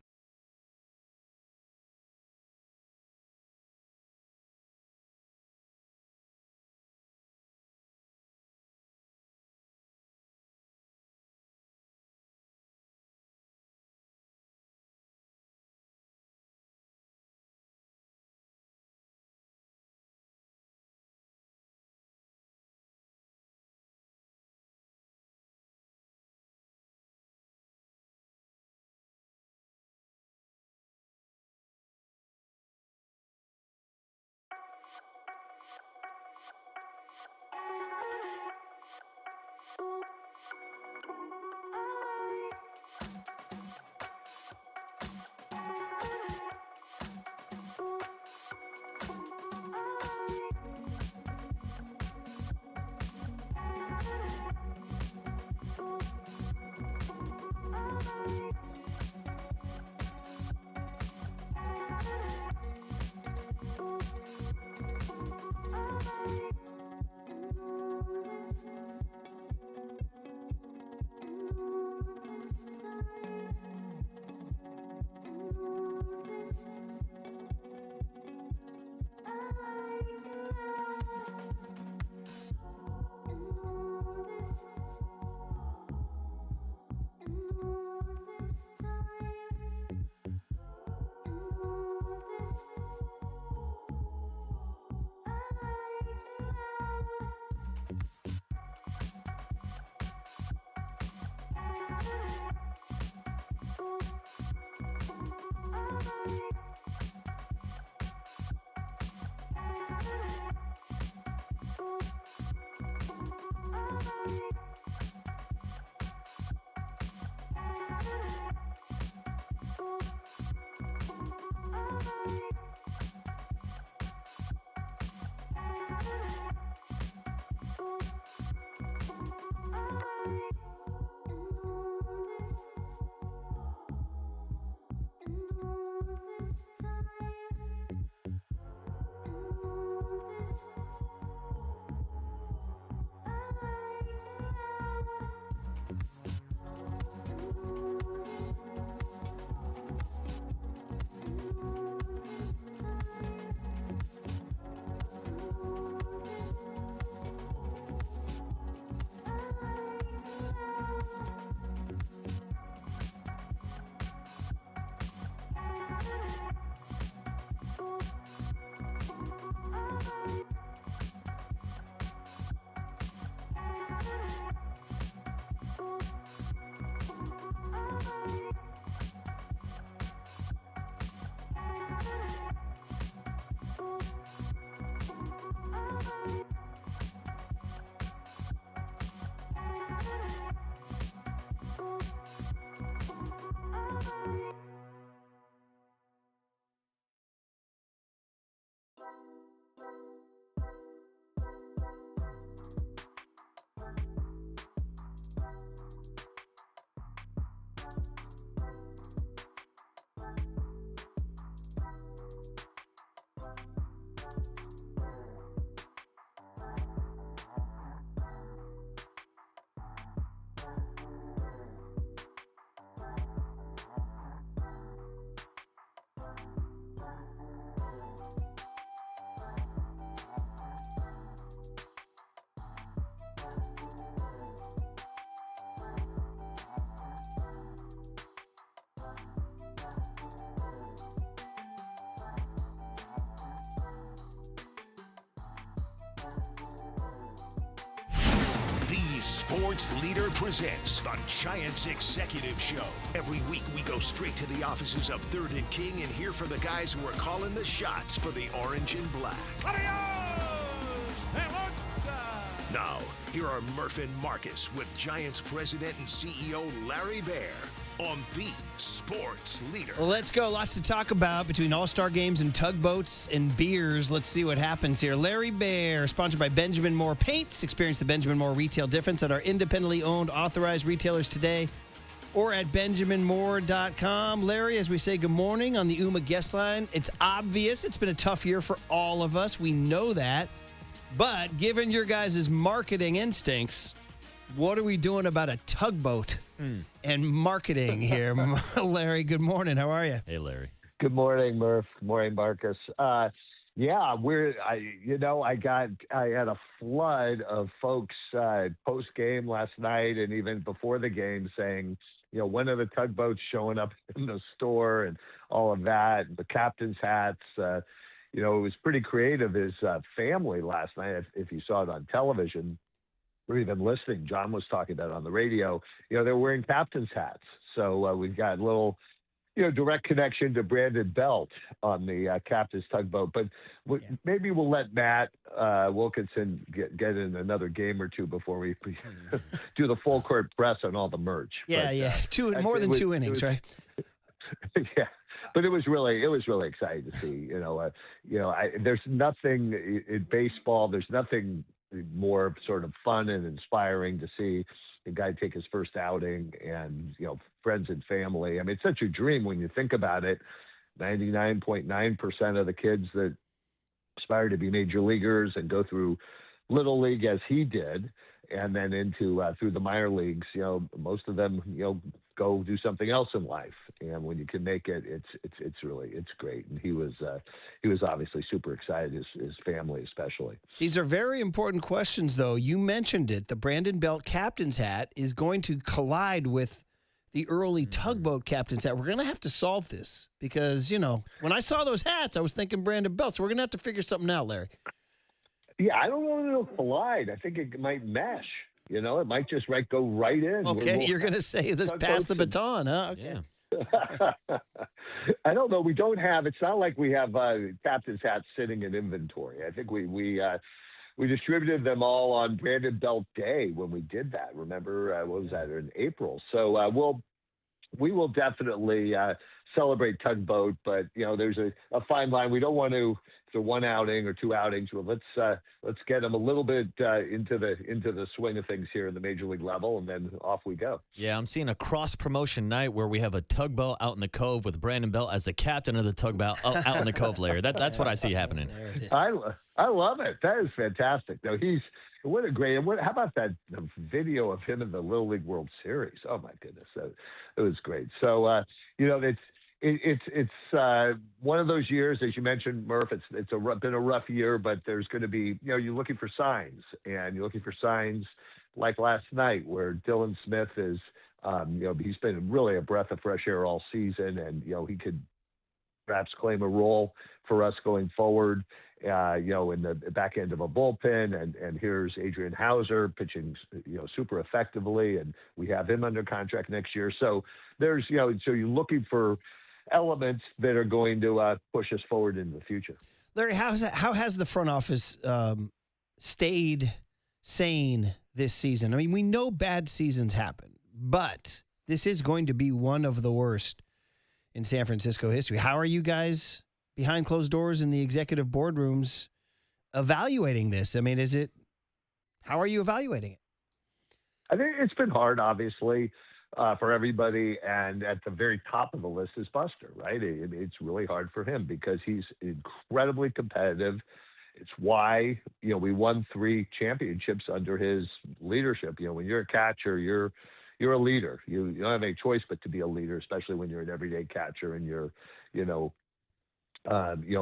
Sports Leader presents the Giants Executive Show. Every week we go straight to the offices of 3rd and King and hear from the guys who are calling the shots for the orange and black. Now, here are Murph and Marcus with Giants President and CEO Larry Baer on the Sports Leader.
Well, let's go. Lots to talk about between all-star games and tugboats and beers. Let's see what happens here. Larry Baer, sponsored by Benjamin Moore Paints. Experience the Benjamin Moore retail difference at our independently owned authorized retailers today or at benjaminmoore.com. Larry, as we say good morning on the UMA guest line, it's obvious it's been a tough year for all of us. We know that. But given your guys' marketing instincts, what are we doing about a tugboat and marketing here? Larry, good morning. How are you?
Hey, Larry.
Good morning, Murph. Good morning, Marcus. I had a flood of folks post game last night and even before the game saying, when are the tugboats showing up in the store and all of that, the captain's hats. It was pretty creative. His family last night, if you saw it on television or even listening, John was talking about it on the radio, they were wearing captain's hats. So we've got a little, direct connection to Brandon Belt on the captain's tugboat. But maybe we'll let Matt Wilkinson get in another game or two before we do the full court press on all the merch.
Yeah. More than two innings, right?
Yeah. But it was really exciting to see. There's nothing in baseball. There's nothing more sort of fun and inspiring to see a guy take his first outing and friends and family. I mean, it's such a dream when you think about it. 99.9% of the kids that aspire to be major leaguers and go through little league as he did, and then into through the minor leagues. Most of them go do something else in life, and when you can make it, it's great. And he was obviously super excited, his family especially.
These are very important questions, though. You mentioned it. The Brandon Belt captain's hat is going to collide with the early tugboat captain's hat. We're going to have to solve this because, when I saw those hats, I was thinking Brandon Belt. So we're going to have to figure something out, Larry.
Yeah, I don't know if it'll collide. I think it might mesh. It might just go right in.
Okay, you're going to say this pass the baton, huh? Okay.
Yeah.
I don't know. We don't have. It's not like we have captain's hats sitting in inventory. I think we distributed them all on Brandon Belt Day when we did that. Remember, what was that, in April? So we will definitely celebrate tugboat, but there's a fine line. We don't want to. If they're one outing or two outings, well, let's get them a little bit into the swing of things here in the major league level, and then off we go.
Yeah, I'm seeing a cross promotion night where we have a tugboat out in the Cove with Brandon Belt as the captain of the tugboat out in the Cove, Larry. That's what I see happening.
I love it. That is fantastic. Now what a great. How about that video of him in the Little League World Series? Oh my goodness, it was great. So it's one of those years, as you mentioned, Murph. It's been a rough year, but there's going to be you're looking for signs, and you're looking for signs like last night where Dylan Smith is. He's been really a breath of fresh air all season, and he could perhaps claim a role for us going forward. In the back end of a bullpen, and here's Adrian Hauser pitching, super effectively, and we have him under contract next year. So there's, so you're looking for elements that are going to push us forward in the future.
Larry, how has the front office stayed sane this season? I mean, we know bad seasons happen, but this is going to be one of the worst in San Francisco history. How are you guys behind closed doors in the executive boardrooms evaluating this? I mean, how are you evaluating it?
I think it's been hard, obviously, for everybody. And at the very top of the list is Buster, right? It's really hard for him because he's incredibly competitive. It's why, we won 3 championships under his leadership. When you're a catcher, you're a leader. You don't have any choice but to be a leader, especially when you're an everyday catcher and you're,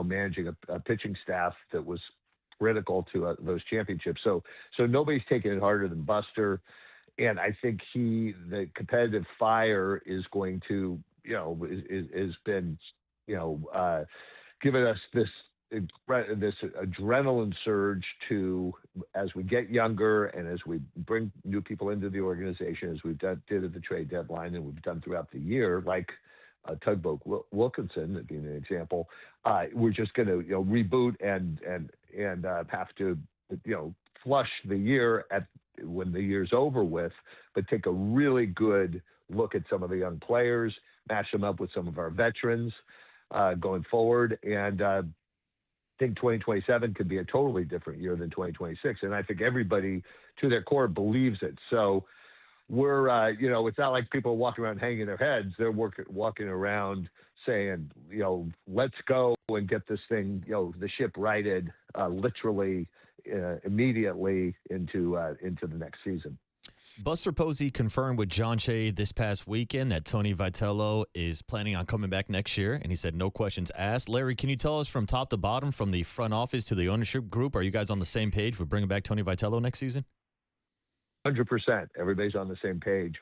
managing a pitching staff that was critical to those championships. So nobody's taking it harder than Buster. And I think the competitive fire is going to, has been, giving us this adrenaline surge to, as we get younger and as we bring new people into the organization, as did at the trade deadline and we've done throughout the year, like Tugboat Wilkinson being an example, we're just going to reboot and have to flush the year when the year's over with, but take a really good look at some of the young players, match them up with some of our veterans going forward, and I think 2027 could be a totally different year than 2026. And I think everybody to their core believes it. So we're, it's not like people are walking around hanging their heads. They're walking around saying, let's go and get this thing, the ship righted literally immediately into the next season.
Buster Posey confirmed with John Shea this past weekend that Tony Vitello is planning on coming back next year, and he said no questions asked. Larry, can you tell us from top to bottom, from the front office to the ownership group, are you guys on the same page with bringing back Tony Vitello next season?
100%. Everybody's on the same page.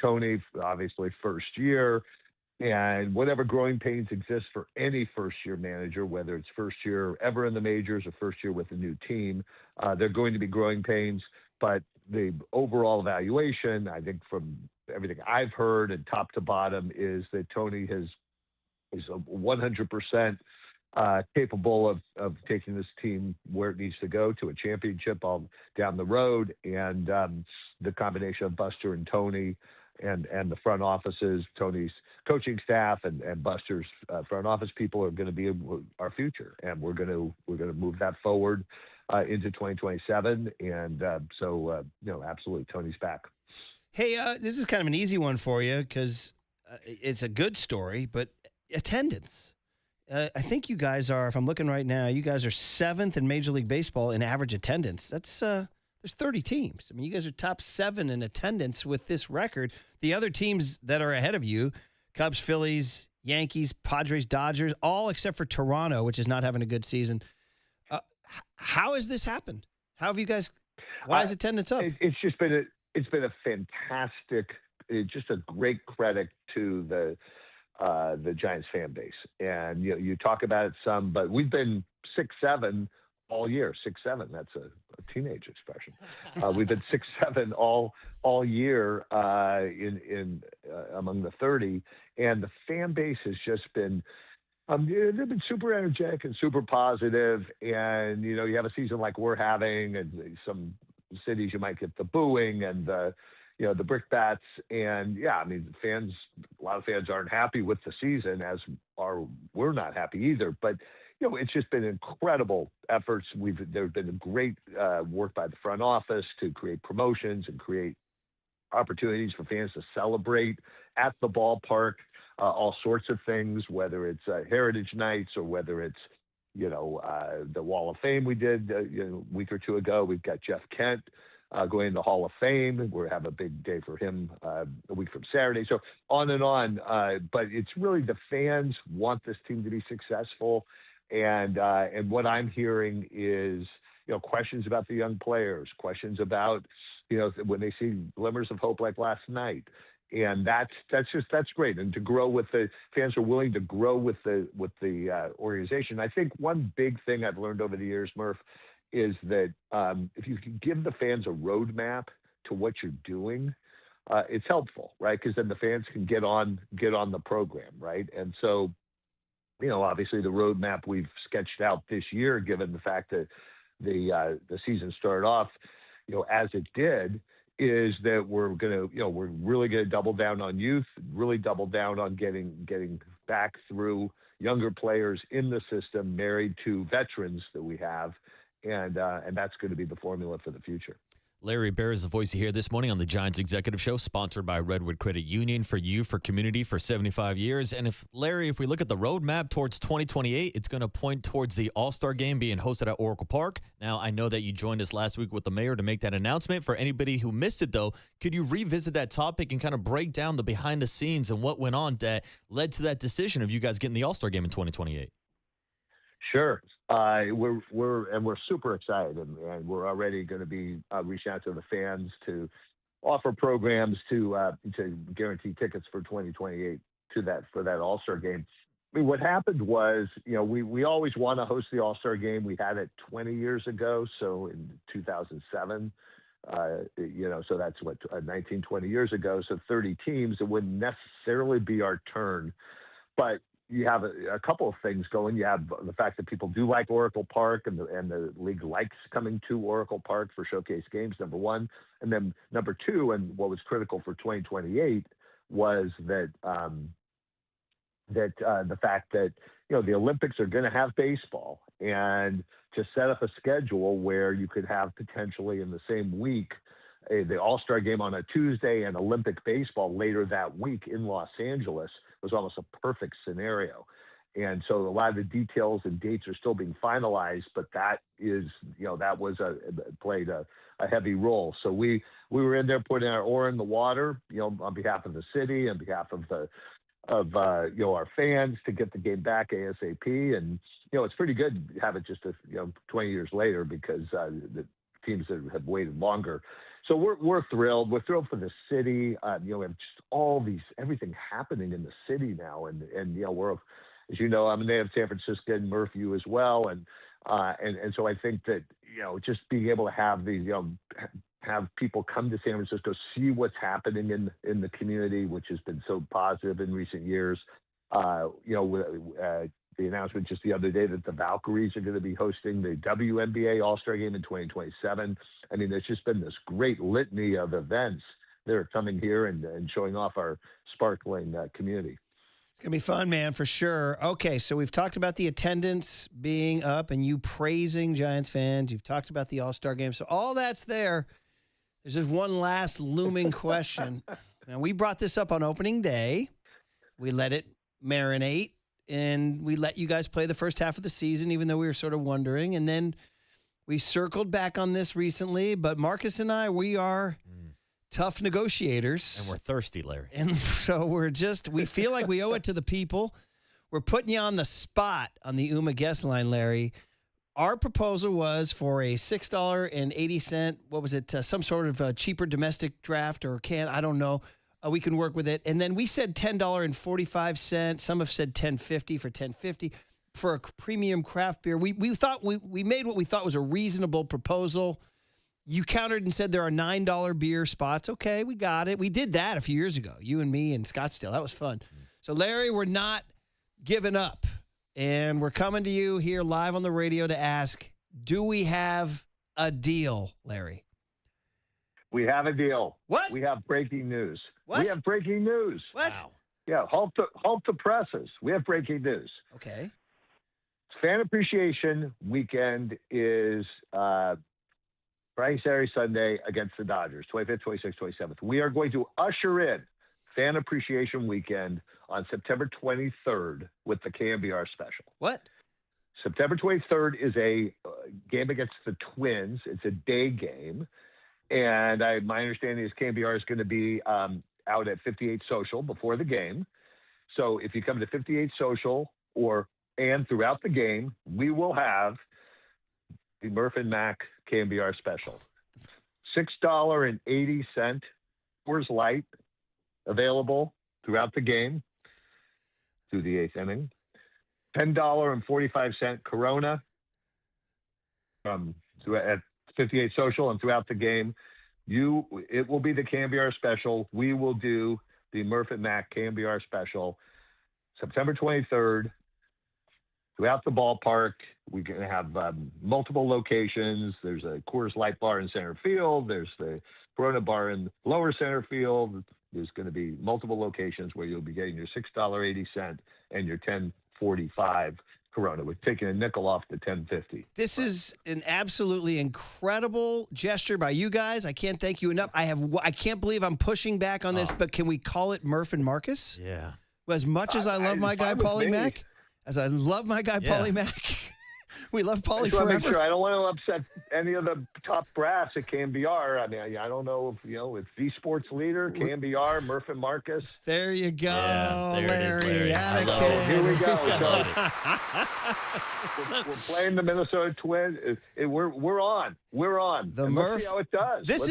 Tony, obviously, first year, and whatever growing pains exist for any first-year manager, whether it's first year ever in the majors or first year with a new team, they're going to be growing pains. But the overall evaluation, I think from everything I've heard and top to bottom, is that Tony is 100% capable of taking this team where it needs to go, to a championship all down the road. And the combination of Buster and Tony and the front offices, Tony's coaching staff and Buster's front office people are going to be our future, and we're going to move that forward into 2027. And absolutely, Tony's back.
Hey, this is kind of an easy one for you because it's a good story, but attendance. I think you guys are, if I'm looking right now, you guys are 7th in Major League Baseball in average attendance. That's there's 30 teams. I mean, you guys are top 7 in attendance with this record. The other teams that are ahead of you, Cubs, Phillies, Yankees, Padres, Dodgers, all except for Toronto, which is not having a good season. How has this happened? How have you guys? Why is attendance up?
It's been a fantastic, just a great credit to the Giants fan base. And you talk about it some, but we've been 6-7 all year. 6-7. That's a teenage expression. We've been 6-7 all year in among the 30, and the fan base has just been. They've been super energetic and super positive, and you have a season like we're having, and some cities you might get the booing and the brickbats, and a lot of fans aren't happy with the season, as we're not happy either. But it's just been incredible efforts. There's been a great work by the front office to create promotions and create opportunities for fans to celebrate at the ballpark. All sorts of things, whether it's Heritage Nights or whether it's, the Wall of Fame we did a week or two ago. We've got Jeff Kent going in the Hall of Fame. We have a big day for him a week from Saturday. So on and on. But it's really the fans want this team to be successful. And what I'm hearing is, questions about the young players, questions about, when they see glimmers of hope like last night. And that's great. And to grow with the fans are willing to grow with the organization. I think one big thing I've learned over the years, Murph, is that if you can give the fans a roadmap to what you're doing, it's helpful, right? Because then the fans can get on the program, right? And so, obviously the roadmap we've sketched out this year, given the fact that the season started off, as it did, is that we're really going to double down on youth, really double down on getting back through younger players in the system, married to veterans that we have, and that's going to be the formula for the future.
Larry Bear is the voice you hear this morning on the Giants Executive Show, sponsored by Redwood Credit Union, for community for 75 years. And if we look at the roadmap towards 2028, it's going to point towards the All-Star Game being hosted at Oracle Park. Now, I know that you joined us last week with the mayor to make that announcement. For anybody who missed it, though, could you revisit that topic and kind of break down the behind the scenes and what went on that led to that decision of you guys getting the All-Star Game in 2028?
Sure. We're super excited, and we're already going to be reaching out to the fans to offer programs to guarantee tickets for 2028 for that All-Star Game. I mean, what happened was, we always want to host the All-Star game. We had it 20 years ago, so in 2007. So that's 19, 20 years ago. So 30 teams. It wouldn't necessarily be our turn, but you have a couple of things going. You have the fact that people do like Oracle Park, and the league likes coming to Oracle Park for showcase games, number one. And then number two, and what was critical for 2028 was that the fact that, the Olympics are going to have baseball, and to set up a schedule where you could have potentially in the same week the All-Star game on a Tuesday and Olympic baseball later that week in Los Angeles was almost a perfect scenario. And so a lot of the details and dates are still being finalized, but that is, played a heavy role. So we were in there putting our oar in the water, on behalf of the city, on behalf of our fans, to get the game back ASAP. And, it's pretty good to have it just 20 years later, because the teams that have waited longer. So we're thrilled. We're thrilled for the city. We have just everything happening in the city now. And we're, as you know, they have San Francisco and Murphy as well. And so I think that, just being able to have these, have people come to San Francisco, see what's happening in the community, which has been so positive in recent years. The announcement just the other day that the Valkyries are going to be hosting the WNBA All-Star Game in 2027. I mean, there's just been this great litany of events that are coming here and showing off our sparkling community.
It's going to be fun, man, for sure. Okay, so we've talked about the attendance being up and you praising Giants fans. You've talked about the All-Star Game. So all that's there. There's just one last looming question. Now, we brought this up on opening day. We let it marinate, and we let you guys play the first half of the season, even though we were sort of wondering. And then we circled back on this recently. But Marcus and I, we are tough negotiators.
And we're thirsty, Larry.
And so we feel like we owe it to the people. We're putting you on the spot on the UMA guest line, Larry. Our proposal was for a $6.80, what was it, some sort of cheaper domestic draft or can, I don't know. We can work with it. And then we said $10.45. Some have said $10.50 for $10.50 for a premium craft beer. We thought we made what we thought was a reasonable proposal. You countered and said there are $9 beer spots. Okay, we got it. We did that a few years ago, you and me in Scottsdale. That was fun. So, Larry, we're not giving up. And we're coming to you here live on the radio to ask, do we have a deal, Larry?
We have a deal.
What?
We have breaking news.
What?
We have breaking news.
What?
Wow.
Yeah, halt the presses. We have breaking news.
Okay.
Fan Appreciation Weekend is Friday, Saturday, Sunday against the Dodgers, 25th, 26th, 27th. We are going to usher in Fan Appreciation Weekend on September 23rd with the KMBR special.
What?
September 23rd is a game against the Twins. It's a day game. And my understanding is KMBR is going to be out at 58 Social before the game. So if you come to 58 Social and throughout the game, we will have the Murph and Mac KMBR special. $6.80 Coors Light available throughout the game through the eighth inning. $10.45 Corona at 58 Social and throughout the game. It will be the KMBR special. We will do the Murph and Mac KMBR special September 23rd throughout the ballpark. We're going to have multiple locations. There's a Coors Light bar in center field. There's the Corona bar in lower center field. There's going to be multiple locations where you'll be getting your $6.80 and your $10.45 Corona. We're taking a nickel off the $10.50.
This is an absolutely incredible gesture by you guys. I can't thank you enough. I can't believe I'm pushing back on this, but can we call it Murph and Marcus?
Yeah.
As much as I love my guy Paulie Mack, Paulie Mack, we love Paulie forever.
Sure. I don't want to upset any of the top brass at KMBR. I mean, I don't know if, it's the sports leader, KMBR, Murph and Marcus.
There you go,
yeah, there
Larry.
I love
it. Here we go. We're playing the Minnesota Twins. We're on. We're on.
The
and
Murph.
Let's see how it does.
This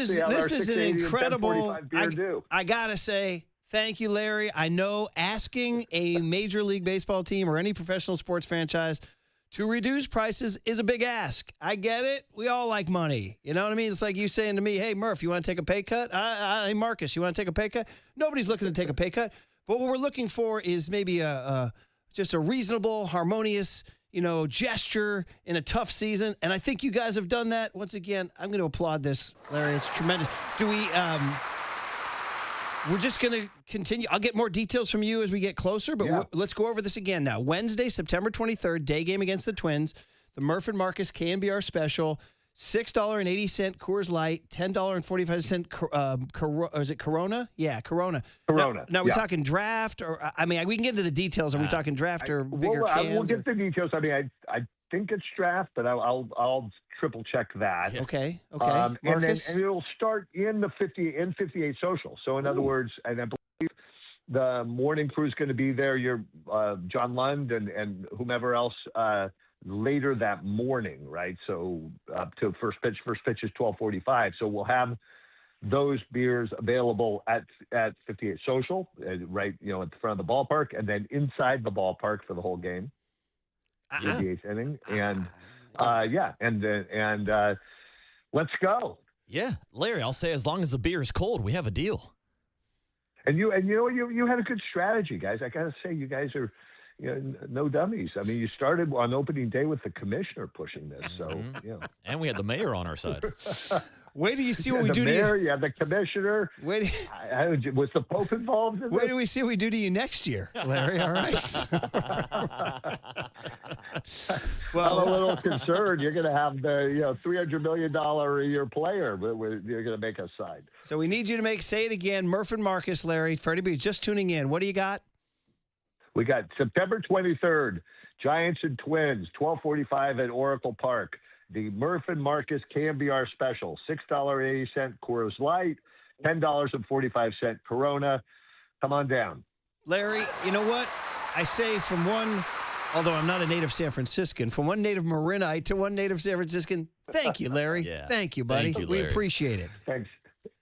is an incredible.
beer do.
I gotta say, Thank you, Larry. I know asking a Major League Baseball team or any professional sports franchise to reduce prices is a big ask. I get it. We all like money. You know what I mean? It's like you saying to me, hey, Murph, you want to take a pay cut? Hey, Marcus, you want to take a pay cut? Nobody's looking to take a pay cut. But what we're looking for is maybe just a reasonable, harmonious, gesture in a tough season. And I think you guys have done that. Once again, I'm going to applaud this, Larry. It's tremendous. We're just going to continue. I'll get more details from you as we get closer, but let's go over this again now. Wednesday, September 23rd, day game against the Twins. The Murph and Marcus K&BR special, $6.80 Coors Light, $10.45 is it Corona? Yeah, Corona. Now we're talking draft, or we can get into the details. Are we talking draft or bigger cans?
We'll get the details. I think it's draft, but I'll triple check that.
Okay.
Marcus? And it'll start in the 58 social. So in other words, and I believe the morning crew is going to be there. You're John Lund and whomever else later that morning, right? So up to first pitch. First pitch is 12:45. So we'll have those beers available at 58 social, right? At the front of the ballpark, and then inside the ballpark for the whole game. In the eighth inning, and let's go.
Yeah, Larry, I'll say as long as the beer is cold, we have a deal.
And you had a good strategy, guys. I gotta say, you guys are no dummies. You started on opening day with the commissioner pushing this, so
and we had the mayor on our side.
Wait till you see what we do
to you.
You
had the commissioner.
Wait,
was the Pope involved in this?
Wait till we see what we do to you next year, Larry. All right.
Well, I'm a little concerned. You're going to have the $300 million a year player, but you're going to make us sign.
So we need you to say it again, Murph and Marcus, Larry. For anybody just tuning in, what do you got?
We got September 23rd, Giants and Twins, 12:45 at Oracle Park. The Murph and Marcus K&BR special, $6.80 Coors Light, $10.45 Corona. Come on down.
Larry, you know what? I say from one, although I'm not a native San Franciscan, from one native Marinite to one native San Franciscan, thank you, Larry. Thank you, buddy.
Thank you,
we appreciate it.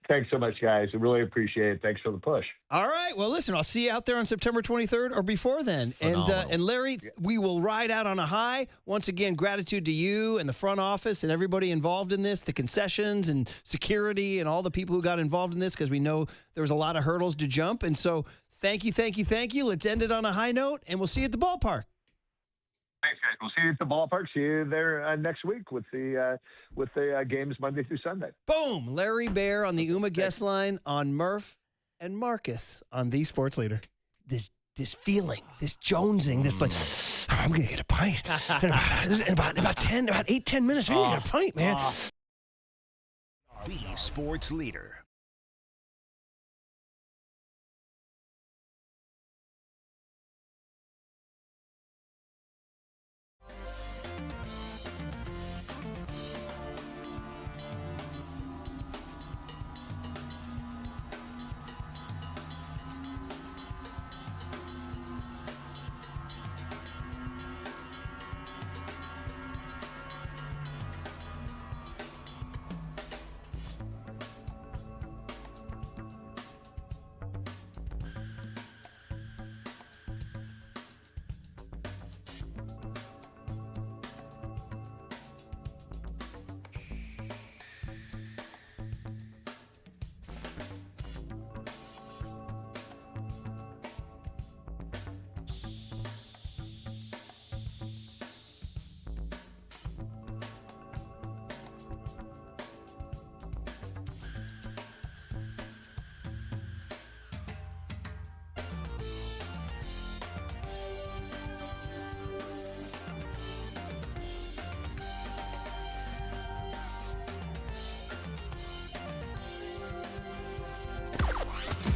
Thanks so much, guys. I really appreciate it. Thanks for the push.
All right. Well, listen, I'll see you out there on September 23rd or before then. And Larry, we will ride out on a high. Once again, gratitude to you and the front office and everybody involved in this, the concessions and security and all the people who got involved in this, because we know there was a lot of hurdles to jump. And so thank you. Let's end it on a high note, and we'll see you at the ballpark.
Thanks, guys. We'll see you at the ballpark. See you there next week with the games Monday through Sunday.
Boom! Larry Bear on the UMA guest line on Murph and Marcus on the Sports Leader. This feeling, this jonesing, this like, I'm gonna get a pint in about 10 minutes. I'm gonna get a pint, man.
The Sports Leader.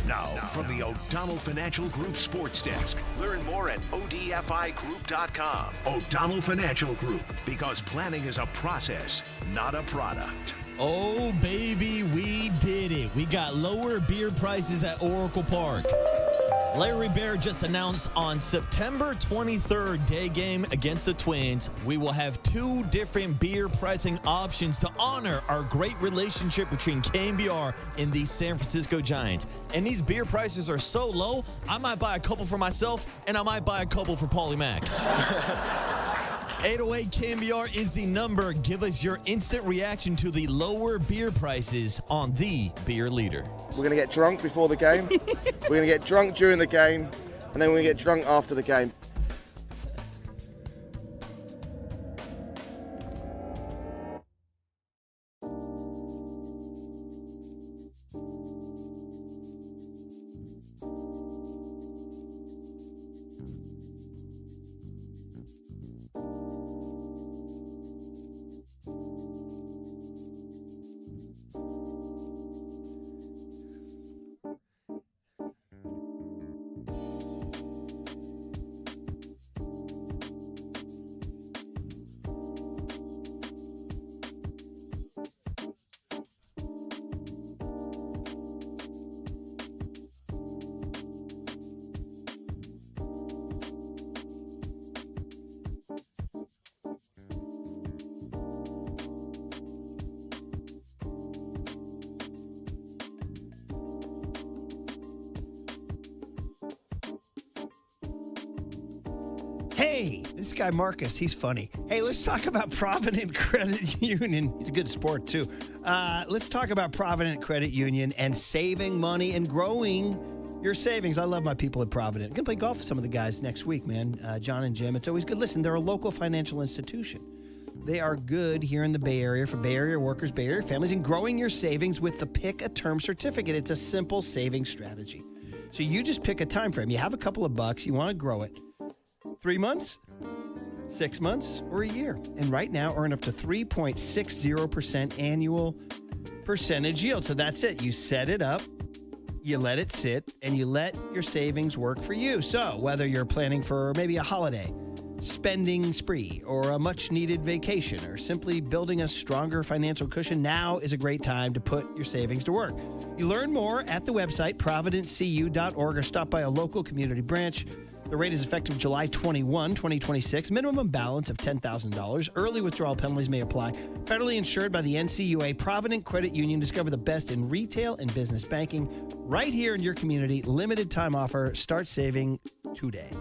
Now, from the O'Donnell Financial Group Sports Desk. Learn more at ODFIGroup.com. O'Donnell Financial Group, because planning is a process, not a product.
Oh, baby, we did it. We got lower beer prices at Oracle Park.
Larry Bear just announced on September 23rd, day game against the Twins, we will have 2 different beer pricing options to honor our great relationship between KBR and the San Francisco Giants. And these beer prices are so low, I might buy a couple for myself, and I might buy a couple for Paulie Mack. 808 KBR is the number. Give us your instant reaction to the lower beer prices on the Beer Leader.
We're going to get drunk before the game. We're going to get drunk during the game. And then we're going to get drunk after the game.
Hey, this guy Marcus, he's funny. Hey, let's talk about Provident Credit Union. He's a good sport, too. Let's talk about Provident Credit Union and saving money and growing your savings. I love my people at Provident. I'm going to play golf with some of the guys next week, man. John and Jim, it's always good. Listen, they're a local financial institution. They are good here in the Bay Area for Bay Area workers, Bay Area families, and growing your savings with the Pick a Term Certificate. It's a simple savings strategy. So you just pick a time frame. You have a couple of bucks. You want to grow it. 3 months, 6 months, or a year. And right now, earn up to 3.60% annual percentage yield. So that's it. You set it up, you let it sit, and you let your savings work for you. So whether you're planning for maybe a holiday, spending spree, or a much-needed vacation, or simply building a stronger financial cushion, now is a great time to put your savings to work. You learn more at the website, providencecu.org, or stop by a local community branch. The rate is effective July 21, 2026. Minimum balance of $10,000. Early withdrawal penalties may apply. Federally insured by the NCUA. Provident Credit Union. Discover the best in retail and business banking right here in your community. Limited time offer. Start saving today.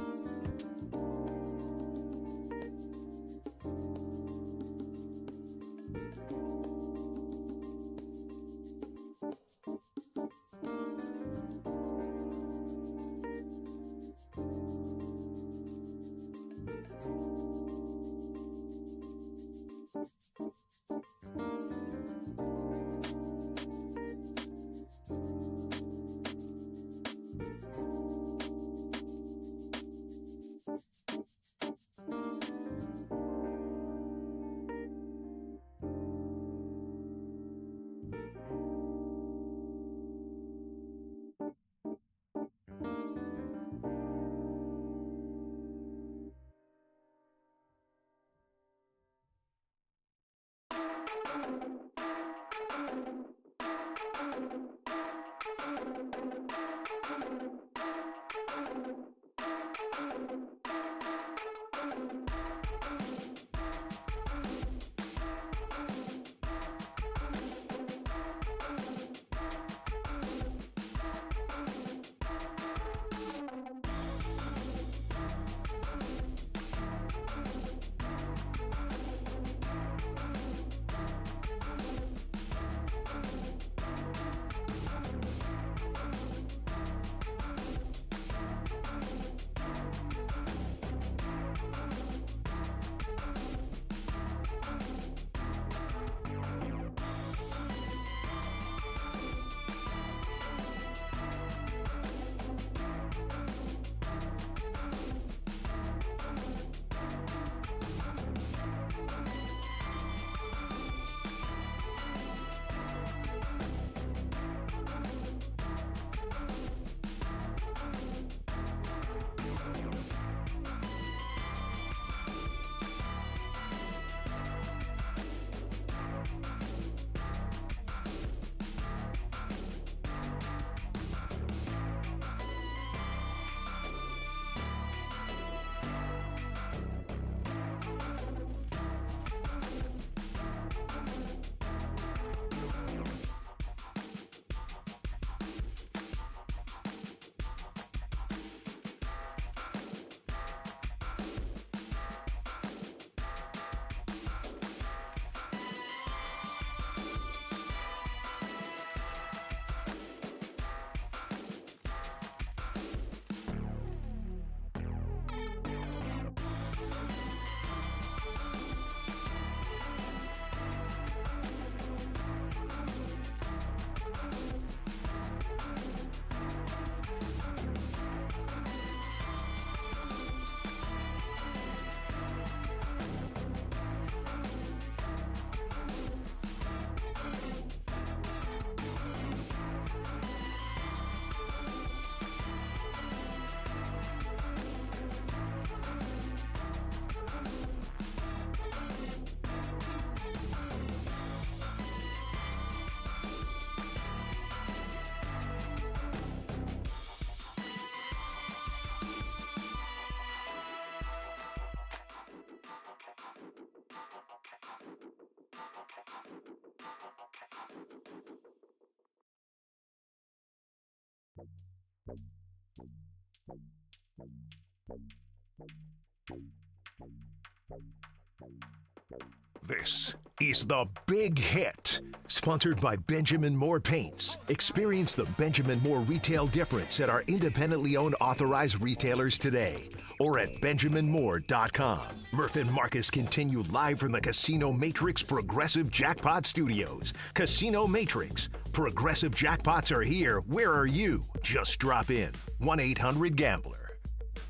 This is The Big Hit, sponsored by Benjamin Moore Paints. Experience the Benjamin Moore retail difference at our independently owned authorized retailers today or at benjaminmoore.com. Murph and Marcus continue live from the Casino Matrix Progressive Jackpot Studios. Casino Matrix. Progressive jackpots are here. Where are you? Just drop in. 1-800-GAMBLER.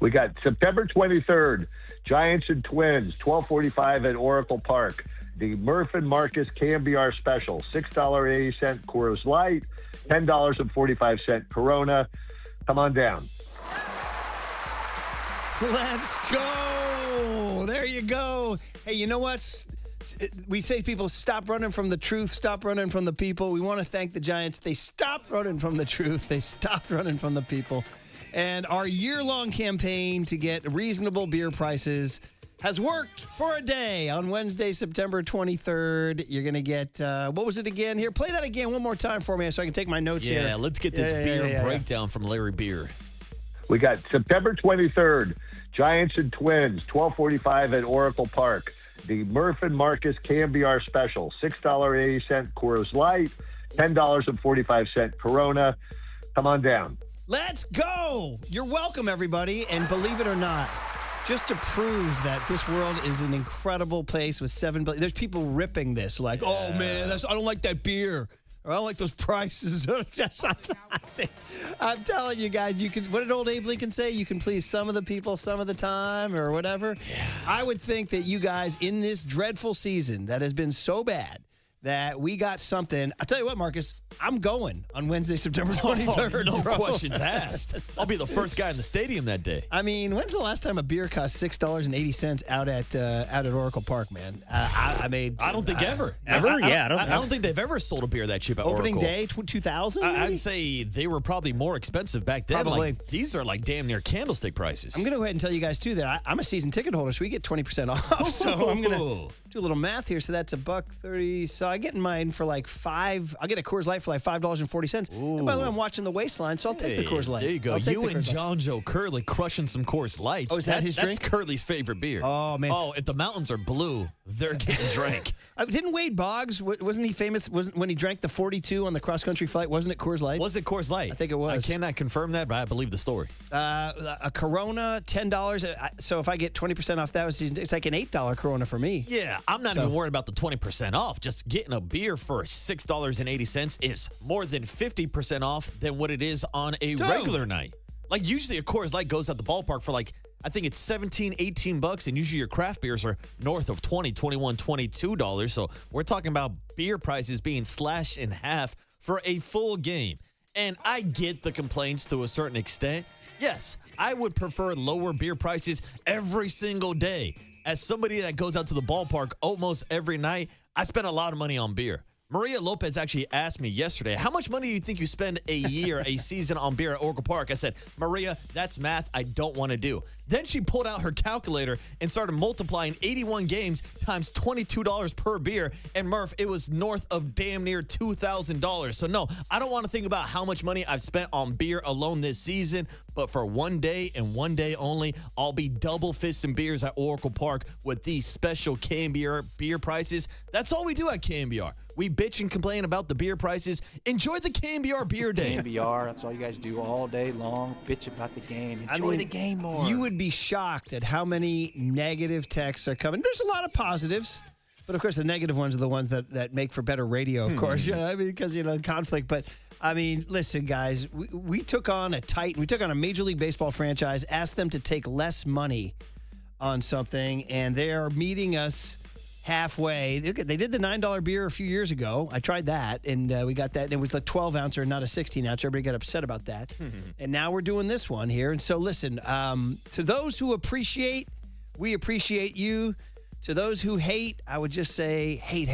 We got September 23rd, Giants and Twins, 12:45 at Oracle Park. The Murph and Marcus Cambiar Special, $6.80 Coors Light, $10.45 Corona. Come on down.
Let's go. There you go. Hey, you know what? We say people stop running from the truth, stop running from the people. We want to thank the Giants. They stopped running from the truth. They stopped running from the people. And our year-long campaign to get reasonable beer prices has worked for a day. On Wednesday, September 23rd, you're going to get, what was it again? Here, play that again one more time for me so I can take my notes here.
Yeah, let's get this beer breakdown from Larry Beer.
We got September 23rd, Giants and Twins, 12:45 at Oracle Park. The Murph and Marcus Cambiar Special, $6.80 Coors Light, $10.45 Corona. Come on down.
Let's go. You're welcome, everybody. And believe it or not, just to prove that this world is an incredible place with 7 billion, there's people ripping this like, oh, man, I don't like that beer. Or I don't like those prices. I'm telling you guys, you can. What did old Abe Lincoln say? You can please some of the people some of the time or whatever. Yeah. I would think that you guys in this dreadful season that has been so bad that we got something. I'll tell you what, Marcus, I'm going on Wednesday, September 23rd.
No questions asked. I'll be the first guy in the stadium that day.
I mean, when's the last time a beer cost $6.80 out at Oracle Park, man? I don't
think ever.
Ever?
I don't think they've ever sold a beer that cheap at
Opening
Oracle.
day, 2000?
I'd say they were probably more expensive back then.
Probably.
Like, these are like damn near candlestick prices.
I'm going to go ahead and tell you guys, too, that I'm a season ticket holder, so we get 20% off. So I'm going to do a little math here. So that's $1.30. So I get in mine for like $5. I'll get a Coors Light for like $5.40. And by the way, I'm watching the Waistline, so I'll take the Coors Light.
There you go. You and John Joe Curley crushing some Coors Lights.
Oh, is that his drink?
That's Curley's favorite beer.
Oh, man.
Oh, if the mountains are blue, they're getting drank.
Didn't Wade Boggs, wasn't he famous when he drank the 42 on the cross-country flight? Wasn't it Coors Light?
Was it Coors Light?
I think it was.
I cannot confirm that, but I believe the story.
A Corona, $10. So if I get 20% off that, it's like an $8 Corona for me.
Yeah, I'm not even worried about the 20% off. Just getting a beer for $6.80 is more than 50% off than what it is on a regular night. Like usually a Coors Light goes at the ballpark for like, I think it's $17, $18, and usually your craft beers are north of $20, $21, $22. So we're talking about beer prices being slashed in half for a full game. And I get the complaints to a certain extent. Yes, I would prefer lower beer prices every single day. As somebody that goes out to the ballpark almost every night, I spend a lot of money on beer. Maria Lopez actually asked me yesterday, how much money do you think you spend a year, a season on beer at Oracle Park? I said, Maria, that's math I don't want to do. Then she pulled out her calculator and started multiplying 81 games times $22 per beer. And Murph, it was north of damn near $2,000. So no, I don't want to think about how much money I've spent on beer alone this season. But for one day and one day only, I'll be double fisting beers at Oracle Park with these special Cambiar beer prices. That's all we do at Cambiar. We bitch and complain about the beer prices. Enjoy the Cambiar beer day.
Cambiar, that's all you guys do all day long. Bitch about the game. Enjoy the game more.
You would be shocked at how many negative texts are coming. There's a lot of positives. But, of course, the negative ones are the ones that make for better radio, of course. Yeah, I mean, because, conflict. But, I mean, listen, guys, we took on a Major League Baseball franchise, asked them to take less money on something, and they are meeting us halfway. They did the $9 beer a few years ago. I tried that, and we got that. And it was a 12-ouncer, not a 16-ouncer. Everybody got upset about that. And now we're doing this one here. And so, listen, to those who appreciate, we appreciate you. To those who hate, I would just say hate.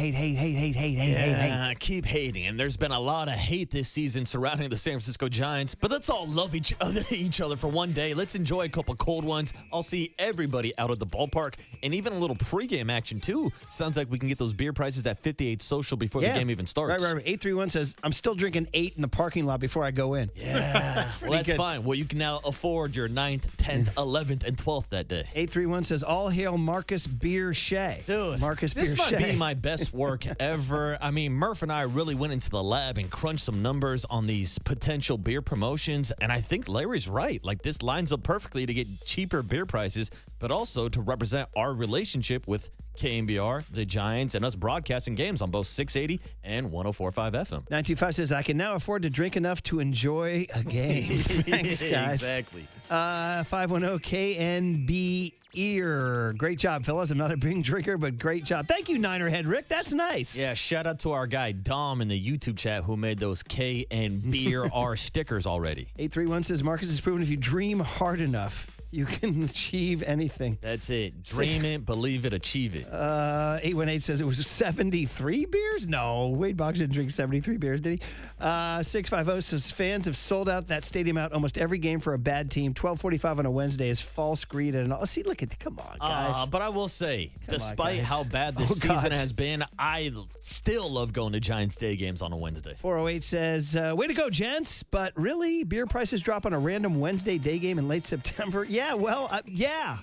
Keep hating. And there's been a lot of hate this season surrounding the San Francisco Giants, but let's all love each other for one day. Let's enjoy a couple cold ones. I'll see everybody out at the ballpark, and even a little pregame action, too. Sounds like we can get those beer prices at 58 Social before the game even starts.
Right. 831 says, I'm still drinking 8 in the parking lot before I go in.
Yeah. Well, that's fine. Well, you can now afford your 9th, 10th, 11th, and 12th that day.
831 says, all hail Marcus Beer Shea.
Dude, this might be my best work ever. I mean, Murph and I really went into the lab and crunched some numbers on these potential beer promotions, and I think Larry's right. Like, this lines up perfectly to get cheaper beer prices, but also to represent our relationship with KMBR, the Giants, and us broadcasting games on both 680 and 104.5 FM.
925 says, I can now afford to drink enough to enjoy a game. Thanks, guys.
Exactly.
510 KNB Ear. Great job, fellas. I'm not a big drinker, but great job. Thank you, Ninerhead Rick. That's nice.
Yeah, shout out to our guy Dom in the YouTube chat who made those K and Beer R stickers already.
831 says, Marcus has proven if you dream hard enough, you can achieve anything.
That's it. Dream it, believe it, achieve it.
818 says it was 73 beers? No, Wade Boggs didn't drink 73 beers, did he? 650 says fans have sold out that stadium out almost every game for a bad team. 12:45 on a Wednesday is false greed and all. See, look at, come on, guys.
But I will say, despite how bad this season has been, I still love going to Giants Day games on a Wednesday.
408 says, way to go, gents. But really, beer prices drop on a random Wednesday day game in late September? Yeah, well, yeah.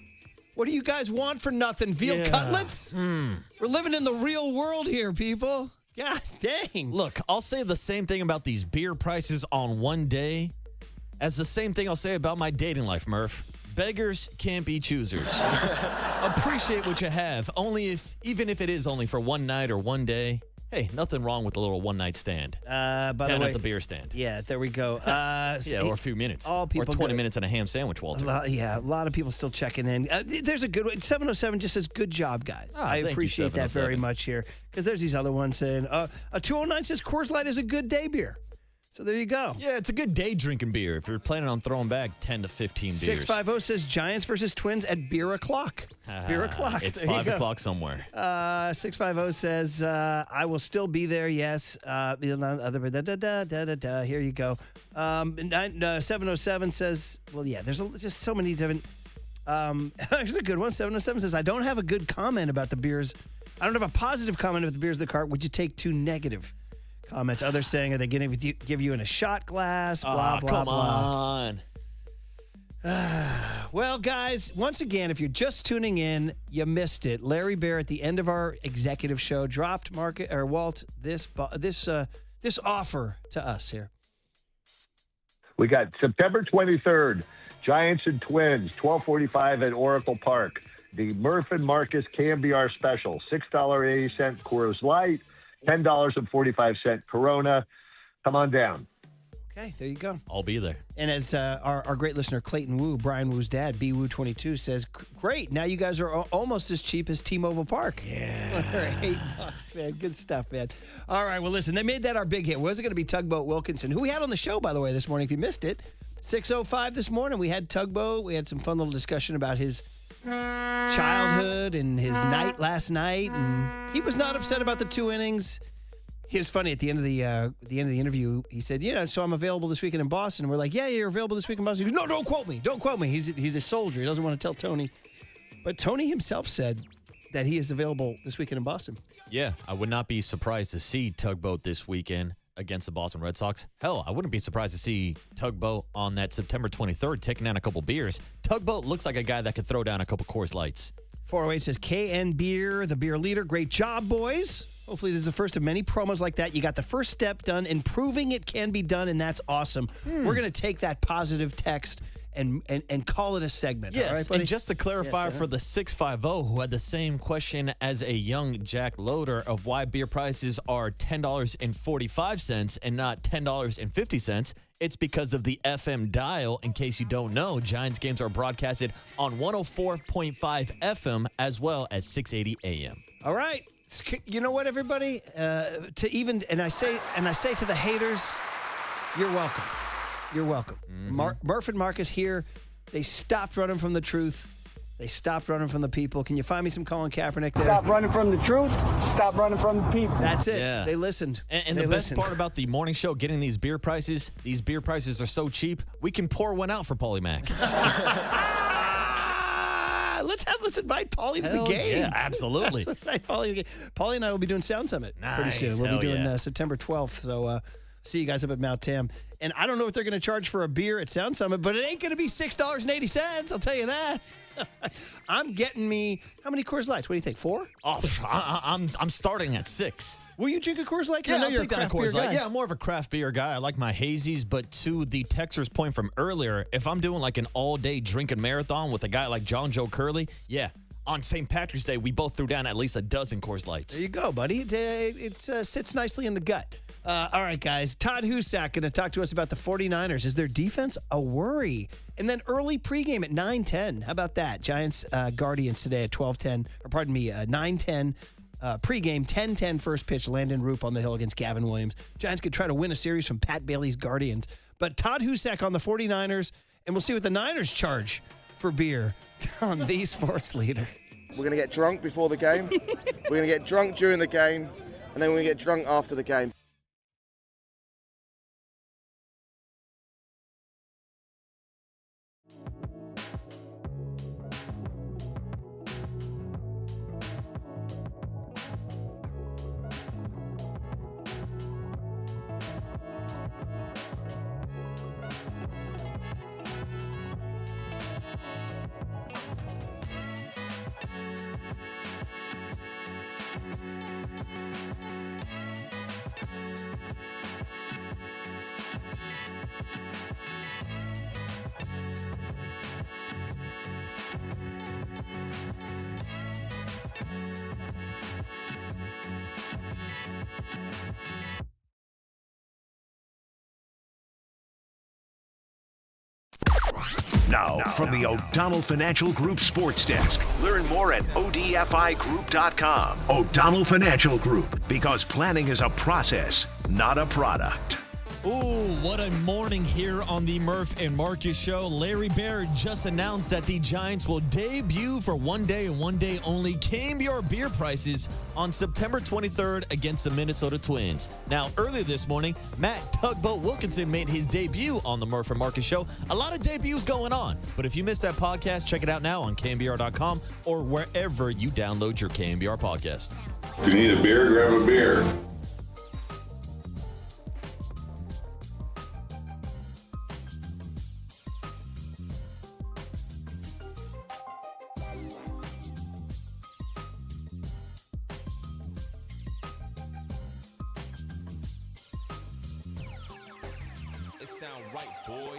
What do you guys want for nothing? Veal cutlets? We're living in the real world here, people. God dang.
Look, I'll say the same thing about these beer prices on one day as the same thing I'll say about my dating life, Murph. Beggars can't be choosers. Appreciate what you have, even if it is only for one night or one day. Hey, nothing wrong with a little one-night stand.
By the way,
down at the beer stand.
Yeah, there we go.
Or a few minutes.
All people
or 20 minutes and a ham sandwich, Walter.
A lot of people still checking in. There's a good one. 707 just says, good job, guys. I appreciate that very much here. Because there's these other ones saying, a 209 says Coors Light is a good day beer. So there you go.
Yeah, it's a good day drinking beer if you're planning on throwing back 10 to 15 beers.
650 says Giants versus Twins at beer o'clock. Beer o'clock.
It's 5 o'clock somewhere.
650 says, I will still be there, yes. Here you go. 707 says, well, yeah, there's just so many different. Here's a good one. 707 says, I don't have a good comment about the beers. I don't have a positive comment about the beers of the cart. Would you take 2 negative comments? Others saying, are they going to give you in a shot glass? Blah, blah,
come
blah. On. Well, guys, once again, if you're just tuning in, you missed it. Larry Bear at the end of our executive show dropped Walt this offer to us here.
We got September 23rd, Giants and Twins, 12:45 at Oracle Park. The Murph and Marcus KMBR special, $6.80 Coors Light, $10.45 Corona. Come on down.
Okay, there you go.
I'll be there.
And as our great listener, Clayton Wu, Brian Wu's dad, BWU22, says, great, now you guys are almost as cheap as T-Mobile Park.
Yeah.
$8, man. Good stuff, man. All right, well, listen, they made that our big hit. Was it going to be Tugboat Wilkinson, who we had on the show, by the way, this morning, if you missed it. 6:05 this morning, we had Tugboat. We had some fun little discussion about his childhood and his night last night, and he was not upset about the 2 innings. He was funny at the end of the interview. He said, so I'm available this weekend in Boston. And we're like, yeah, you're available this weekend in Boston. He goes, no, don't quote me. Don't quote me. He's a soldier. He doesn't want to tell Tony. But Tony himself said that he is available this weekend in Boston.
Yeah, I would not be surprised to see Tugboat this weekend against the Boston Red Sox. Hell, I wouldn't be surprised to see Tugboat on that September 23rd taking down a couple beers. Tugboat looks like a guy that could throw down a couple Coors Lights.
408 says, KN Beer, the beer leader. Great job, boys. Hopefully this is the first of many promos like that. You got the first step done and proving it can be done, and that's awesome. We're going to take that positive text and call it a segment.
Yes,
all right, buddy?
and just to clarify for the 650 who had the same question as a young Jack Loader of why beer prices are $10.45 and not $10.50, it's because of the FM dial. In case you don't know, Giants games are broadcasted on 104.5 FM as well as 680 AM.
All right. You know what, everybody? I say to the haters, you're welcome. You're welcome.
Mm-hmm.
Murph and Marcus here. They stopped running from the truth. They stopped running from the people. Can you find me some Colin Kaepernick there?
Stop running from the truth. Stop running from the people.
That's it.
Yeah.
They listened.
And
They
the best
listened.
part about the morning show, getting these beer prices are so cheap, we can pour one out for Paulie Mac.
Let's invite Paulie to the
Hell
game.
yeah, absolutely.
Let's invite Paulie to the game. Paulie and I will be doing Sound Summit pretty
Nice.
soon. We'll
Hell
be doing
yeah.
September 12th. So see you guys up at Mount Tam. And I don't know what they're going to charge for a beer at Sound Summit, but it ain't going to be $6.80. I'll tell you that. I'm getting me, how many Coors Lights? What do you think, 4?
Oh, I'm starting at 6.
Will you drink a Coors Light?
Yeah,
I know
I'll
you're
take
a
that a
craft beer
Coors Light.
guy.
Yeah, I'm more of a craft beer guy. I like my hazies, but to the texter's point from earlier, if I'm doing like an all-day drinking marathon with a guy like John Joe Curley, yeah, on St. Patrick's Day, we both threw down at least a dozen Coors Lights.
There you go, buddy. It sits nicely in the gut. All right, guys. Todd Husak going to talk to us about the 49ers. Is their defense a worry? And then early pregame at 9:10. How about that? Giants Guardians today at 12:10. Or pardon me, 9:10 pregame, 10:10 first pitch. Landon Roop on the hill against Gavin Williams. Giants could try to win a series from Pat Bailey's Guardians. But Todd Husak on the 49ers, and we'll see what the Niners charge for beer on the Sports Leader.
We're going to get drunk before the game. We're going to get drunk during the game. And then we're going to get drunk after the game.
Now, from the O'Donnell Financial Group Sports Desk. Learn more at ODFIGroup.com. O'Donnell Financial Group, because planning is a process, not a product.
Ooh, what a morning here on the Murph and Marcus Show. Larry Baird just announced that the Giants will debut for one day and one day only Came-Your beer prices on September 23rd against the Minnesota Twins. Now, earlier this morning, Matt Tugboat Wilkinson made his debut on the Murph and Marcus Show. A lot of debuts going on, but if you missed that podcast, check it out now on KMBR.com or wherever you download your KMBR podcast.
If you need a beer, grab a beer.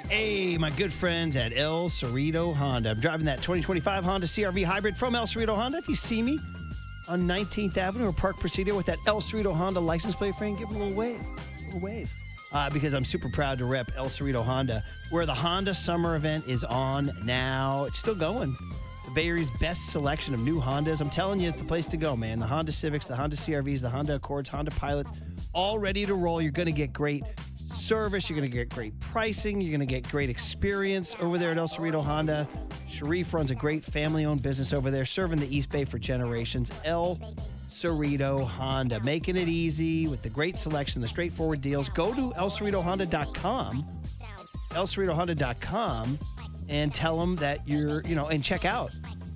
Hey, my good friends at El Cerrito Honda. I'm driving that 2025 Honda CRV Hybrid from El Cerrito Honda. If you see me on 19th Avenue or Park Presidio with that El Cerrito Honda license plate frame, give a little wave. Because I'm super proud to rep El Cerrito Honda, where the Honda Summer event is on now. It's still going. The Bay Area's best selection of new Hondas. I'm telling you, it's the place to go, man. The Honda Civics, the Honda CRVs, the Honda Accords, Honda Pilots, all ready to roll. You're going to get great service. You're going to get great pricing. You're going to get great experience over there at El Cerrito Honda. Sharif runs a great family-owned business over there, serving the East Bay for generations. El Cerrito Honda, making it easy with the great selection, the straightforward deals. Go to elcerritohonda.com, elcerritohonda.com, and tell them that you're, and check out,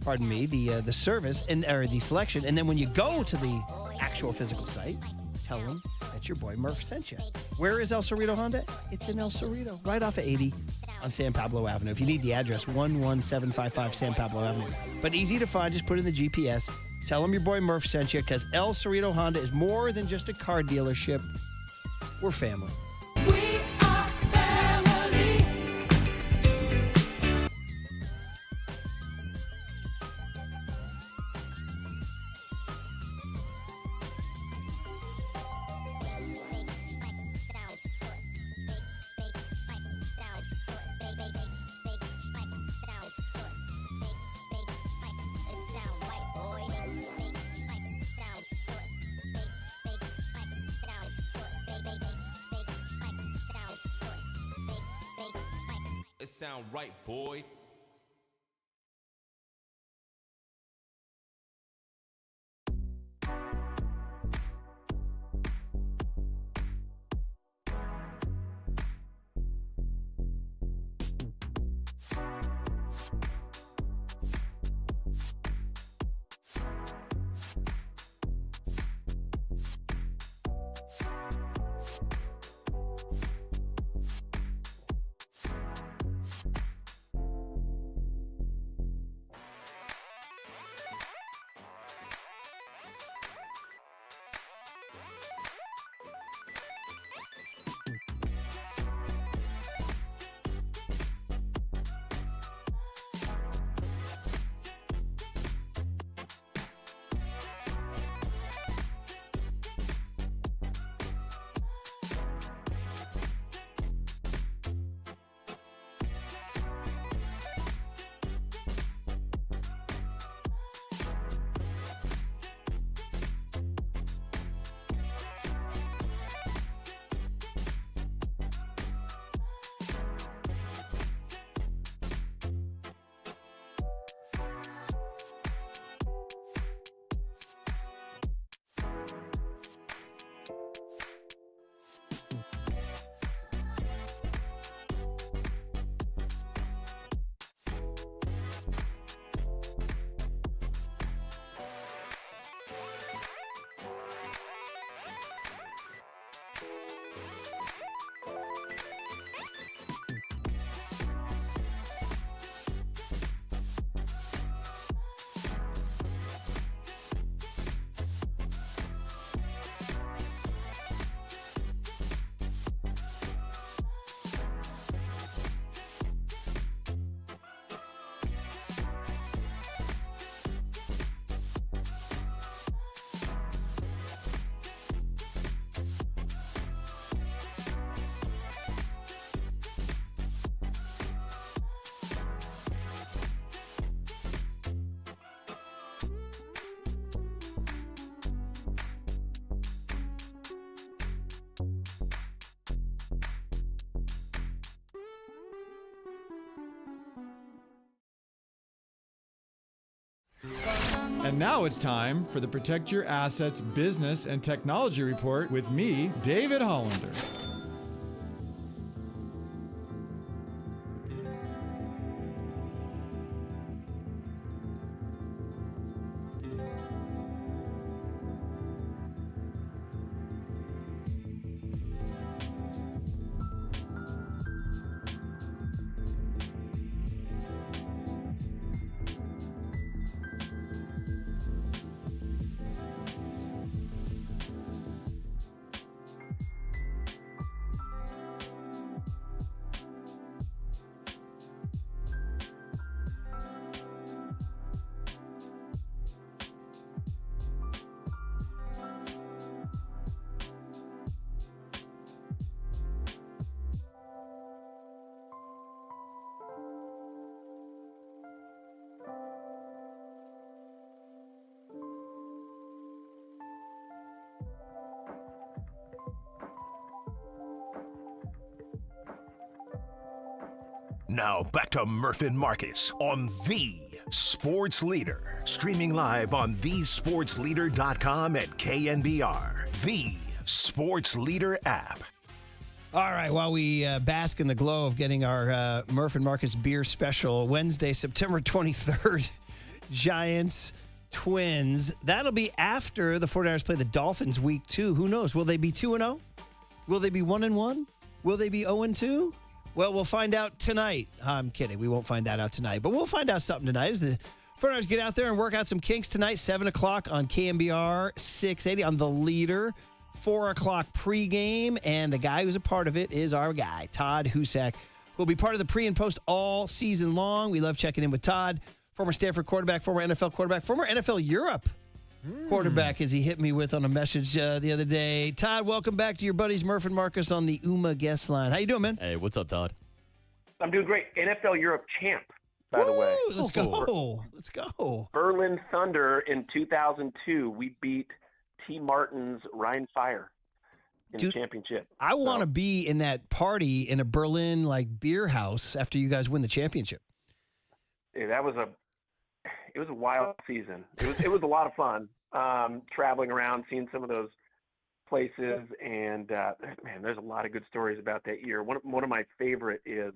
the service or the selection. And then when you go to the actual physical site, tell them that your boy Murph sent you. Where is El Cerrito Honda? It's in El Cerrito, right off of 80 on San Pablo Avenue. If you need the address, 11755 San Pablo Avenue. But easy to find, just put in the GPS. Tell them your boy Murph sent you, because El Cerrito Honda is more than just a car dealership. We're family.
It sound right, boy.
And now it's time for the Protect Your Assets Business and Technology Report with me, David Hollander.
Now back to Murph and Marcus on The Sports Leader. Streaming live on thesportsleader.com and KNBR. The Sports Leader app.
All right, while we bask in the glow of getting our Murph and Marcus beer special, Wednesday, September 23rd, Giants, Twins. That'll be after the 49ers play the Dolphins week 2. Who knows? Will they be 2-0? Will they be 1-1? Will they be 0-2? Well, we'll find out tonight. I'm kidding. We won't find that out tonight, but we'll find out something tonight as the 49ers get out there and work out some kinks tonight, 7 o'clock on KNBR 680 on The Leader. 4 o'clock pregame, and the guy who's a part of it is our guy, Todd Husak, who will be part of the pre and post all season long. We love checking in with Todd, former Stanford quarterback, former NFL quarterback, former NFL Europe quarterback, as he hit me with on a message the other day. Todd, welcome back to your buddies Murph and Marcus on the UMA guest line. How you doing, man?
Hey, what's up, Todd?
I'm doing great. NFL Europe champ, by the way.
Let's go. Let's go.
Berlin Thunder in 2002. We beat T. Martin's Rhein Fire in the championship.
I want to be in that party in a Berlin beer house after you guys win the championship.
Yeah, it was a wild season. It was a lot of fun traveling around, seeing some of those places, and man, there's a lot of good stories about that year. One of my favorite is,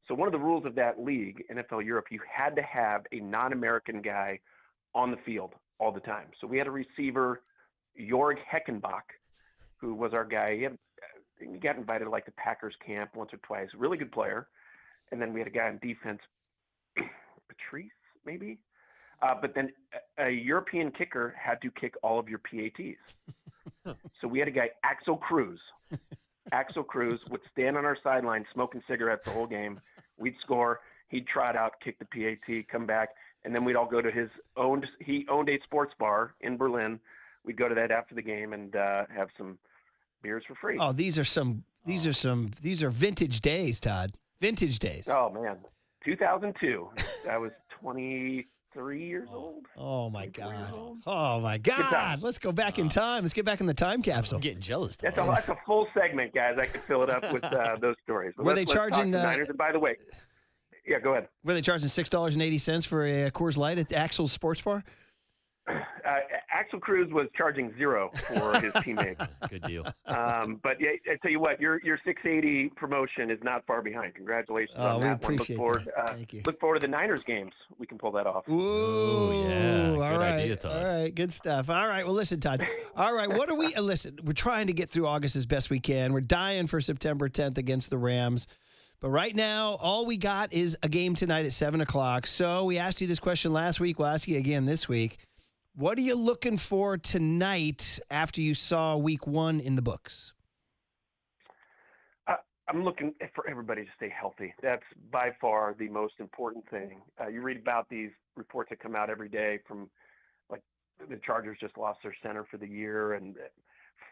so one of the rules of that league, NFL Europe, you had to have a non-American guy on the field all the time. So we had a receiver, Jorg Heckenbach, who was our guy. He got invited to the Packers camp once or twice. Really good player. And then we had a guy on defense, Patrice, maybe. But then a European kicker had to kick all of your PATs. So we had a guy, Axel Cruz. Axel Cruz would stand on our sideline smoking cigarettes the whole game. We'd score. He'd trot out, kick the PAT, come back, and then we'd all go to he owned a sports bar in Berlin. We'd go to that after the game and have some beers for free.
Oh, these are vintage days, Todd. Vintage days.
Oh man, 2002. I was 23 years old.
Oh my God. Oh my God. Let's go back in time. Let's get back in the time capsule.
I'm getting jealous.
That's a full segment, guys. I could fill it up with those stories. But
Were they charging
Niners? And by the way, yeah, go ahead.
Were they charging $6.80 for a Coors Light at Axel's Sports Bar?
Axel Cruz was charging $0 for his teammates.
Good deal.
But yeah, I tell you what, your 680 promotion is not far behind. Congratulations on that one.
Appreciate that. Thank you.
Look forward to the Niners games. We can pull that off.
Ooh,
yeah.
All
Good
right.
idea, Todd.
All right. Good stuff. All right. Well, listen, Todd. All right. What are we? Listen, we're trying to get through August as best we can. We're dying for September 10th against the Rams. But right now, all we got is a game tonight at 7 o'clock. So we asked you this question last week. We'll ask you again this week. What are you looking for tonight after you saw week 1 in the books?
I'm looking for everybody to stay healthy. That's by far the most important thing. You read about these reports that come out every day from, the Chargers just lost their center for the year, and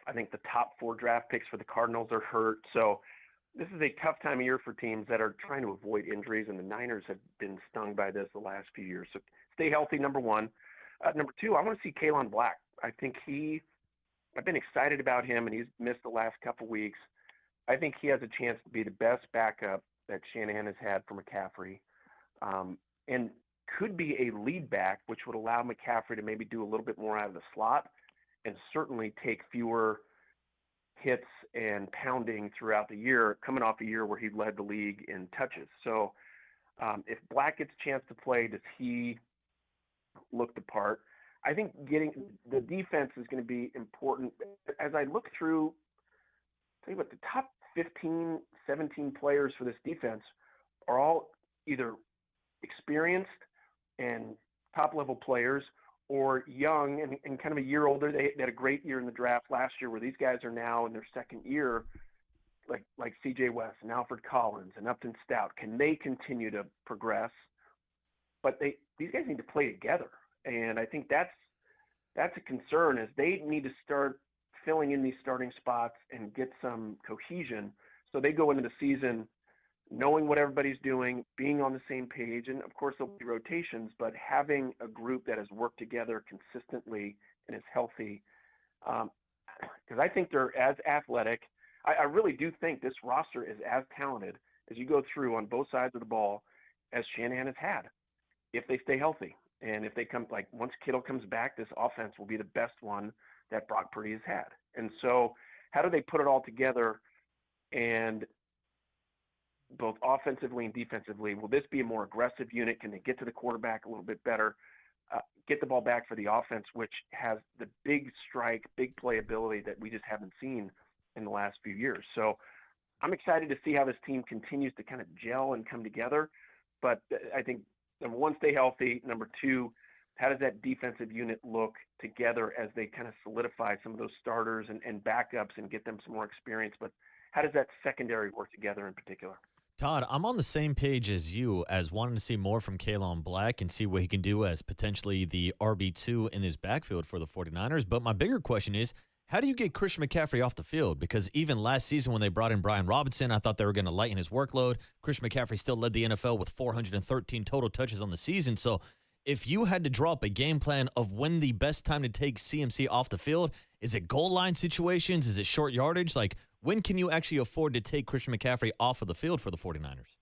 I think the top 4 draft picks for the Cardinals are hurt. So this is a tough time of year for teams that are trying to avoid injuries, and the Niners have been stung by this the last few years. So stay healthy, number 1. Number 2, I want to see Kalen Black. I think I've been excited about him, and he's missed the last couple weeks. I think he has a chance to be the best backup that Shanahan has had for McCaffrey. And could be a lead back, which would allow McCaffrey to maybe do a little bit more out of the slot and certainly take fewer hits and pounding throughout the year, coming off a year where he led the league in touches. So if Black gets a chance to play, does he look the part? I think getting the defense is going to be important. As I look through, tell you what, the top 15, 17 players for this defense are all either experienced and top-level players or young and kind of a year older. They had a great year in the draft last year where these guys are now in their second year, like C.J. West and Alfred Collins and Upton Stout. Can they continue to progress? But these guys need to play together. And I think that's a concern, is they need to start filling in these starting spots and get some cohesion so they go into the season knowing what everybody's doing, being on the same page. And, of course, there'll be rotations, but having a group that has worked together consistently and is healthy, because I think they're as athletic. I really do think this roster is as talented as you go through on both sides of the ball as Shanahan has had, if they stay healthy. And if they come, like once Kittle comes back, this offense will be the best one that Brock Purdy has had. And so how do they put it all together, and both offensively and defensively? Will this be a more aggressive unit? Can they get to the quarterback a little bit better? Get the ball back for the offense, which has the big strike, big playability that we just haven't seen in the last few years. So I'm excited to see how this team continues to kind of gel and come together. But I think, number one, stay healthy. Number two, how does that defensive unit look together as they kind of solidify some of those starters and backups and get them some more experience? But how does that secondary work together in particular?
Todd, I'm on the same page as you, as wanting to see more from Kalen Black and see what he can do as potentially the RB2 in his backfield for the 49ers. But my bigger question is, how do you get Christian McCaffrey off the field? Because even last season when they brought in Brian Robinson, I thought they were going to lighten his workload. Christian McCaffrey still led the NFL with 413 total touches on the season. So if you had to draw up a game plan of when the best time to take CMC off the field, is it goal line situations? Is it short yardage? Like, when can you actually afford to take Christian McCaffrey off of the field for the 49ers?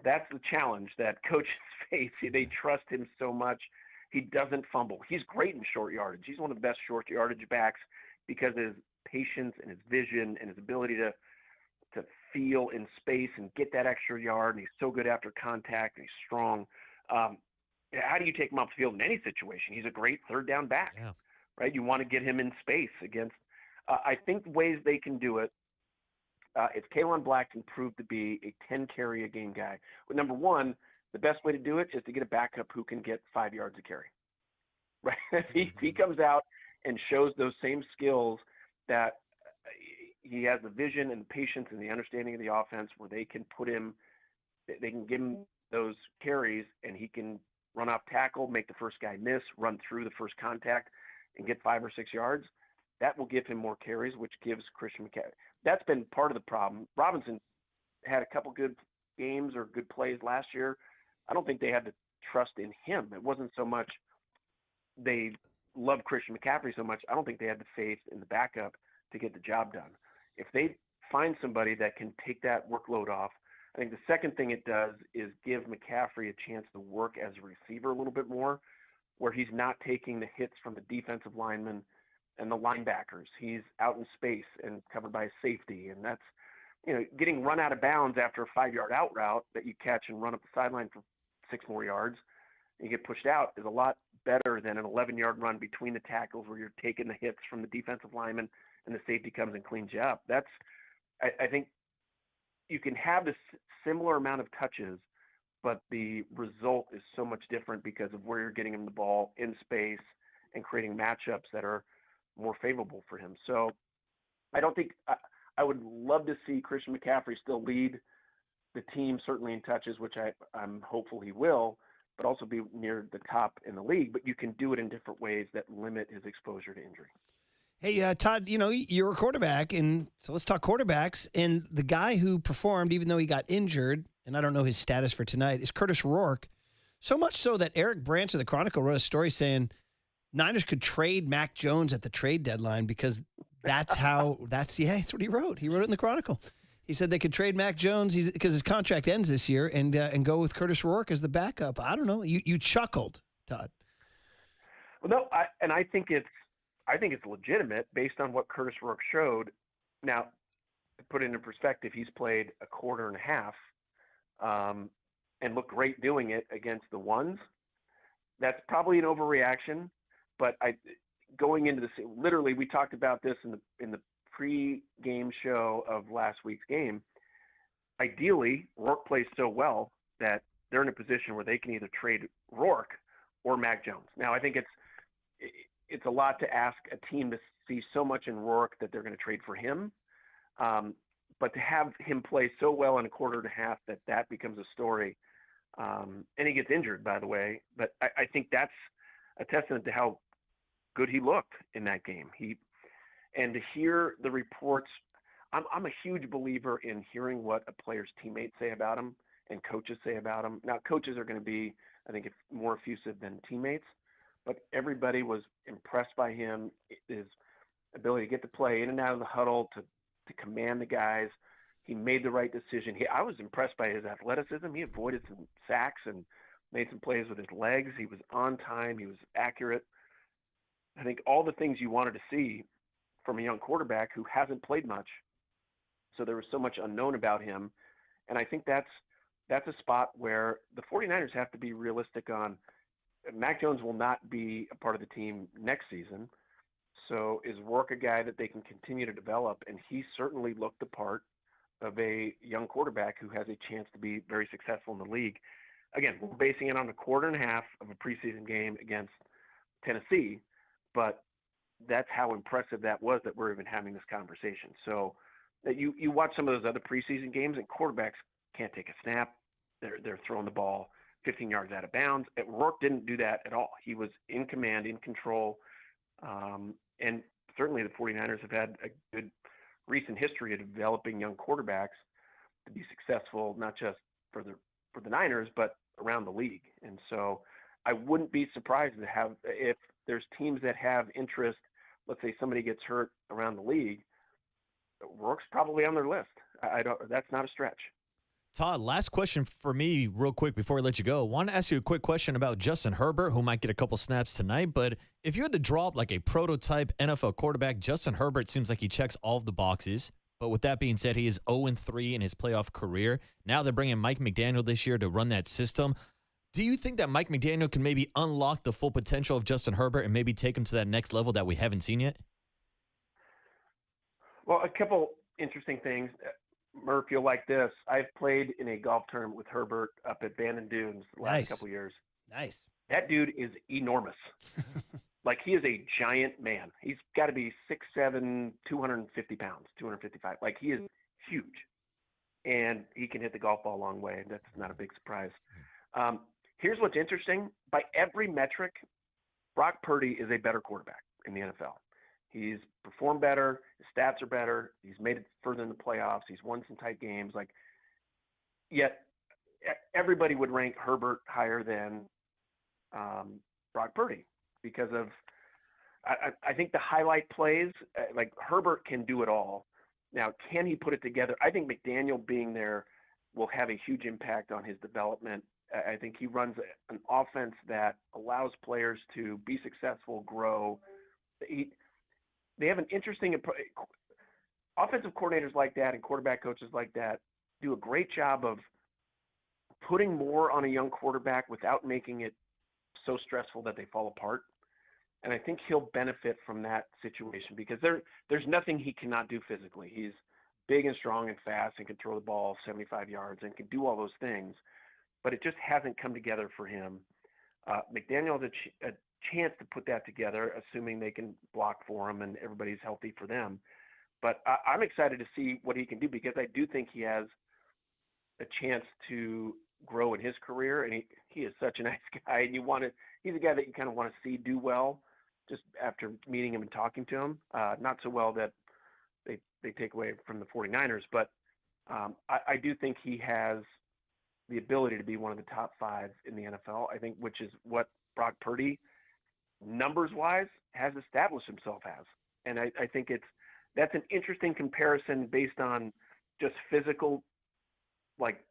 That's the challenge that coaches face. They trust him so much. He doesn't fumble. He's great in short yardage. He's one of the best short yardage backs because of his patience and his vision and his ability to feel in space and get that extra yard. And he's so good after contact, and he's strong. How do you take him off the field in any situation? He's a great third down back, right? You want to get him in space against I think the ways they can do it, if Kalen Black can prove to be a 10-carry-a-game guy. Well, number one, the best way to do it is to get a backup who can get 5 yards a carry. Right? If he comes out and shows those same skills, that he has the vision and the patience and the understanding of the offense where they can put him, they can give him those carries, and he can run off tackle, make the first guy miss, run through the first contact, and get 5 or 6 yards. That will give him more carries, which gives Christian McCaffrey. That's been part of the problem. Robinson had a couple good games or good plays last year. I don't think they had the trust in him. It wasn't so much they loved Christian McCaffrey so much. I don't think they had the faith in the backup to get the job done. If they find somebody that can take that workload off, I think the second thing it does is give McCaffrey a chance to work as a receiver a little bit more, where he's not taking the hits from the defensive linemen and the linebackers. He's out in space and covered by a safety. And that's, getting run out of bounds after a 5-yard out route that you catch and run up the sideline for 6 more yards and you get pushed out is a lot better than an 11-yard run between the tackles where you're taking the hits from the defensive lineman and the safety comes and cleans you up. That's, I think you can have this similar amount of touches, but the result is so much different because of where you're getting him the ball in space and creating matchups that are more favorable for him. So I don't think I would love to see Christian McCaffrey still lead the team, certainly in touches, which I'm hopeful he will, but also be near the top in the league. But you can do it in different ways that limit his exposure to injury.
Hey, Todd, you're a quarterback, and so let's talk quarterbacks. And the guy who performed, even though he got injured, and I don't know his status for tonight, is Curtis Rourke. So much so that Eric Branch of the Chronicle wrote a story saying Niners could trade Mac Jones at the trade deadline because that's what he wrote. He wrote it in the Chronicle. He said they could trade Mac Jones because his contract ends this year and go with Curtis Rourke as the backup. I don't know. You chuckled, Todd.
Well, no, I think it's legitimate based on what Curtis Rourke showed. Now, to put it into perspective, he's played a quarter and a half and looked great doing it against the ones. That's probably an overreaction, but going into this, literally, we talked about this in the pre-game show of last week's game. Ideally, Rourke plays so well that they're in a position where they can either trade Rourke or Mac Jones. Now, I think it's a lot to ask a team to see so much in Rourke that they're going to trade for him. But to have him play so well in a quarter and a half that becomes a story. And he gets injured, by the way. But I think that's a testament to how good he looked in that game. And to hear the reports, I'm a huge believer in hearing what a player's teammates say about him and coaches say about him. Now, coaches are going to be, I think, more effusive than teammates. But everybody was impressed by him, his ability to get to play in and out of the huddle, to command the guys. He made the right decision. I was impressed by his athleticism. He avoided some sacks and made some plays with his legs. He was on time. He was accurate. I think all the things you wanted to see from a young quarterback who hasn't played much. So there was so much unknown about him. And I think that's a spot where the 49ers have to be realistic on. Mac Jones will not be a part of the team next season. So is Rourke a guy that they can continue to develop? And he certainly looked the part of a young quarterback who has a chance to be very successful in the league. Again, we're basing it on a quarter and a half of a preseason game against Tennessee, but that's how impressive that was that we're even having this conversation. So that you watch some of those other preseason games and quarterbacks can't take a snap. They're throwing the ball 15 yards out of bounds. Rourke didn't do that at all. He was in command, in control. And certainly the 49ers have had a good recent history of developing young quarterbacks to be successful, not just for the Niners, but around the league. And so I wouldn't be surprised to have, if there's teams that have interest, let's say somebody gets hurt around the league, Rourke's probably on their list. That's not a stretch.
Todd, last question for me real quick before we let you go. I want to ask you a quick question about Justin Herbert, who might get a couple snaps tonight. But if you had to draw up like a prototype NFL quarterback, Justin Herbert seems like he checks all of the boxes. But with that being said, he is 0-3 in his playoff career. Now they're bringing Mike McDaniel this year to run that system. Do you think that Mike McDaniel can maybe unlock the full potential of Justin Herbert and maybe take him to that next level that we haven't seen yet?
Well, a couple interesting things. Murph, you'll like this. I've played in a golf tournament with Herbert up at Bandon Dunes the last couple of years.
Nice.
That dude is enormous. Like, he is a giant man. He's got to be 6'7", 250 pounds, 255. Like, he is huge. And he can hit the golf ball a long way. That's not a big surprise. Here's what's interesting. By every metric, Brock Purdy is a better quarterback in the NFL. He's performed better. His stats are better. He's made it further in the playoffs. He's won some tight games. Yet everybody would rank Herbert higher than Brock Purdy because of, I think the highlight plays, like Herbert can do it all. Now, can he put it together? I think McDaniel being there will have a huge impact on his development. I think he runs an offense that allows players to be successful, grow. They have an interesting offensive coordinators like that and quarterback coaches like that do a great job of putting more on a young quarterback without making it so stressful that they fall apart. And I think he'll benefit from that situation because there's nothing he cannot do physically. He's big and strong and fast and can throw the ball 75 yards and can do all those things, but it just hasn't come together for him. McDaniel has a chance to put that together, assuming they can block for him and everybody's healthy for them. But I'm excited to see what he can do because I do think he has a chance to grow in his career, and he is such a nice guy. And he's a guy that you kind of want to see do well just after meeting him and talking to him. Not so well that they take away from the 49ers, but I do think he has the ability to be one of the top 5 in the NFL, I think, which is what Brock Purdy, numbers-wise, has established himself as. And I think that's an interesting comparison based on just physical, like,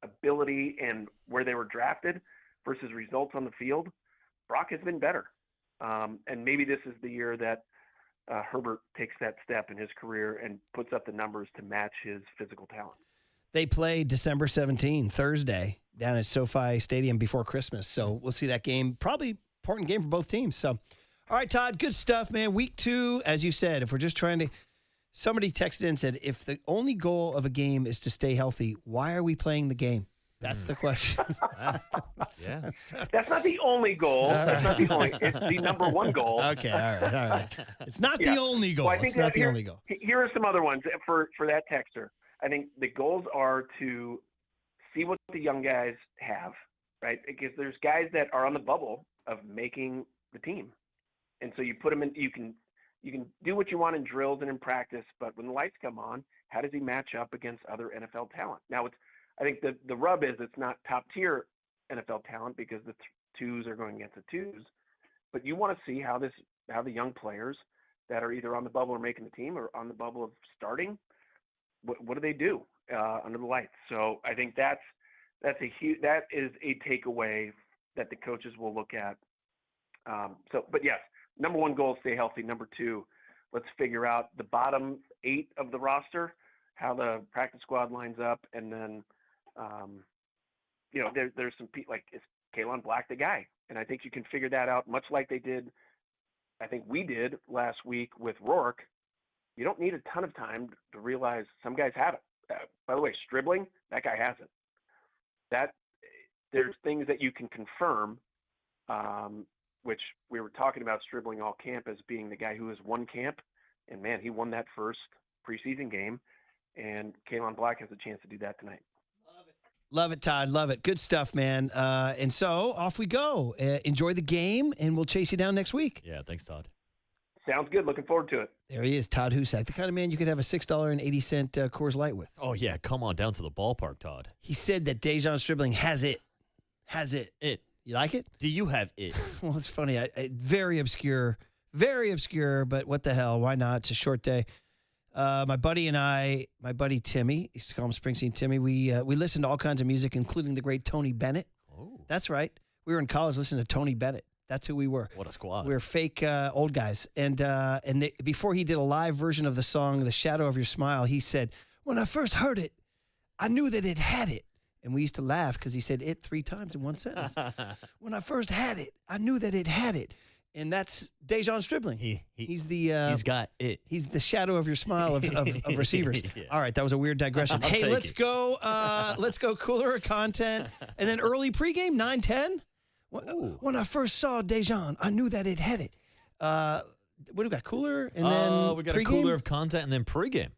ability and where they were drafted versus results on the field, Brock has been better. And maybe this is the year that Herbert takes that step in his career and puts up the numbers to match his physical talent.
They play December 17, Thursday, down at SoFi Stadium before Christmas. So we'll see that game. Probably important game for both teams. So, all right, Todd, good stuff, man. Week 2, as you said, if we're just trying to – somebody texted in and said, if the only goal of a game is to stay healthy, why are we playing the game? That's the question.
That's not the only goal. That's not the only. It's the number one goal.
Okay, all right. It's not the only goal.
Well, I think
it's not the only goal.
Here are some other ones for that texter. I think the goals are to see what the young guys have, right? Because there's guys that are on the bubble of making the team, and so you put them in. You can do what you want in drills and in practice, but when the lights come on, how does he match up against other NFL talent? Now I think the rub is it's not top tier NFL talent because the twos are going against the twos, but you want to see how the young players that are either on the bubble or making the team or on the bubble of starting, what do they do under the lights? So I think that is a takeaway that the coaches will look at. But yes, number one goal, stay healthy. Number 2, let's figure out the bottom 8 of the roster, how the practice squad lines up, and then there's some people like, is Kalon Black the guy? And I think you can figure that out much like they did. I think we did last week with Rourke. You don't need a ton of time to realize some guys have it. By the way, Stribling, that guy has it. There's things that you can confirm, which we were talking about Stribling all camp as being the guy who has won camp. And man, he won that first preseason game. And Kalon Black has a chance to do that tonight.
Love it, Todd. Love it. Good stuff, man. And so off we go. Enjoy the game, and we'll chase you down next week.
Yeah, thanks, Todd.
Sounds good. Looking forward to it.
There he is, Todd Husak, the kind of man you could have a $6.80 Coors Light with.
Oh, yeah. Come on down to the ballpark, Todd.
He said that Dejon Stribling has it. It. You like it?
Do you have it?
Well, it's funny. Very obscure, but what the hell? Why not? It's a short day. My buddy Timmy, he's to call him Springsteen Timmy, we listened to all kinds of music, including the great Tony Bennett.
Oh.
That's right. We were in college listening to Tony Bennett. That's who we were.
What a squad.
We were fake old guys. And before he did a live version of the song, The Shadow of Your Smile, he said, when I first heard it, I knew that it had it. And we used to laugh because he said it 3 times in one sentence. When I first had it, I knew that it had it. And that's Dejon Stribling. He's
he's got it.
He's the shadow of your smile of receivers.
Yeah.
All right, that was a weird digression. Hey, let's go cooler content. And then early pregame, 9:10. When I first saw Dejon, I knew that it had it. What do we got? Cooler and then
we got
pregame?
a cooler of content and then pregame.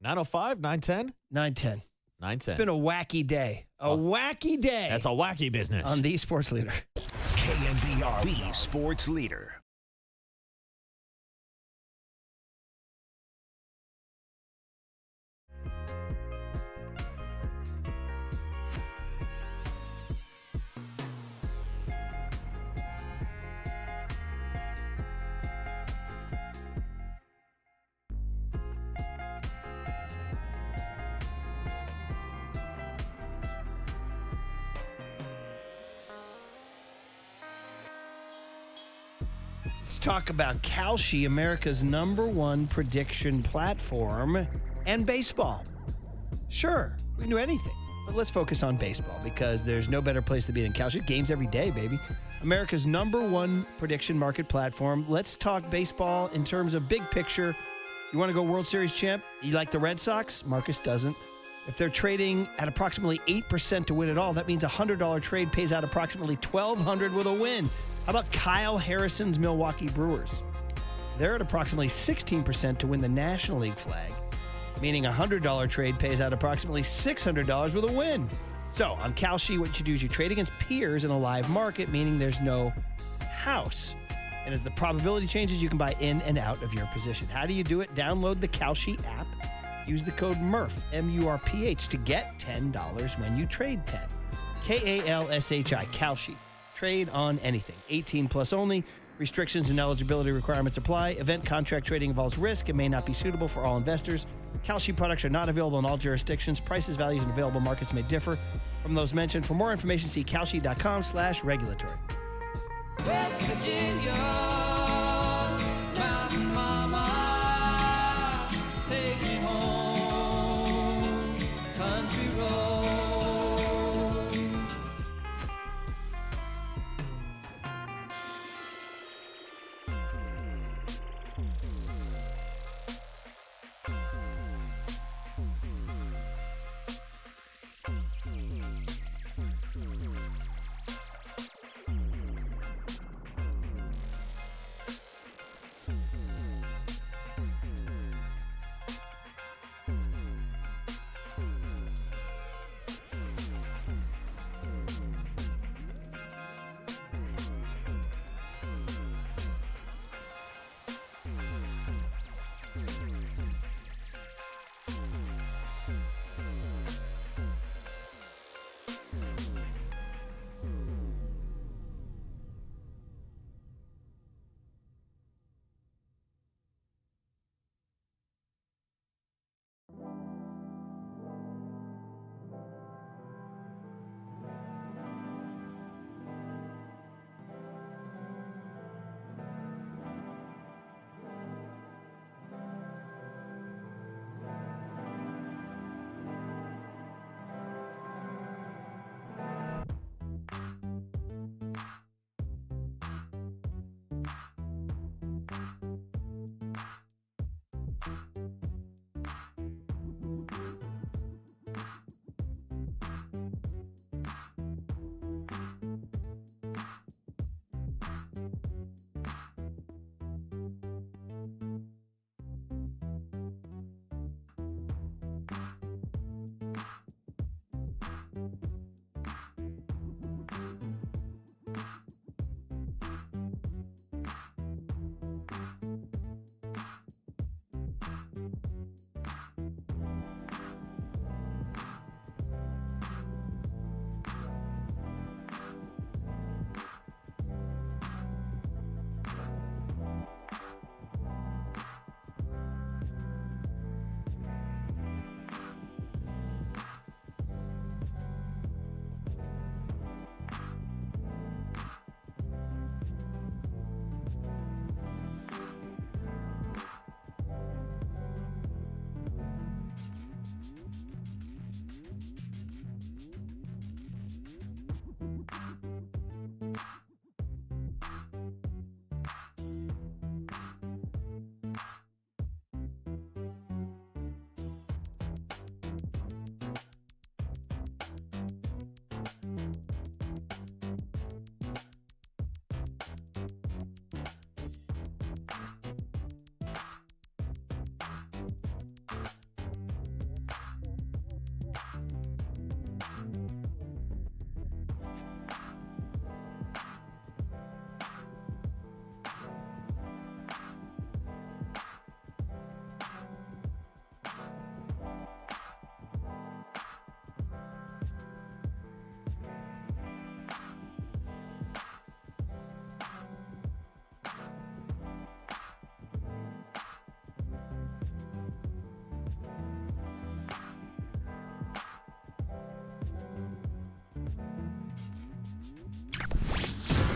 9:05, 9:10?
9:10.
9:10.
It's been a wacky day. Wacky day.
That's a wacky business.
On the Sports Leader.
KNBR Sports Leader.
Let's talk about Kalshi, America's #1 prediction platform, and baseball. Sure, we can do anything, but let's focus on baseball because there's no better place to be than Kalshi. Games every day, baby. America's #1 prediction market platform. Let's talk baseball in terms of big picture. You want to go World Series champ? You like the Red Sox? Marcus doesn't. If they're trading at approximately 8% to win it all, that means a $100 trade pays out approximately $1,200 with a win. How about Kyle Harrison's Milwaukee Brewers? They're at approximately 16% to win the National League flag, meaning a $100 trade pays out approximately $600 with a win. So on Kalshi, what you do is you trade against peers in a live market, meaning there's no house. And as the probability changes, you can buy in and out of your position. How do you do it? Download the Kalshi app. Use the code MURPH, M-U-R-P-H, to get $10 when you trade 10. K-A-L-S-H-I, Kalshi. Trade on anything. 18 plus only. Restrictions and eligibility requirements apply. Event contract trading involves risk and may not be suitable for all investors. Kalshi products are not available in all jurisdictions. Prices, values, and available markets may differ from those mentioned. For more information, see kalshi.com/regulatory.
West Virginia, Mountain Mama, take me home, country road.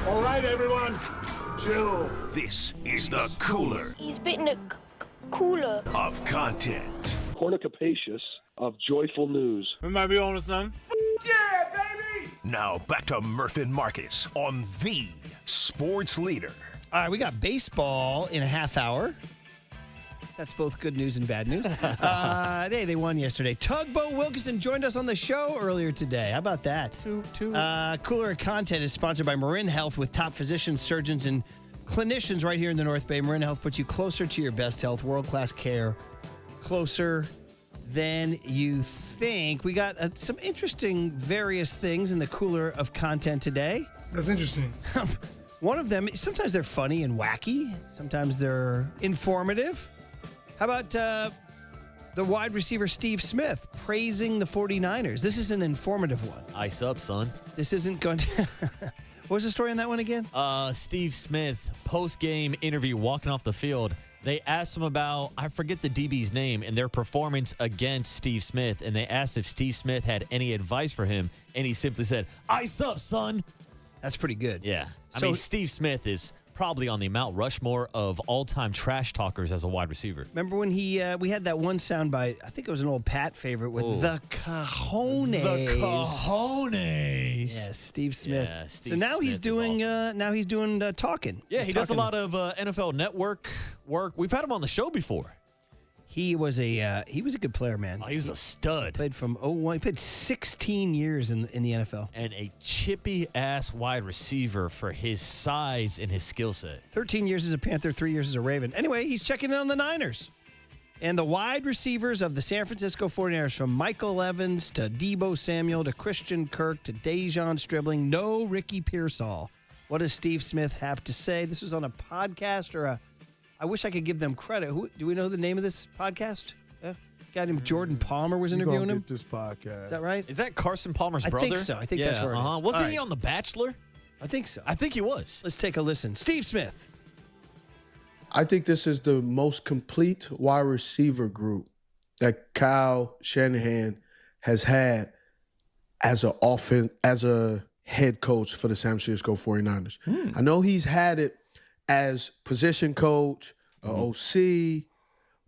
All right, everyone, chill. This is the cooler
He's bitten a cooler
of content.
Cornucapacious of joyful news.
We might be on to something. Yeah, baby! Now back to Murph and Marcus on the Sports Leader.
All right, we got baseball in a half hour. That's both good news and bad news. They won yesterday. Tugboat Wilkinson joined us on the show earlier today. How about that? Cooler Content is sponsored by Marin Health with top physicians, surgeons, and clinicians right here in the North Bay. Marin Health puts you closer to your best health, world-class care, closer than you think. We got some interesting various things in the Cooler of Content today.
That's interesting.
One of them, sometimes they're funny and wacky. Sometimes they're informative. How about the wide receiver Steve Smith praising the 49ers? This is an informative one.
Ice up, son.
This isn't going to... What was the story on that one again?
Steve Smith, post-game interview, walking off the field, They asked him about, I forget the DB's name, and their performance against Steve Smith, and they asked if Steve Smith had any advice for him, and he simply said, "Ice up, son."
That's pretty good.
Yeah.
So-
I mean, Steve Smith is probably on the Mount Rushmore of all-time trash talkers as a wide receiver.
Remember when we had that one soundbite, I think it was an old Pat favorite with the cojones.
The cojones.
Yes, Steve Smith.
Yeah, Steve
so now
Smith
he's
is
doing talking.
Yeah,
He's
he does a
talking.
lot of NFL Network work. We've had him on the show before.
He was a good player, man.
Oh, he was a stud.
Played from 01. He played 16 years in the NFL.
And a chippy-ass wide receiver for his size and his skill set.
13 years as a Panther, 3 years as a Raven. Anyway, he's checking in on the Niners. And the wide receivers of the San Francisco 49ers, from Michael Evans to Deebo Samuel to Christian Kirk to Dejon Stribling, no Ricky Pearsall. What does Steve Smith have to say? This was on a podcast or I wish I could give them credit. Do we know the name of this podcast? Yeah. A guy named Jordan Palmer was interviewing him.
This podcast.
Is that right?
Is that Carson Palmer's brother?
I think so. I think that's where it is.
Wasn't
All
he
right.
on The Bachelor?
I think so.
I think he was.
Let's take a listen. Steve Smith.
I think this is the most complete wide receiver group that Kyle Shanahan has had as a head coach for the San Francisco 49ers. I know he's had it as position coach, OC,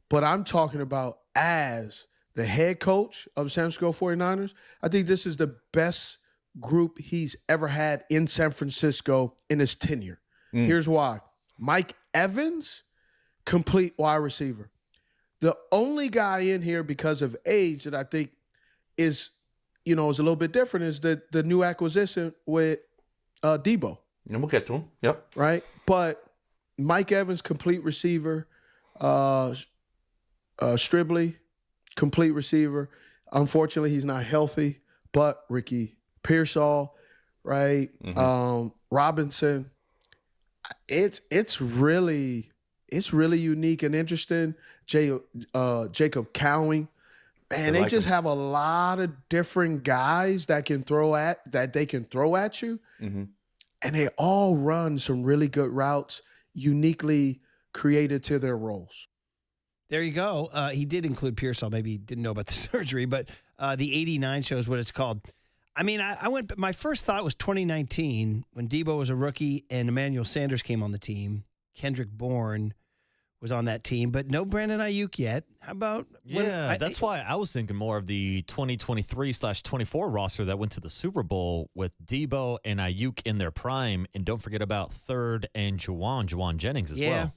but I'm talking about as the head coach of San Francisco 49ers. I think this is the best group he's ever had in San Francisco in his tenure. Here's why. Mike Evans, complete wide receiver. The only guy in here because of age that I think is a little bit different is the new acquisition with Deebo.
And we'll get to him. Yep.
Right? But Mike Evans, complete receiver. Stribley, complete receiver. Unfortunately, he's not healthy. But Ricky Pearsall, right? Robinson. It's really unique and interesting. Jacob Cowing. Man, they just have a lot of different guys that they can throw at you. And they all run some really good routes, uniquely created to their roles.
There you go. He did include Pearsall. Maybe he didn't know about the surgery, but the 89 shows what it's called. I mean, my first thought was 2019 when Deebo was a rookie and Emmanuel Sanders came on the team. Kendrick Bourne was on that team, but no Brandon Ayuk yet. How about?
That's why I was thinking more of the 2023/24 roster that went to the Super Bowl with Deebo and Ayuk in their prime, and don't forget about Third and Juwan Jennings as well.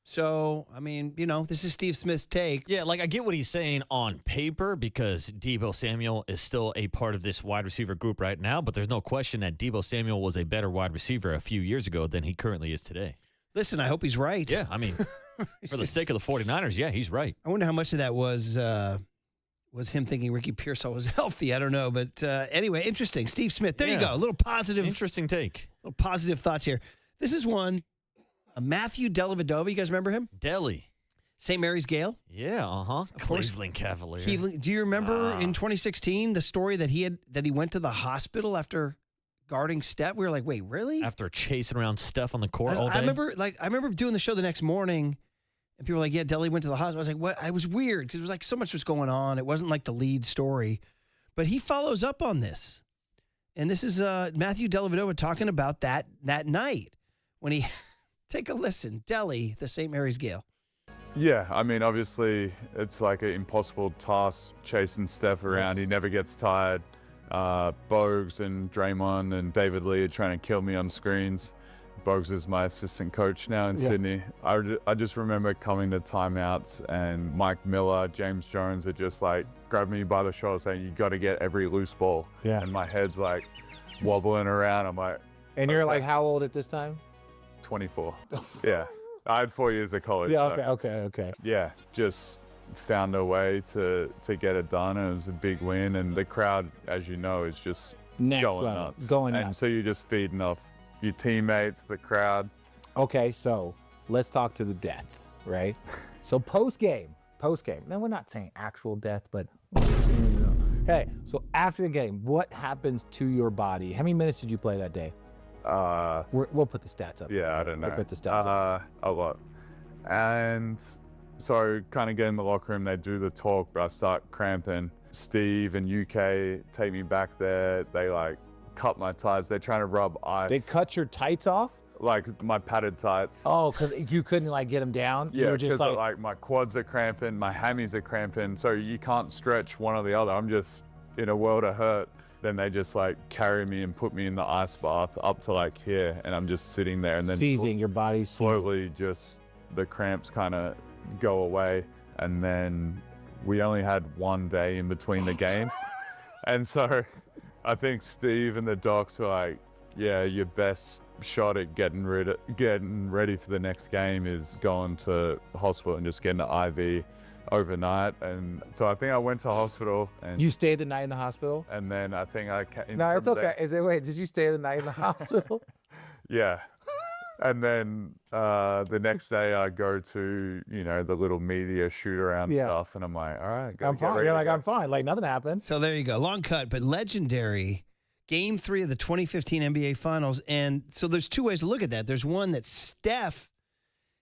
So, I mean, this is Steve Smith's take.
Yeah, I get what he's saying on paper because Deebo Samuel is still a part of this wide receiver group right now, but there's no question that Deebo Samuel was a better wide receiver a few years ago than he currently is today.
Listen, I hope he's right.
Yeah, I mean, for the sake of the 49ers, yeah, he's right.
I wonder how much of that was him thinking Ricky Pearsall was healthy. I don't know. But anyway, interesting. Steve Smith. There you go. A little positive.
Interesting take.
Little positive thoughts here. This is one. Matthew Dellavedova. You guys remember him?
Deli.
St. Mary's Gale.
Yeah, Cleveland Cavalier.
Do you remember in 2016 the story that he went to the hospital after guarding Steph? We were like, wait, really?
After chasing around Steph on the court all day?
I remember doing the show the next morning, and people were like, yeah, Deli went to the hospital. I was like, what? I was weird because it was like so much was going on. It wasn't like the lead story. But he follows up on this. And this is Matthew Dellavedova talking about that night when he take a listen. Deli, the St. Mary's Gale.
Yeah, I mean, obviously, it's like an impossible task chasing Steph around. He never gets tired. Bogues and Draymond and David Lee are trying to kill me on screens. Bogues is my assistant coach now in Sydney. I just remember coming to timeouts and Mike Miller, James Jones are just like grabbing me by the shoulder saying, you got to get every loose ball.
Yeah.
And my head's like wobbling around. I'm like.
And you're like how old at this time?
24. Yeah. I had 4 years of college.
Yeah,
so,
okay.
Yeah, just found a way to get it done. It was a big win, and the crowd, as you know, is just going nuts. And so you're just feeding off your teammates, the crowd.
Okay, so let's talk to the death, right? So post-game. Now, we're not saying actual death, but hey, so after the game, what happens to your body? How many minutes did you play that day? We'll put the stats up.
Yeah, I don't know.
We'll put the stats up.
A lot. And so kind of get in the locker room, they do the talk, but I start cramping. Steve and UK take me back there. They like cut my tights. They're trying to rub ice.
They cut your tights off?
Like my padded tights.
Oh, because you couldn't like get them down?
Yeah,
you were just
like my quads are cramping, my hammies are cramping, so you can't stretch one or the other. I'm just in a world of hurt. Then they just like carry me and put me in the ice bath up to like here, and I'm just sitting there, and then
seizing, your body
slowly just the cramps kind of go away. And then we only had one day in between the games, and so I think Steve and the docs were like, yeah, your best shot at getting ready for the next game is going to hospital and just getting an IV overnight. And so I think I went to hospital. And
you stayed the night in the hospital?
And then I think I came.
No, it's okay. Wait, did you stay the night in the hospital?
Yeah. And then the next day I go to, the little media shoot around stuff, and I'm like, all right,
I'm fine. You're like, I'm fine. Like nothing happened.
So there you go. Long cut, but legendary. Game 3 of the 2015 NBA Finals. And so there's two ways to look at that. There's one that Steph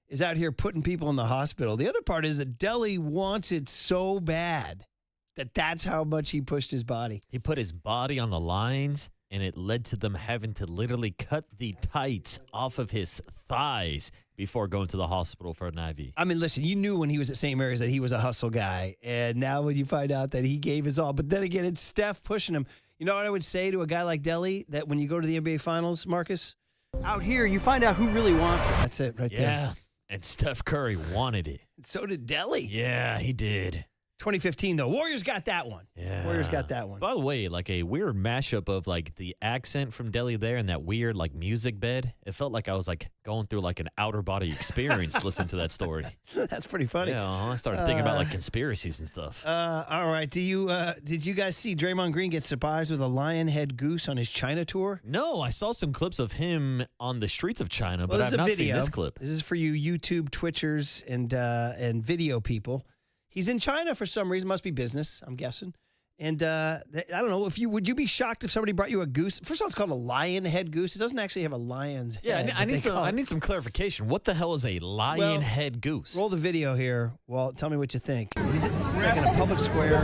is out here putting people in the hospital. The other part is that Delly wants it so bad that that's how much he pushed his body.
He put his body on the lines, and it led to them having to literally cut the tights off of his thighs before going to the hospital for an IV.
I mean, listen, you knew when he was at St. Mary's that he was a hustle guy. And now when you find out that he gave his all, but then again, it's Steph pushing him. You know what I would say to a guy like Delly, that when you go to the NBA Finals, Marcus?
Out here, you find out who really wants it.
That's it right there.
Yeah, and Steph Curry wanted it.
So did Delly.
Yeah, he did.
2015, though. Warriors got that one.
Yeah.
Warriors got that one.
By the way, like a weird mashup of like the accent from Delhi there and that weird like music bed. It felt like I was like going through like an outer body experience listening to that story.
That's pretty funny.
Yeah, I started thinking about like conspiracies and stuff.
All right. Did you guys see Draymond Green get surprised with a lion head goose on his China tour?
No, I saw some clips of him on the streets of China,
Well,
but I've not seen this clip.
This is for you YouTube Twitchers and video people. He's in China for some reason. Must be business, I'm guessing. And I don't know, would you be shocked if somebody brought you a goose? First of all, it's called a lion head goose. It doesn't actually have a lion's head.
Yeah, I need some clarification. What the hell is a lion head goose?
Roll the video here. Well, tell me what you think. It's like in a public square.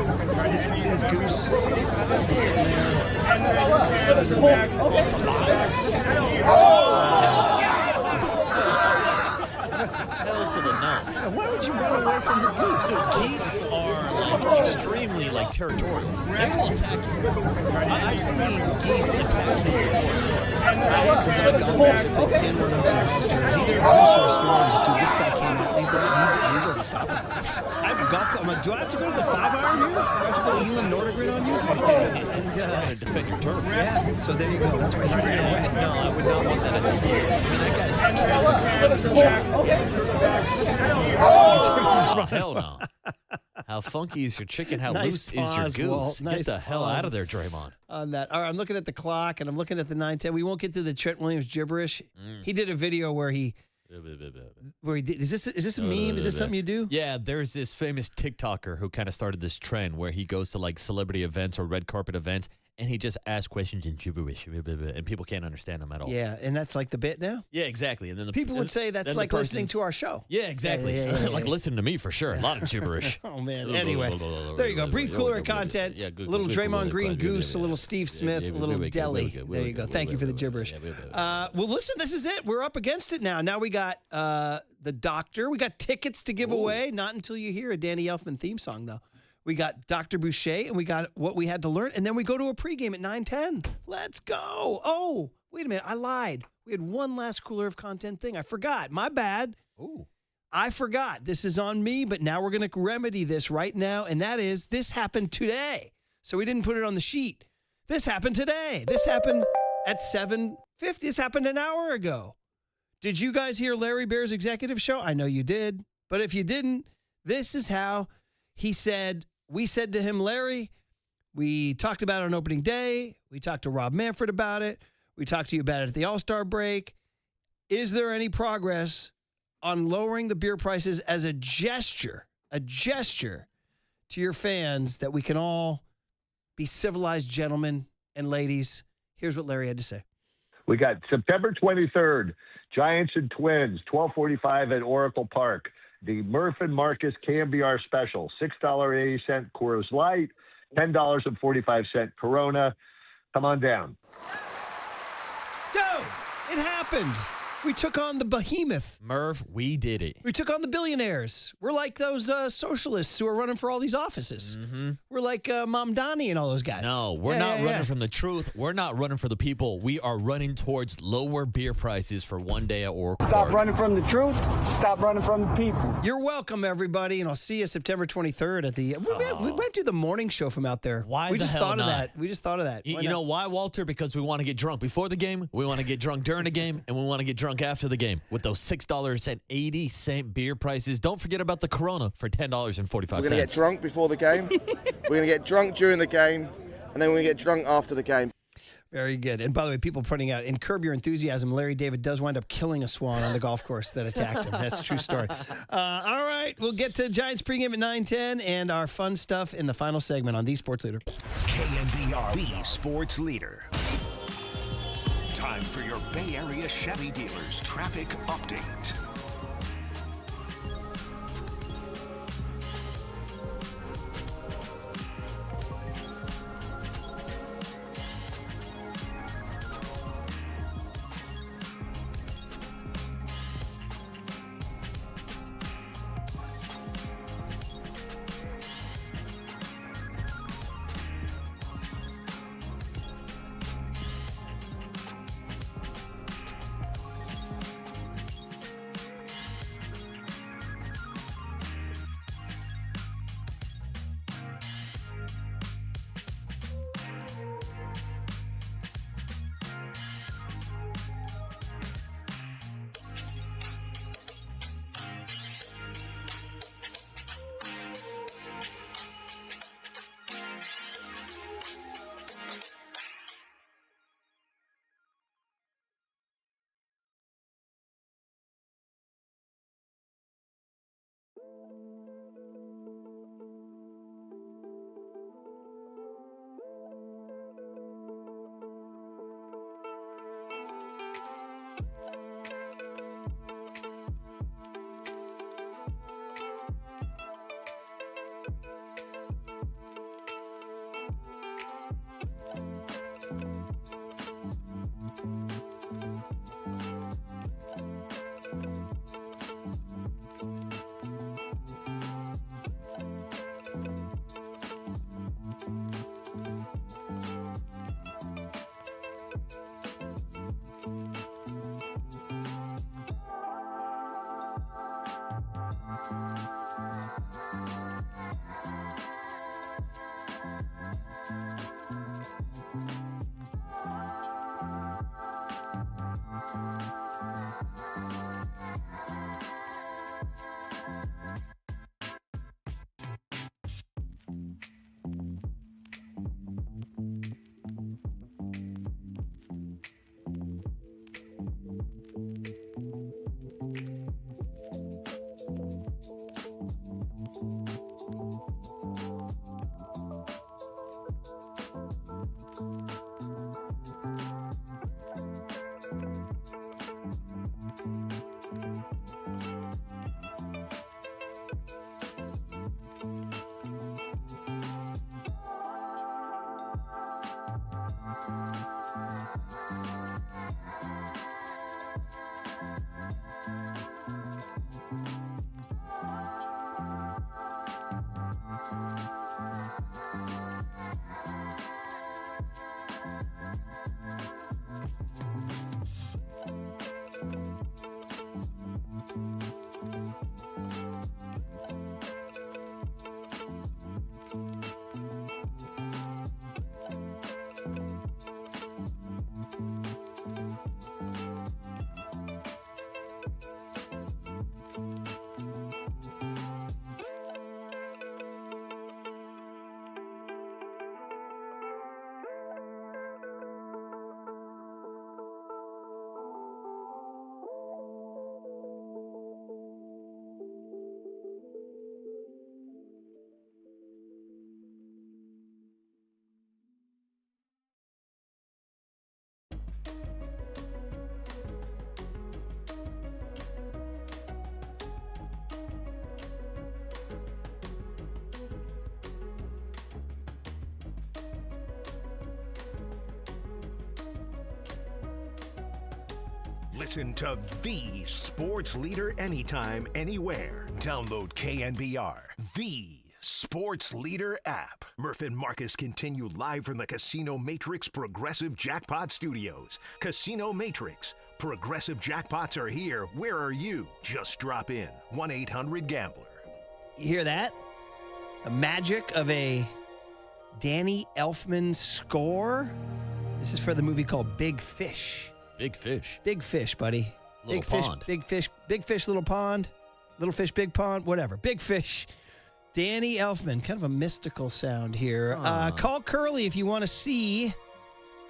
This is his goose. He's sitting there.
It's alive? Hell to the no.
Why would you run away from the goose?
Geese are like extremely like territorial. They will attack you. I've seen geese attack you before. I was on a golf course at San Lorenzo. It was either a goose or a swarm. Dude, this guy came at me, bro. He wasn't stopping. I have a golf club. I'm like, do I have to go to the 5-iron here? Do I have to go to Elam Nordegren on you? And defend your turf.
Yeah. So there you go. That's why you ran away.
No, I would not want that as a kid. I mean, that guy's hell no. How funky is your chicken? How
Nice
loose is your
pause,
goose?
Walt.
Get
Nice
the hell
pause.
out of there, Draymond.
On that. All right, I'm looking at the clock and I'm looking at the 9:10. We won't get to the Trent Williams gibberish. He did a video where he did. Is this a meme? Is this something you do?
Yeah, there's this famous TikToker who kind of started this trend where he goes to like celebrity events or red carpet events and he just asks questions in gibberish and people can't understand him at all.
Yeah, and that's like the bit now?
Yeah, exactly. And then
People would say that's like listening to our show.
Yeah, exactly.
Yeah.
Like listen to me for sure. A lot of gibberish.
Oh, man. Anyway, there you go. Brief cooler of content. A little Draymond Green goose, a little Steve Smith, a little Delly. There you go. Thank you for the gibberish. Well, listen, this is it. We're up against it now. Now we got the doctor. We got tickets to give away. Not until you hear a Danny Elfman theme song, though. We got Dr. Boucher, and we got what we had to learn, and then we go to a pregame at 9:10. Let's go. Oh, wait a minute. I lied. We had one last cooler of content thing. I forgot. My bad.
Ooh.
I forgot. This is on me, but now we're going to remedy this right now, and that is this happened today. So we didn't put it on the sheet. This happened today. This happened at 7:50. This happened an hour ago. Did you guys hear Larry Bear's executive show? I know you did. But if you didn't, this is how he said, we said to him, Larry, we talked about it on opening day. We talked to Rob Manfred about it. We talked to you about it at the All-Star break. Is there any progress on lowering the beer prices as a gesture to your fans that we can all be civilized gentlemen and ladies? Here's what Larry had to say.
We got September 23rd, Giants and Twins, 12:45 at Oracle Park. The Murph and Marcus Cambiar special, $6.80 Coors Light, $10.45 Corona. Come on down.
Dude, it happened. We took on the behemoth.
Merv, we did it.
We took on the billionaires. We're like those socialists who are running for all these offices. We're like Mom Donnie and all those guys.
No, we're not running from the truth. We're not running for the people. We are running towards lower beer prices for one day at Oracle
Stop
Park.
running from the truth. Stop running from the people.
You're welcome, everybody, and I'll see you September 23rd at the. We might do the morning show from out there.
Why
we
the
just
hell
thought
not?
of that. We just thought of that.
You know why, Walter? Because we want to get drunk before the game, we want to get drunk during the game, and we want to get drunk after the game with those $6.80 beer prices. Don't forget about the Corona for $10.45.
We're going to get drunk before the game. We're going to get drunk during the game, and then we're going to get drunk after the game.
Very good. And by the way, people pointing out, in Curb Your Enthusiasm, Larry David does wind up killing a swan on the golf course that attacked him. That's a true story. All right, we'll get to Giants pregame at 9:10 and our fun stuff in the final segment on The Sports Leader.
KNBR, the sports leader. Time for your Bay Area Chevy dealers traffic update. Listen to the sports leader anytime, anywhere. Download KNBR, the sports leader app. Murph and Marcus continue live from the Casino Matrix Progressive Jackpot Studios. Casino Matrix. Progressive jackpots are here. Where are you? Just drop in. 1-800-GAMBLER.
You hear that? The magic of a Danny Elfman score. This is for the movie called Big Fish.
Big Fish.
Big Fish, buddy.
Little
big fish,
pond.
Big fish, little pond. Little fish, big pond, whatever. Big Fish. Danny Elfman, kind of a mystical sound here. Call Curly if you want to see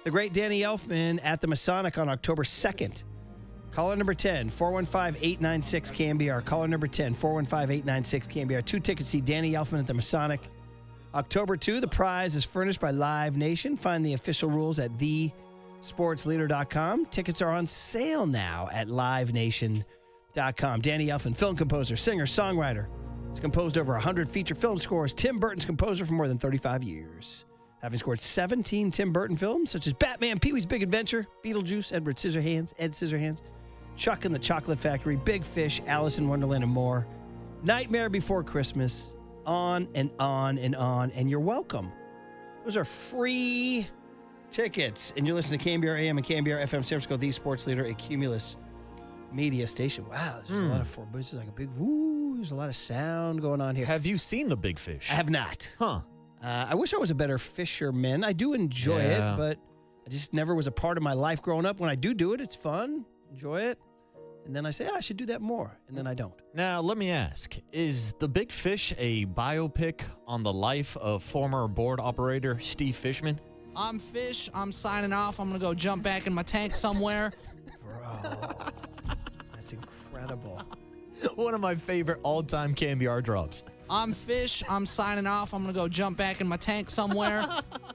the great Danny Elfman at the Masonic on October 2nd. Caller number 10, 415-896-KNBR. Caller number 10, 415-896-KNBR. 2 tickets to see Danny Elfman at the Masonic. October 2, the prize is furnished by Live Nation. Find the official rules at thesportsleader.com. Tickets are on sale now at livenation.com. Danny Elfman, film composer, singer, songwriter. He's composed over 100 feature film scores. Tim Burton's composer for more than 35 years. Having scored 17 Tim Burton films, such as Batman, Pee-wee's Big Adventure, Beetlejuice, Ed Scissorhands, Chuck and the Chocolate Factory, Big Fish, Alice in Wonderland, and more. Nightmare Before Christmas, on and on and on, and you're welcome. Those are free tickets, and you're listening to KNBR AM and KNBR FM San Francisco, the sports leader, a Cumulus media station. Wow, there's a lot of four voices, like a big woo. There's a lot of sound going on here.
Have you seen the Big Fish?
I have not.
Huh.
I wish I was a better fisherman. I do enjoy it, but I just never was a part of my life growing up. When I do it, it's fun. Enjoy it. And then I say, I should do that more. And then I don't.
Now, let me ask, is The Big Fish a biopic on the life of former board operator Steve Fishman?
I'm Fish. I'm signing off. I'm going to go jump back in my tank somewhere.
Bro, that's incredible.
One of my favorite all-time KNBR drops.
I'm Fish. I'm signing off. I'm going to go jump back in my tank somewhere.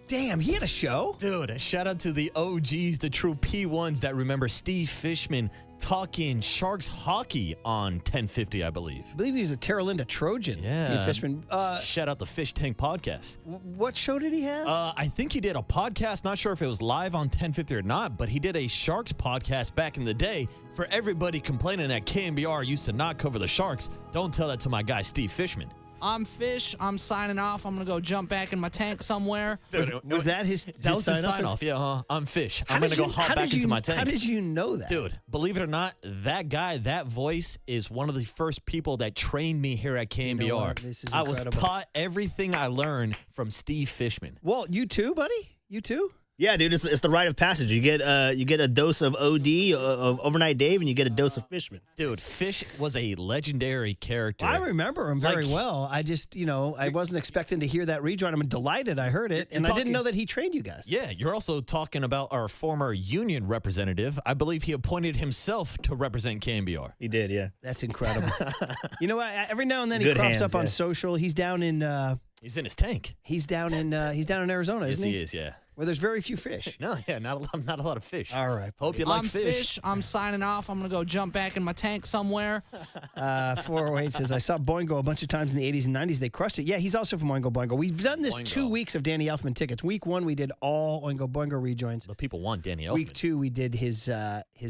Damn, he had a show?
Dude, a shout out to the OGs, the true P1s that remember Steve Fishman talking Sharks hockey on 1050, I believe.
I believe he was a Terra Linda Trojan, Steve Fishman.
Shout out the Fish Tank podcast.
What show did he have?
I think he did a podcast. Not sure if it was live on 1050 or not, but he did a Sharks podcast back in the day. For everybody complaining that KNBR used to not cover the Sharks, don't tell that to my guy, Steve Fishman.
I'm Fish. I'm signing off. I'm going to go jump back in my tank somewhere.
Was that his
sign off? Yeah, I'm Fish. I'm going to go hop back into my tank.
How did you know that?
Dude, believe it or not, that guy, that voice is one of the first people that trained me here at KNBR.
You know what? This is
I was
incredible.
taught everything I learned from Steve Fishman.
Well, you too, buddy? You too?
Yeah, dude, it's the rite of passage. You get a dose of OD of Overnight Dave, and you get a dose of Fishman.
Dude, Fish was a legendary character.
I remember him very well. I just, I wasn't expecting to hear that rejoin. I'm delighted I heard it, and I didn't know that he trained you guys.
Yeah, you're also talking about our former union representative. I believe he appointed himself to represent KNBR.
He did, yeah.
That's incredible. You know what? Every now and then he
Good
crops
hands,
up on social. He's down in
he's in his tank.
He's down in Arizona, isn't he?
Yes, he is, yeah.
Where there's very few fish.
No, yeah, not a lot of fish.
All right.
Hope you like
I'm Fish. I'm signing off. I'm going to go jump back in my tank somewhere.
408 says, I saw Boingo a bunch of times in the 80s and 90s. They crushed it. Yeah, he's also from Oingo Boingo. We've done this 2 weeks of Danny Elfman tickets. Week 1, we did all Oingo Boingo rejoins.
But people want Danny Elfman.
Week 2, we did his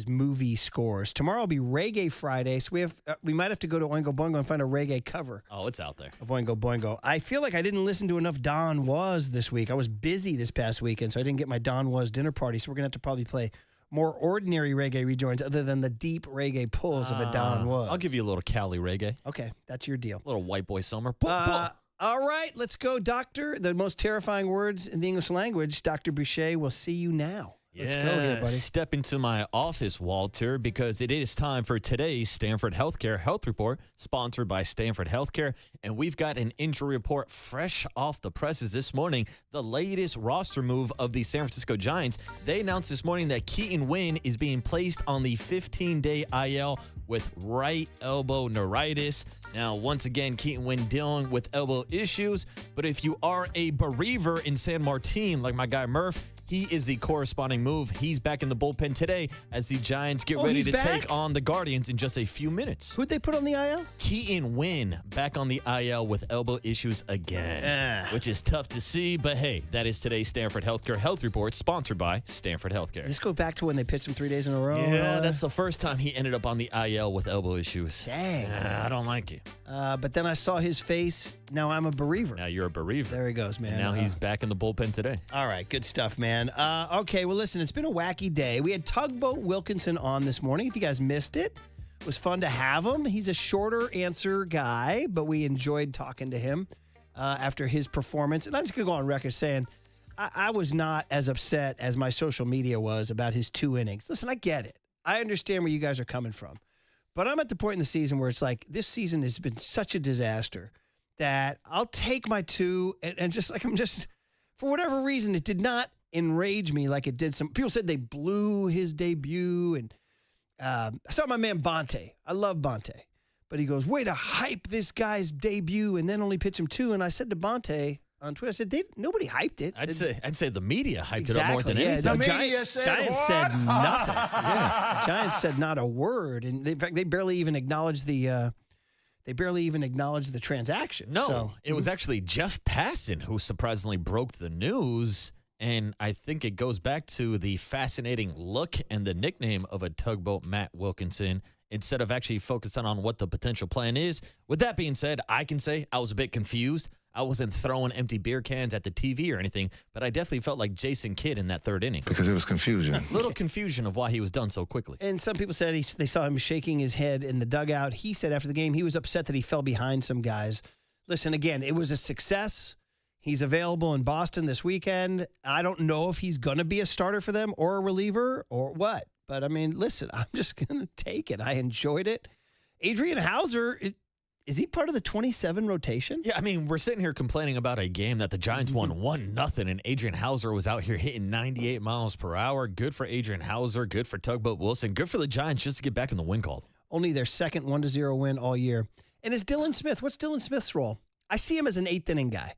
movie scores. Tomorrow will be Reggae Friday, so we might have to go to Oingo Boingo and find a reggae cover.
Oh, it's out there.
Of Oingo Boingo. I feel like I didn't listen to enough Don Was this week. I was busy this past weekend, so I didn't get my Don Was dinner party, so we're going to have to probably play more ordinary reggae rejoins other than the deep reggae pulls of a Don Was.
I'll give you a little Cali reggae.
Okay, that's your deal.
A little white boy summer.
All right, let's go, Doctor. The most terrifying words in the English language. Dr. Boucher will see you now. Let's go here, buddy.
Step into my office, Walter, because it is time for today's Stanford Healthcare Health Report, sponsored by Stanford Healthcare. And we've got an injury report fresh off the presses this morning. The latest roster move of the San Francisco Giants. They announced this morning that Keaton Wynn is being placed on the 15-day IL with right elbow neuritis. Now, once again, Keaton Wynn dealing with elbow issues. But if you are a bereaver in San Martin, like my guy Murph, he is the corresponding move. He's back in the bullpen today as the Giants get ready to take on the Guardians in just a few minutes.
Who'd they put on the IL?
Keaton Wynn back on the IL with elbow issues again, which is tough to see. But hey, that is today's Stanford Healthcare Health Report, sponsored by Stanford Healthcare.
Does this go back to when they pitched him 3 days in a row?
Yeah, that's the first time he ended up on the IL with elbow issues.
Dang.
I don't like it.
But then I saw his face. Now I'm a bereaver.
Now you're a bereaver.
There he goes, man.
And now he's back in the bullpen today.
All right, good stuff, man. Okay, well, listen, it's been a wacky day. We had Tugboat Wilkinson on this morning. If you guys missed it, it was fun to have him. He's a shorter answer guy, but we enjoyed talking to him after his performance. And I'm just going to go on record saying I was not as upset as my social media was about his 2 innings. Listen, I get it. I understand where you guys are coming from. But I'm at the point in the season where it's like this season has been such a disaster that I'll take my 2 and just like for whatever reason, it did not enrage me like it did some people said they blew his debut. And I saw my man Bonte. I love Bonte, but he goes, way to hype this guy's debut and then only pitch him 2. And I said to Bonte on Twitter, I said, nobody hyped it.
I'd say the media hyped it up more than anything.
No, Giants said nothing. Yeah, Giants said not a word, and in fact, they barely even acknowledged the transaction.
No, it was actually Jeff Passan who surprisingly broke the news. And I think it goes back to the fascinating look and the nickname of a tugboat, Matt Wilkinson, instead of actually focusing on what the potential plan is. With that being said, I can say I was a bit confused. I wasn't throwing empty beer cans at the TV or anything, but I definitely felt like Jason Kidd in that 3rd inning.
Because it was confusion.
Little confusion of why he was done so quickly.
And some people said they saw him shaking his head in the dugout. He said after the game he was upset that he fell behind some guys. Listen, again, it was a success. He's available in Boston this weekend. I don't know if he's going to be a starter for them or a reliever or what. But, I mean, listen, I'm just going to take it. I enjoyed it. Adrian Hauser, is he part of the 27 rotation?
Yeah, I mean, we're sitting here complaining about a game that the Giants won 1-0, and Adrian Hauser was out here hitting 98 miles per hour. Good for Adrian Hauser. Good for Tugboat Wilson. Good for the Giants just to get back in the win column.
Only their second 1-0 win all year. And is Dylan Smith, what's Dylan Smith's role? I see him as an 8th inning guy.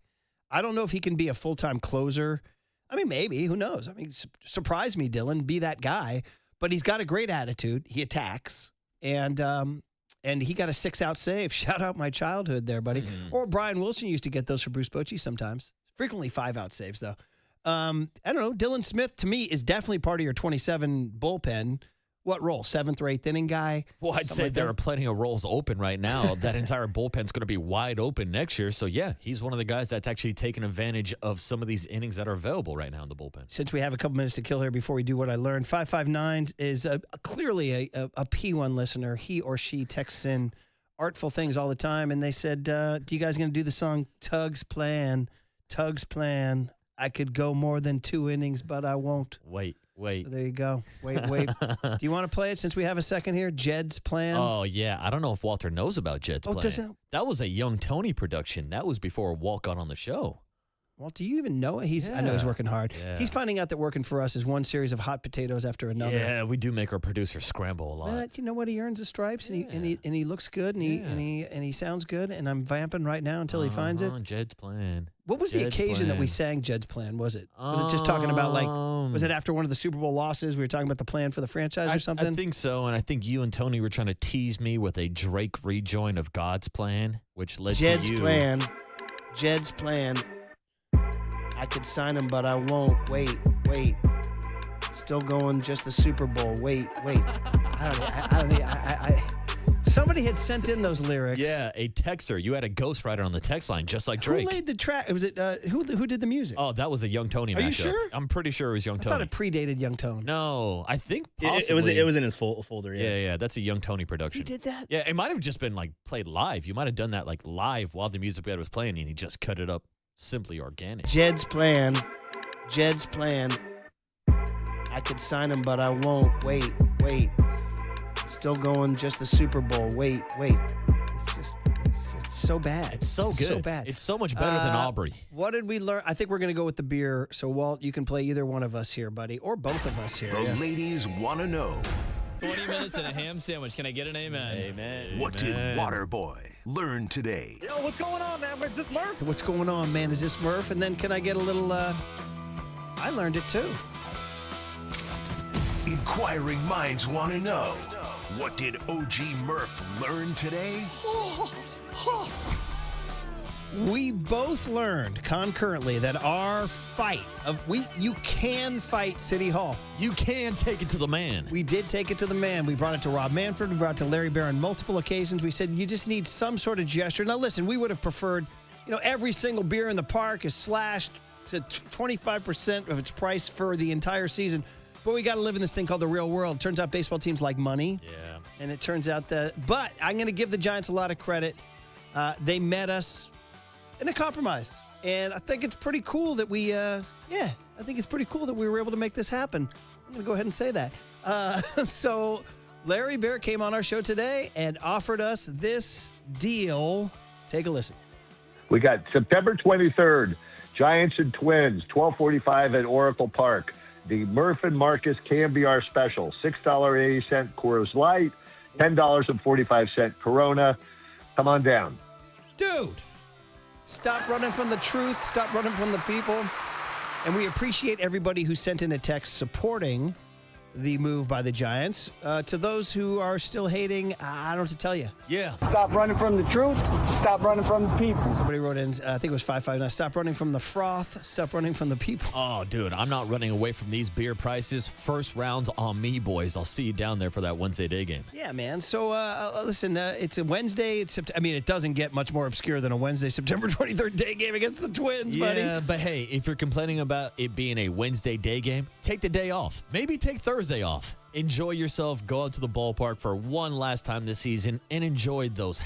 I don't know if he can be a full-time closer. I mean, maybe. Who knows? I mean, surprise me, Dylan. Be that guy. But he's got a great attitude. He attacks. And he got a 6-out save. Shout out my childhood there, buddy. Or Brian Wilson used to get those for Bruce Bochy sometimes. Frequently 5-out saves, though. I don't know. Dylan Smith, to me, is definitely part of your 27 bullpen. What role? 7th or 8th inning guy?
Well, I'd say there are plenty of roles open right now. That entire bullpen's going to be wide open next year. So, yeah, he's one of the guys that's actually taking advantage of some of these innings that are available right now in the bullpen.
Since we have a couple minutes to kill here before we do what I learned, 559 is clearly a P1 listener. He or she texts in artful things all the time. And they said, do you guys going to do the song Tug's Plan? Tug's Plan. I could go more than 2 innings, but I won't.
Wait.
So there you go. Wait. Do you want to play it since we have a second here? Jed's Plan?
Oh, yeah. I don't know if Walter knows about Jed's Plan.
Doesn't?
That was a Young Tony production. That was before Walt got on the show.
Well, do you even know it? I know he's working hard.
Yeah.
He's finding out that working for us is one series of hot potatoes after another.
Yeah, we do make our producer scramble a lot.
But you know what? He earns the stripes, and he looks good, and he sounds good. And I'm vamping right now until he finds it.
Jed's Plan.
What was the occasion that we sang Jed's Plan? Was it just talking about was it after one of the Super Bowl losses? We were talking about the plan for the franchise or something.
I think so, and I think you and Tony were trying to tease me with a Drake rejoin of God's Plan, which led to you.
Jed's Plan. I could sign him, but I won't. Wait. Still going, just the Super Bowl. Wait. Somebody had sent in those lyrics.
Yeah, a texter. You had a ghostwriter on the text line, just like Drake.
Who laid the track? Was it who did the music?
Oh, that was a Young Tony.
Are you sure?
I'm pretty sure it was Young Tony.
I thought it predated Young Tony.
No, I think possibly.
It was in his folder.
Yeah. That's a Young Tony production.
He did that?
Yeah, it might have just been like played live. You might have done that like live while the music bed was playing, and he just cut it up simply organic.
Jed's Plan. I could sign him, but I won't. Wait. Still going, just the Super Bowl. Wait. It's so bad.
It's so good.
So bad.
It's so much better than Aubrey.
What did we learn? I think we're going to go with the beer. So, Walt, you can play either one of us here, buddy, or both of us here.
The ladies want to know.
20 minutes and a ham sandwich. Can I get an amen?
What did Waterboy Learn today.
Yo, what's going on, man? Is this Murph?
What's going on, man? Is this Murph? And then can I get a little, I learned it too.
Inquiring minds want to know, what did OG Murph learn today?
We both learned concurrently that our fight you can fight City Hall.
You can take it to the man.
We did take it to the man. We brought it to Rob Manfred. We brought it to Larry Bear on multiple occasions. We said, you just need some sort of gesture. Now, listen, we would have preferred, every single beer in the park is slashed to 25% of its price for the entire season. But we got to live in this thing called the real world. Turns out baseball teams like money.
Yeah.
And it turns out but I'm going to give the Giants a lot of credit. They met us in a compromise. And I think it's pretty cool that we were able to make this happen. I'm going to go ahead and say that. So Larry Bear came on our show today and offered us this deal. Take a listen.
We got September 23rd, Giants and Twins, 12:45 at Oracle Park. The Murph and Marcus Cambiar special, $6.80 Coors Light, $10.45 Corona. Come on down.
Dude, stop running from the truth. Stop running from the people. And we appreciate everybody who sent in a text supporting the move by the Giants. To those who are still hating, I don't know what to tell you.
Yeah.
Stop running from the truth. Stop running from the people.
Somebody wrote in, I think it was 559. Stop running from the froth. Stop running from the people.
Oh, dude, I'm not running away from these beer prices. First round's on me, boys. I'll see you down there for that Wednesday day game.
Yeah, man. So, listen, it's a Wednesday. It doesn't get much more obscure than a Wednesday, September 23rd day game against the Twins, buddy.
Yeah, but hey, if you're complaining about it being a Wednesday day game, take the day off. Maybe take Thursday off. Enjoy yourself. Go out to the ballpark for one last time this season and enjoy those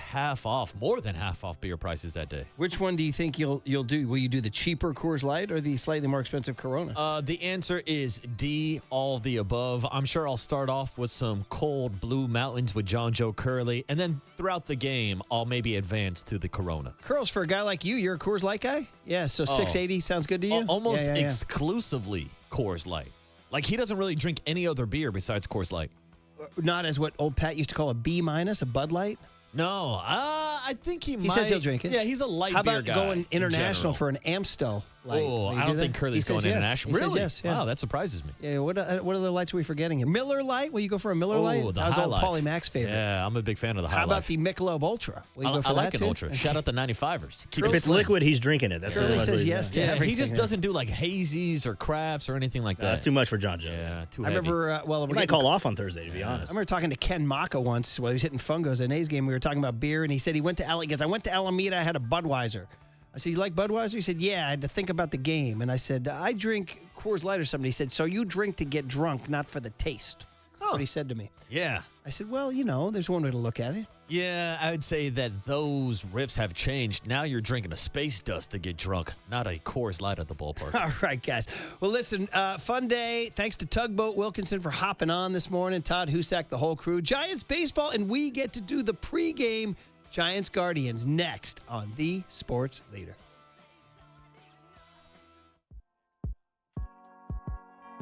more than half off beer prices that day.
Which one do you think you'll do? Will you do the cheaper Coors Light or the slightly more expensive Corona?
The answer is D, all of the above. I'm sure I'll start off with some cold Blue Mountains with John Joe Curley, and then throughout the game, I'll maybe advance to the Corona.
Curls, for a guy like you, you're a Coors Light guy? Yeah, so $6.80 sounds good to you?
Almost exclusively Coors Light. Like, he doesn't really drink any other beer besides Coors Light.
Not as what old Pat used to call a B-, a Bud Light?
No, I think he might.
He says he'll drink it.
Yeah, he's a light beer guy.
How about going international for an Amstel light?
Oh, I don't think Curly's going international.
Really?
Yes, yeah. Wow, that surprises me.
Yeah, what other lights are we forgetting here? Miller Light? Will you go for a Miller Light?
The
That was
High
old
Life.
Paulie Mac's favorite.
Yeah, I'm a big fan of the High
How about
Life.
the Michelob Ultra? Will you go for
I
that
like an
too?
Ultra. Shout out the 95ers. Keep
If it's liquid, he's drinking it. That's
Curly
really
says yes to everything.
He just doesn't do like hazies or crafts or anything like that.
That's too much for John Joe.
Yeah, too
I
heavy.
remember,
He might call off on Thursday, to be honest.
I remember talking to Ken Maka once while he was hitting fungos at an A's game. We were talking about beer, and he said he went to I went to Alameda, I had a Budweiser. I said, you like Budweiser? He said, yeah, I had to think about the game. And I said, I drink Coors Light or something. He said, so you drink to get drunk, not for the taste. That's what he said to me.
Yeah.
I said, well, there's one way to look at it.
Yeah, I would say that those riffs have changed. Now you're drinking a Space Dust to get drunk, not a Coors Light at the ballpark.
All right, guys. Well, listen, fun day. Thanks to Tugboat Wilkinson for hopping on this morning. Todd Husak, the whole crew. Giants baseball, and we get to do the pregame Giants Guardians next on The Sports Leader.